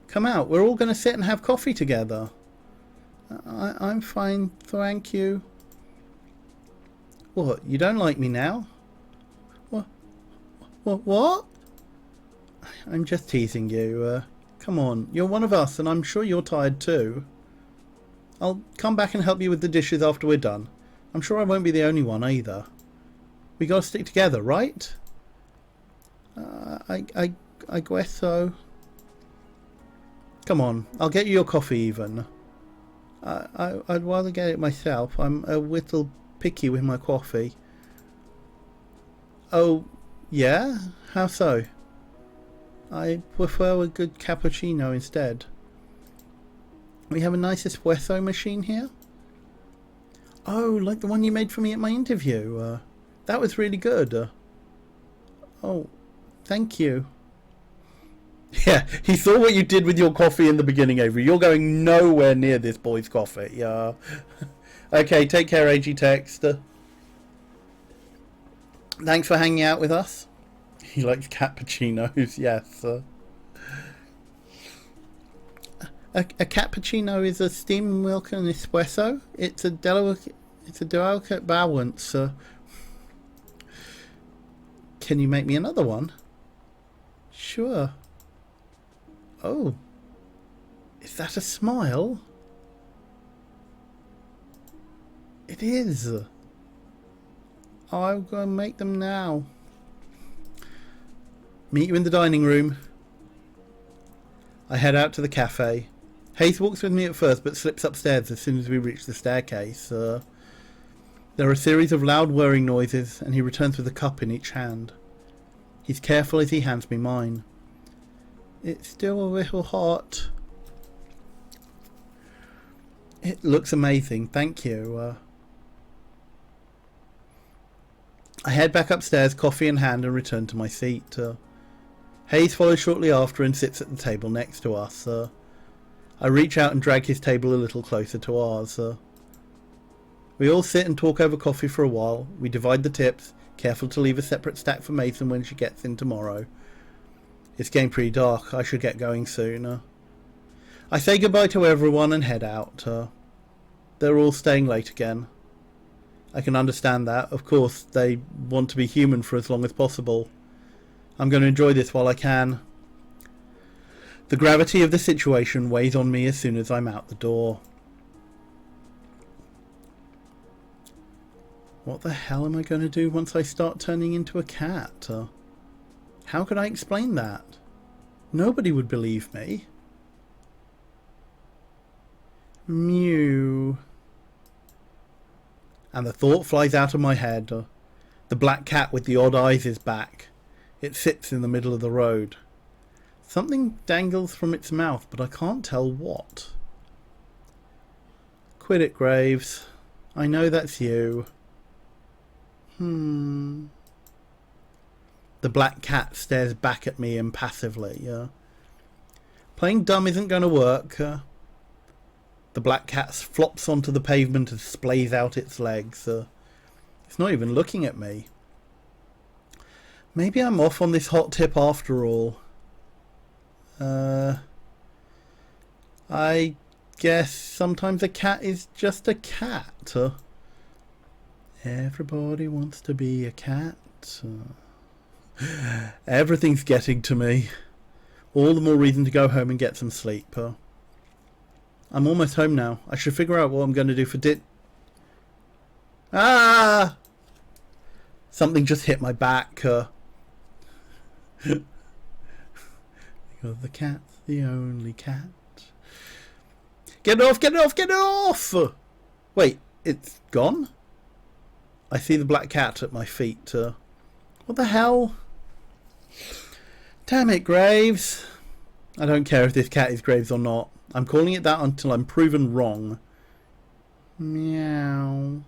Come out. We're all going to sit and have coffee together. I'm fine, thank you. What? You don't like me now? What? I'm just teasing you. Come on, you're one of us, and I'm sure you're tired too. I'll come back and help you with the dishes after we're done. I'm sure I won't be the only one either. We gotta stick together, right? I guess so. Come on, I'll get you your coffee even. I'd rather get it myself. I'm a little picky with my coffee. Oh, yeah? How so? I prefer a good cappuccino instead. We have a nice espresso machine here. Oh, like the one you made for me at my interview. That was really good. Oh, thank you. Yeah, he saw what you did with your coffee in the beginning, Avery. You're going nowhere near this boy's coffee. Yeah. Okay, take care, AG Text. Thanks for hanging out with us. He likes cappuccinos, yes. A cappuccino is a steamed milk and espresso. It's a delicate balance. Can you make me another one? Sure. Oh. Is that a smile? It is. I'm going to make them now. Meet you in the dining room. I head out to the cafe. Hayes walks with me at first, but slips upstairs as soon as we reach the staircase. There are a series of loud whirring noises, and he returns with a cup in each hand. He's careful as he hands me mine. It's still a little hot. It looks amazing, thank you. I head back upstairs, coffee in hand, and return to my seat. Hayes follows shortly after and sits at the table next to us. I reach out and drag his table a little closer to ours. We all sit and talk over coffee for a while. We divide the tips, careful to leave a separate stack for Mason when she gets in tomorrow. It's getting pretty dark. I should get going soon. I say goodbye to everyone and head out. They're all staying late again. I can understand that. Of course, they want to be human for as long as possible. I'm going to enjoy this while I can. The gravity of the situation weighs on me as soon as I'm out the door. What the hell am I going to do once I start turning into a cat? How could I explain that? Nobody would believe me. Mew. And the thought flies out of my head. The black cat with the odd eyes is back. It sits in the middle of the road. Something dangles from its mouth, but I can't tell what. Quit it, Graves. I know that's you. The black cat stares back at me impassively. Playing dumb isn't going to work. The black cat flops onto the pavement and splays out its legs. It's not even looking at me. Maybe I'm off on this hot tip after all. I guess sometimes a cat is just a cat. Everybody wants to be a cat. Everything's getting to me. All the more reason to go home and get some sleep. I'm almost home now. I should figure out what I'm going to do for Ah! Something just hit my back. Because the cat's the only cat. Get it off! Get it off! Get it off! Wait, it's gone? I see the black cat at my feet. What the hell? Damn it, Graves. I don't care if this cat is Graves or not. I'm calling it that until I'm proven wrong. Meow.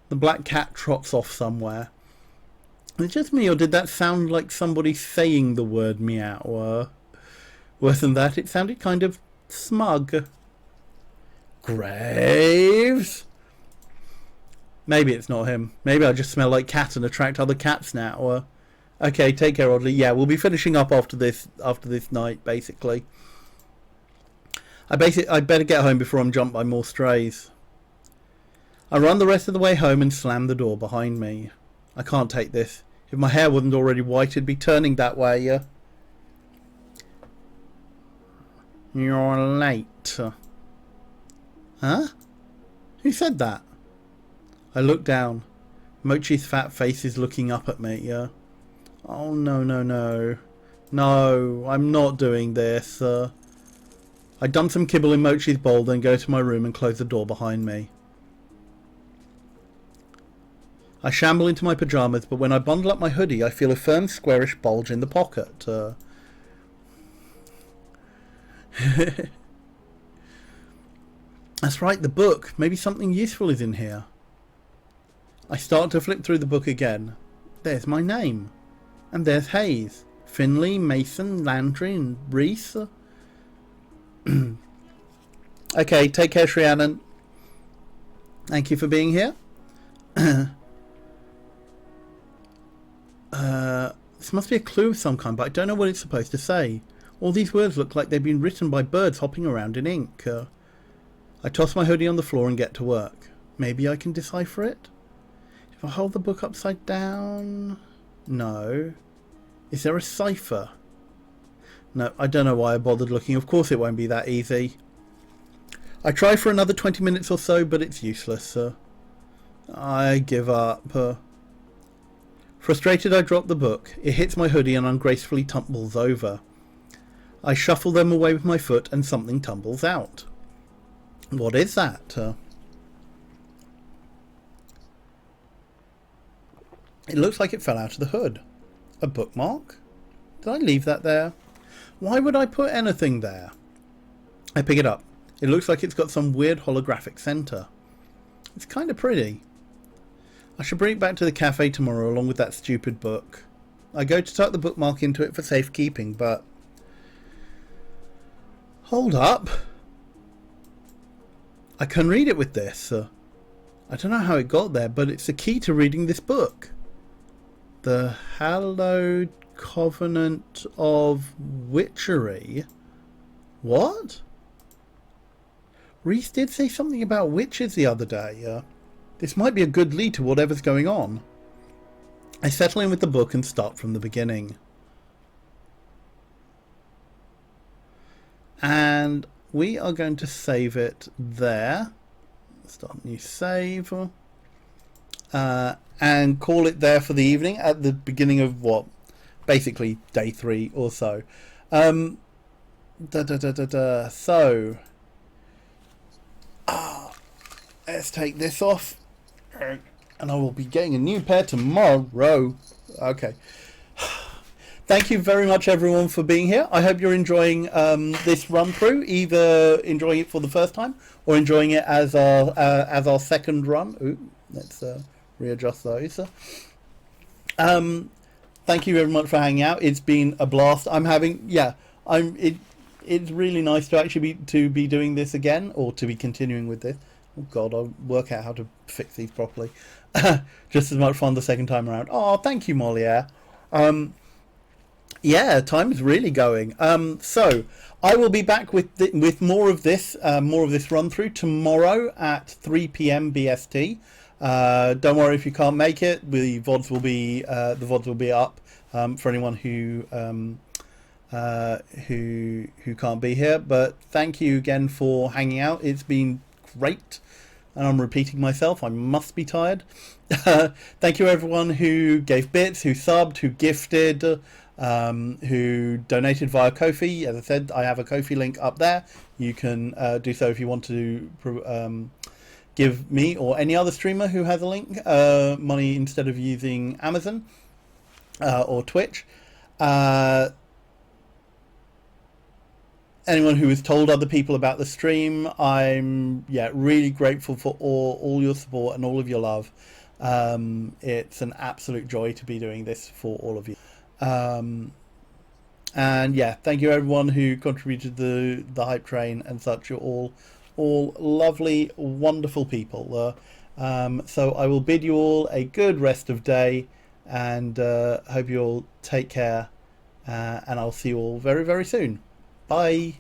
The black cat trots off somewhere. Is it just me, or did that sound like somebody saying the word meow? Worse than that, it sounded kind of smug. Graves? Maybe it's not him. Maybe I just smell like cat and attract other cats now. Okay, take care, Audley. Yeah, we'll be finishing up after this night, basically. I better get home before I'm jumped by more strays. I run the rest of the way home and slam the door behind me. I can't take this. If my hair wasn't already white, it'd be turning that way. You're late. Huh? Who said that? I look down. Mochi's fat face is looking up at me. Oh, no, no, no. No, I'm not doing this. I dump some kibble in Mochi's bowl, then go to my room and close the door behind me. I shamble into my pyjamas, but when I bundle up my hoodie, I feel a firm, squarish bulge in the pocket. That's right, the book. Maybe something useful is in here. I start to flip through the book again. There's my name. And there's Hayes. Finley, Mason, Landry, and Reese. Okay, take care, Rhiannon. Thank you for being here. This must be a clue of some kind, but I don't know what it's supposed to say. All these words look like they've been written by birds hopping around in ink. I toss my hoodie on the floor and get to work. Maybe I can decipher it? If I hold the book upside down... No. Is there a cipher? No, I don't know why I bothered looking. Of course it won't be that easy. I try for another 20 minutes or so, but it's useless. I give up. Frustrated, I drop the book. It hits my hoodie and ungracefully tumbles over. I shuffle them away with my foot and something tumbles out. What is that? It looks like it fell out of the hood. A bookmark? Did I leave that there? Why would I put anything there? I pick it up. It looks like it's got some weird holographic center. It's kind of pretty. I should bring it back to the cafe tomorrow along with that stupid book. I go to tuck the bookmark into it for safekeeping, but... Hold up. I can read it with this. I don't know how it got there, but it's the key to reading this book. The Hallowed Covenant of Witchery. What? Reese did say something about witches the other day. This might be a good lead to whatever's going on. I settle in with the book and start from the beginning. And we are going to save it there. Start new save. And call it there for the evening at the beginning of what? Basically day 3 or so. So, let's take this off. And I will be getting a new pair tomorrow. Okay. Thank you very much, everyone, for being here. I hope you're enjoying this run through, either enjoying it for the first time or enjoying it as our second run. Ooh, let's readjust those. Thank you very much for hanging out. It's been a blast. It's really nice to actually be doing this again, or to be continuing with this. Oh God, I'll work out how to fix these properly. Just as much fun the second time around. Oh, thank you, Moliere. Yeah, time is really going. So I will be back with more of this run through tomorrow at 3 p.m. BST. Don't worry if you can't make it. The VODs will be up for anyone who can't be here. But thank you again for hanging out. It's been great, and I'm repeating myself. I must be tired. Thank you everyone who gave bits, who subbed, who gifted, who donated via Ko-fi. As I said, I have a Ko-fi link up there. You can do so if you want to give me or any other streamer who has a link money instead of using Amazon or Twitch. anyone who has told other people about the stream, I'm really grateful for all your support and all of your love. It's an absolute joy to be doing this for all of you. And yeah, thank you everyone who contributed to the hype train and such. You're all lovely, wonderful people. So I will bid you all a good rest of day, and hope you all take care. And I'll see you all very, very soon. Bye.